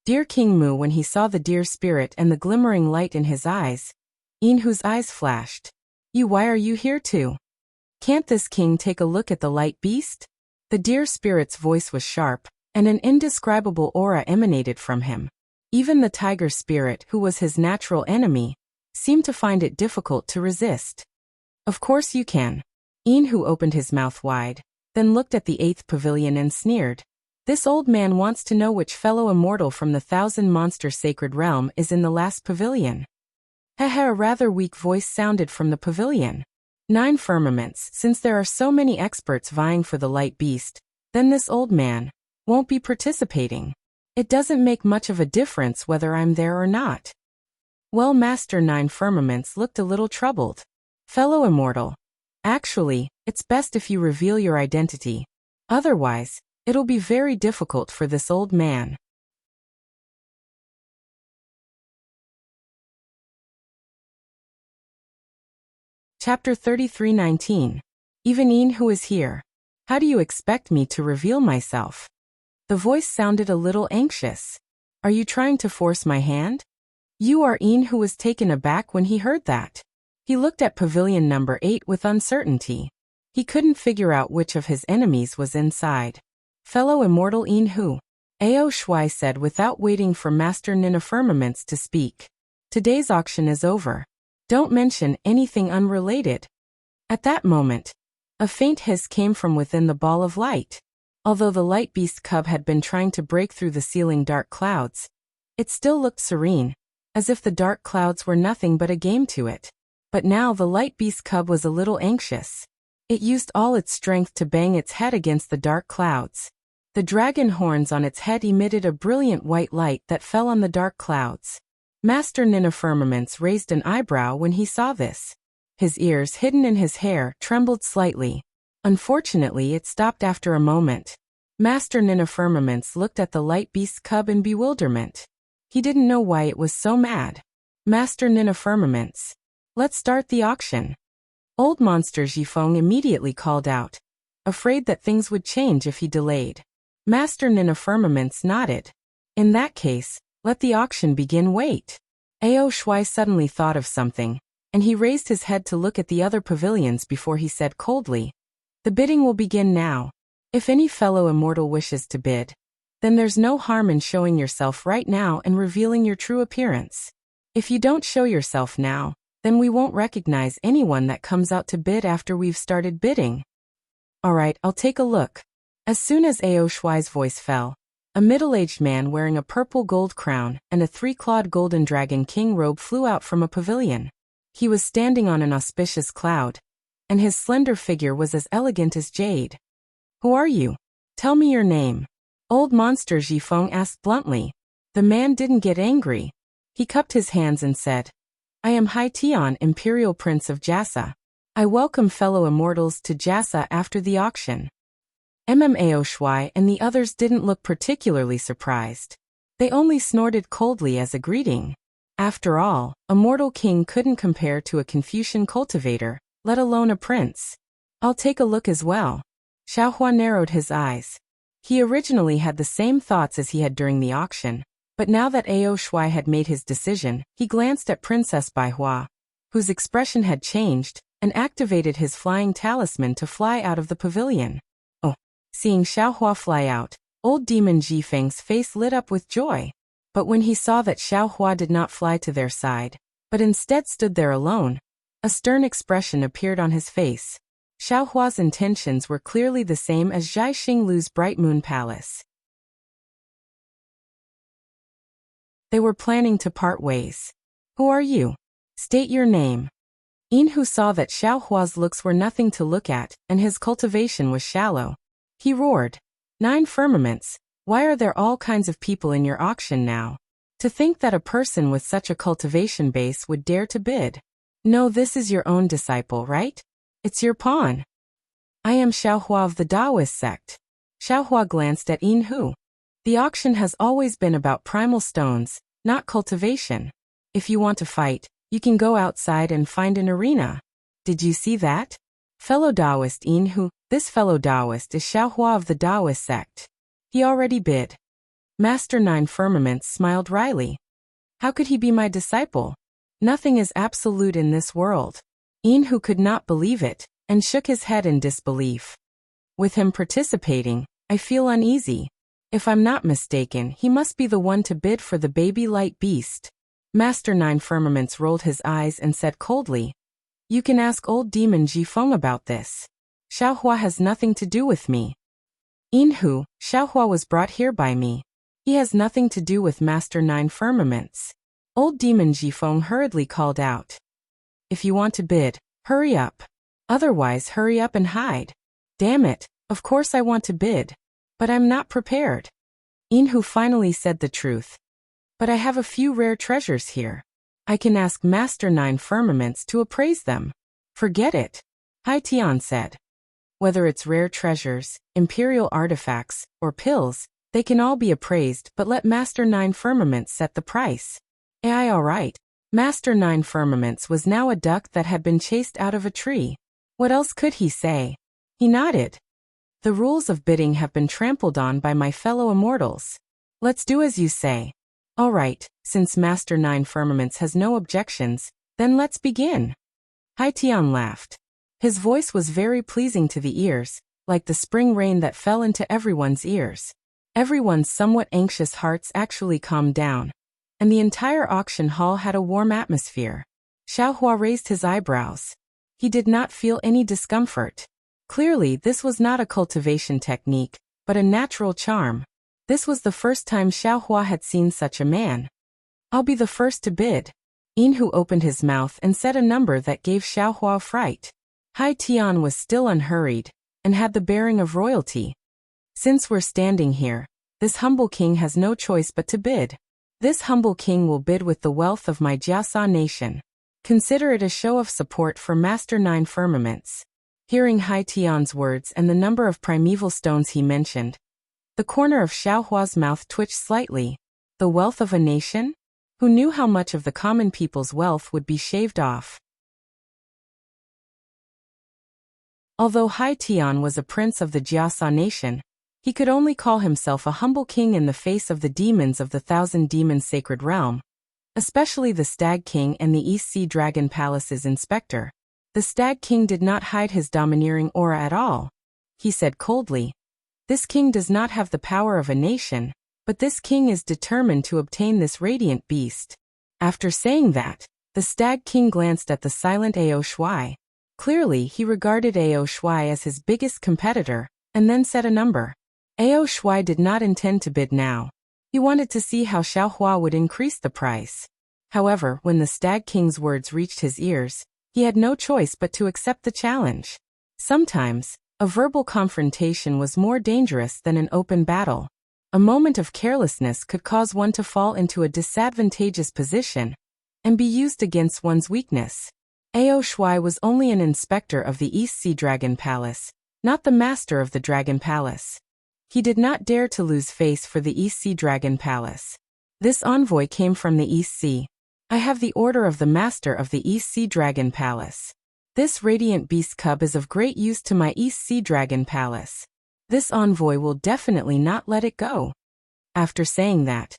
Dear King Mu, when he saw the deer spirit and the glimmering light in his eyes, Inhu's eyes flashed. Why are you here too? Can't this king take a look at the light beast? The deer spirit's voice was sharp, and an indescribable aura emanated from him. Even the tiger spirit, who was his natural enemy, seemed to find it difficult to resist. Of course you can. Inhu opened his mouth wide, then looked at the 8th pavilion and sneered. This old man wants to know which fellow immortal from the 1,000-monster sacred realm is in the last pavilion. Hehe, a rather weak voice sounded from the pavilion. 9 Firmaments, since there are so many experts vying for the light beast, then this old man won't be participating. It doesn't make much of a difference whether I'm there or not. Well, Master 9 Firmaments looked a little troubled. Fellow immortal, actually, it's best if you reveal your identity. Otherwise, it'll be very difficult for this old man. Chapter 33:19. Even Inhu is here. How do you expect me to reveal myself? The voice sounded a little anxious. Are you trying to force my hand? You are Ian, who was taken aback when he heard that. He looked at pavilion number 8 with uncertainty. He couldn't figure out which of his enemies was inside. Fellow immortal Ian Hu, Ao Shuai said without waiting for Master Nina Firmaments to speak. Today's auction is over. Don't mention anything unrelated. At that moment, a faint hiss came from within the ball of light. Although the light beast cub had been trying to break through the ceiling dark clouds, it still looked serene, as if the dark clouds were nothing but a game to it. But now the light beast cub was a little anxious. It used all its strength to bang its head against the dark clouds. The dragon horns on its head emitted a brilliant white light that fell on the dark clouds. Master Nina Firmaments raised an eyebrow when he saw this. His ears, hidden in his hair, trembled slightly. Unfortunately, it stopped after a moment. Master Nina Firmaments looked at the light beast cub in bewilderment. He didn't know why it was so mad. Master Nina Firmaments, let's start the auction. Old Monster Jifeng immediately called out, afraid that things would change if he delayed. Master Nina Firmaments nodded. In that case, let the auction begin. Wait. Ao Shuai suddenly thought of something, and he raised his head to look at the other pavilions before he said coldly, the bidding will begin now. If any fellow immortal wishes to bid, then there's no harm in showing yourself right now and revealing your true appearance. If you don't show yourself now, then we won't recognize anyone that comes out to bid after we've started bidding. Alright, I'll take a look. As soon as Ao Shuai's voice fell, a middle-aged man wearing a purple gold crown and a 3-clawed golden dragon king robe flew out from a pavilion. He was standing on an auspicious cloud, and his slender figure was as elegant as jade. Who are you? Tell me your name. Old Monster Jifeng asked bluntly. The man didn't get angry. He cupped his hands and said, I am Hai Tian, Imperial Prince of Jassa. I welcome fellow immortals to Jassa after the auction. Ao Shuai and the others didn't look particularly surprised. They only snorted coldly as a greeting. After all, a mortal king couldn't compare to a Confucian cultivator, let alone a prince. I'll take a look as well. Xiaohua narrowed his eyes. He originally had the same thoughts as he had during the auction, but now that Ao Shuai had made his decision, he glanced at Princess Baihua, whose expression had changed, and activated his flying talisman to fly out of the pavilion. Seeing Xiaohua fly out, old demon Jifeng's face lit up with joy. But when he saw that Xiaohua did not fly to their side, but instead stood there alone, a stern expression appeared on his face. Xiaohua's intentions were clearly the same as Zhai Xinglu's Bright Moon Palace. They were planning to part ways. Who are you? State your name. Yin Hu saw that Xiaohua's looks were nothing to look at, and his cultivation was shallow. He roared, 9 firmaments, why are there all kinds of people in your auction now? To think that a person with such a cultivation base would dare to bid. No, this is your own disciple, right? It's your pawn. I am Xiaohua of the Taoist sect. Xiaohua glanced at Yin Hu. The auction has always been about primal stones, not cultivation. If you want to fight, you can go outside and find an arena. Did you see that? Fellow Taoist Yin Hu, this fellow Taoist is Xiaohua of the Taoist sect. He already bid. Master 9 Firmaments smiled wryly. How could he be my disciple? Nothing is absolute in this world. Yin Hu could not believe it, and shook his head in disbelief. With him participating, I feel uneasy. If I'm not mistaken, he must be the one to bid for the baby light beast. Master 9 Firmaments rolled his eyes and said coldly, You can ask old demon Jifeng about this. Xiaohua has nothing to do with me. Yin Hu, Xiaohua was brought here by me. He has nothing to do with Master 9 Firmaments. Old demon Jifeng hurriedly called out. If you want to bid, hurry up. Otherwise, hurry up and hide. Damn it, of course I want to bid. But I'm not prepared. Yin Hu finally said the truth. But I have a few rare treasures here. I can ask Master 9 Firmaments to appraise them. Forget it. Hai Tian said. Whether it's rare treasures, imperial artifacts, or pills, they can all be appraised, but let Master 9 Firmaments set the price. Ai alright. Master 9 Firmaments was now a duck that had been chased out of a tree. What else could he say? He nodded. The rules of bidding have been trampled on by my fellow immortals. Let's do as you say. All right, since Master Nine Firmaments has no objections, then let's begin. Haitian laughed. His voice was very pleasing to the ears, like the spring rain that fell into everyone's ears. Everyone's somewhat anxious hearts actually calmed down, and the entire auction hall had a warm atmosphere. Xiaohua raised his eyebrows. He did not feel any discomfort. Clearly, this was not a cultivation technique, but a natural charm. This was the first time Xiaohua had seen such a man. I'll be the first to bid. Yinhu opened his mouth and said a number that gave Xiaohua fright. Hai Tian was still unhurried, and had the bearing of royalty. Since we're standing here, this humble king has no choice but to bid. This humble king will bid with the wealth of my Jiasa nation. Consider it a show of support for Master Nine Firmaments. Hearing Hai Tian's words and the number of primeval stones he mentioned, the corner of Xiaohua's mouth twitched slightly. The wealth of a nation? Who knew how much of the common people's wealth would be shaved off? Although Hai Tian was a prince of the Jiasa nation, he could only call himself a humble king in the face of the demons of the Thousand Demons Sacred Realm, especially the Stag King and the East Sea Dragon Palace's inspector. The Stag King did not hide his domineering aura at all. He said coldly, "This king does not have the power of a nation, but this king is determined to obtain this radiant beast." After saying that, the Stag King glanced at the silent Ao Shuai. Clearly, he regarded Ao Shuai as his biggest competitor, and then said a number. Ao Shuai did not intend to bid now. He wanted to see how Xiaohua would increase the price. However, when the Stag King's words reached his ears, he had no choice but to accept the challenge. Sometimes, a verbal confrontation was more dangerous than an open battle. A moment of carelessness could cause one to fall into a disadvantageous position and be used against one's weakness. Ao Shuai was only an inspector of the East Sea Dragon Palace, not the master of the Dragon Palace. He did not dare to lose face for the East Sea Dragon Palace. This envoy came from the East Sea. I have the order of the master of the East Sea Dragon Palace. This radiant beast cub is of great use to my East Sea Dragon Palace. This envoy will definitely not let it go. After saying that,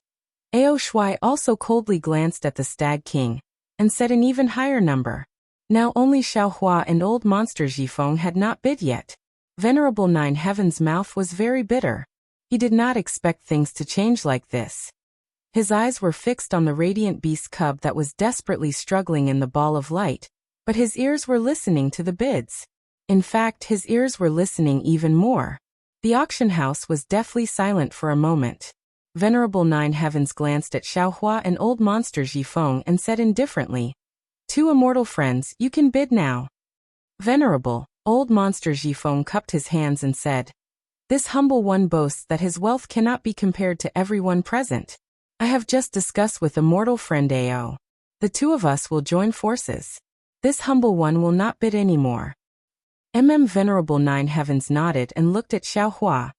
Ao Shuai also coldly glanced at the Stag King and said an even higher number. Now only Xiaohua and old monster Jifeng had not bid yet. Venerable Nine Heaven's mouth was very bitter. He did not expect things to change like this. His eyes were fixed on the radiant beast cub that was desperately struggling in the ball of light, but his ears were listening to the bids. In fact, his ears were listening even more. The auction house was deathly silent for a moment. Venerable Nine Heavens glanced at Xiaohua and old monster Jifeng and said indifferently, "Two immortal friends, you can bid now." Venerable, old monster Jifeng cupped his hands and said, "This humble one boasts that his wealth cannot be compared to everyone present. I have just discussed with immortal friend Ao. The two of us will join forces. This humble one will not bid anymore." Venerable Nine Heavens nodded and looked at Xiaohua.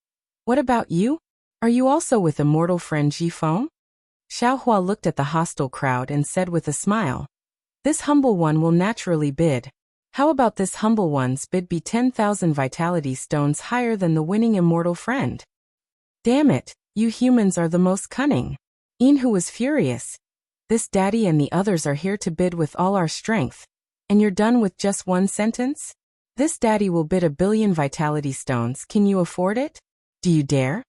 "What about you? Are you also with immortal friend Jifeng?" Xiaohua looked at the hostile crowd and said with a smile, "This humble one will naturally bid. How about this humble one's bid be 10,000 vitality stones higher than the winning immortal friend?" "Damn it, you humans are the most cunning." Yinhu was furious. "This daddy and the others are here to bid with all our strength, and you're done with just one sentence? This daddy will bid 1,000,000,000 vitality stones. Can you afford it? Do you dare?"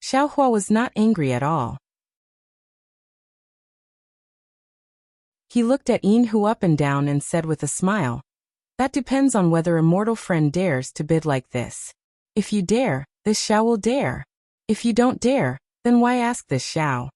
Xiaohua was not angry at all. He looked at Yinhu up and down and said with a smile, "That depends on whether immortal friend dares to bid like this. If you dare, this Xiao will dare. If you don't dare, then why ask this Xiao?"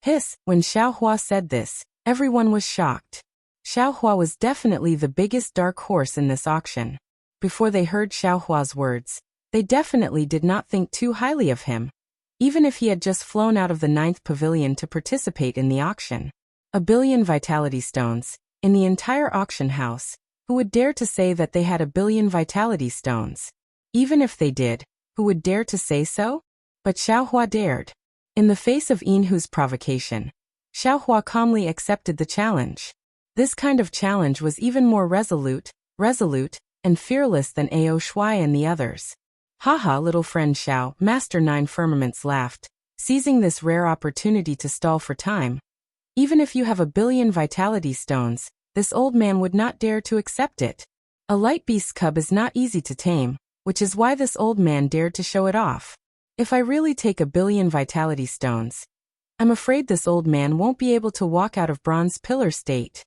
Hiss, when Xiaohua said this, everyone was shocked. Xiaohua was definitely the biggest dark horse in this auction. Before they heard Xiaohua's words, they definitely did not think too highly of him, even if he had just flown out of the 9th pavilion to participate in the auction. 1,000,000,000 vitality stones, in the entire auction house. Who would dare to say that they had 1,000,000,000 vitality stones? Even if they did, who would dare to say so? But Xiaohua dared. In the face of Yinhu's provocation, Xiaohua calmly accepted the challenge. This kind of challenge was even more resolute, and fearless than Ao Shuai and the others. Haha, little friend Xiao, Master Nine Firmaments laughed, seizing this rare opportunity to stall for time. Even if you have 1,000,000,000 vitality stones, this old man would not dare to accept it. A light beast cub is not easy to tame, which is why this old man dared to show it off. If I really take 1,000,000,000 vitality stones, I'm afraid this old man won't be able to walk out of bronze pillar state.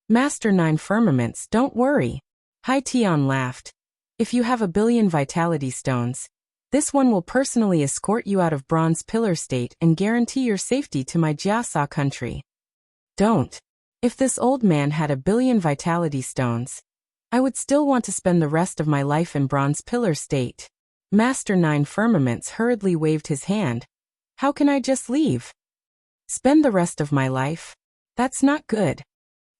Master Nine Firmaments, don't worry. Hai Tian laughed. If you have 1,000,000,000 vitality stones, this one will personally escort you out of bronze pillar state and guarantee your safety to my Jiasa country. Don't. If this old man had 1,000,000,000 vitality stones, I would still want to spend the rest of my life in bronze pillar state. Master Nine Firmaments hurriedly waved his hand. How can I just leave? Spend the rest of my life? That's not good.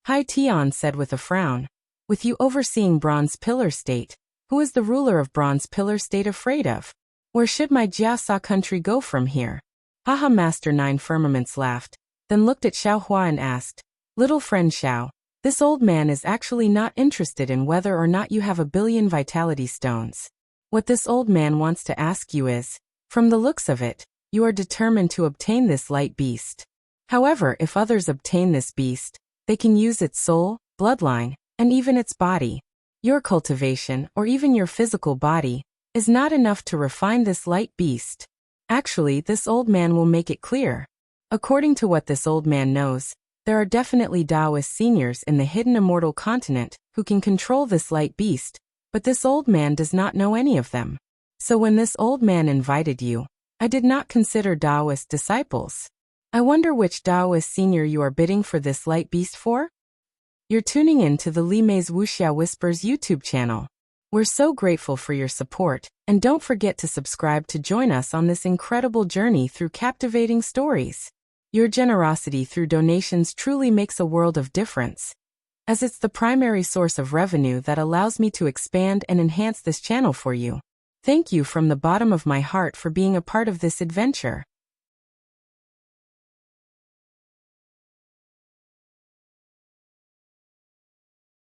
Hai Tian said with a frown. With you overseeing bronze pillar state, who is the ruler of bronze pillar state afraid of? Where should my Jiasa country go from here? Haha, Master Nine Firmaments laughed, then looked at Xiao Hua and asked, Little friend Xiao, this old man is actually not interested in whether or not you have 1,000,000,000 vitality stones. What this old man wants to ask you is, from the looks of it, you are determined to obtain this light beast. However, if others obtain this beast, they can use its soul, bloodline, and even its body. Your cultivation, or even your physical body, is not enough to refine this light beast. Actually, this old man will make it clear. According to what this old man knows, there are definitely Taoist seniors in the hidden immortal continent who can control this light beast, but this old man does not know any of them. So when this old man invited you, I did not consider Taoist disciples. I wonder which Taoist senior you are bidding for this light beast for? You're tuning in to the Li Mei's Wuxia Whispers YouTube channel. We're so grateful for your support, and don't forget to subscribe to join us on this incredible journey through captivating stories. Your generosity through donations truly makes a world of difference, as it's the primary source of revenue that allows me to expand and enhance this channel for you. Thank you from the bottom of my heart for being a part of this adventure.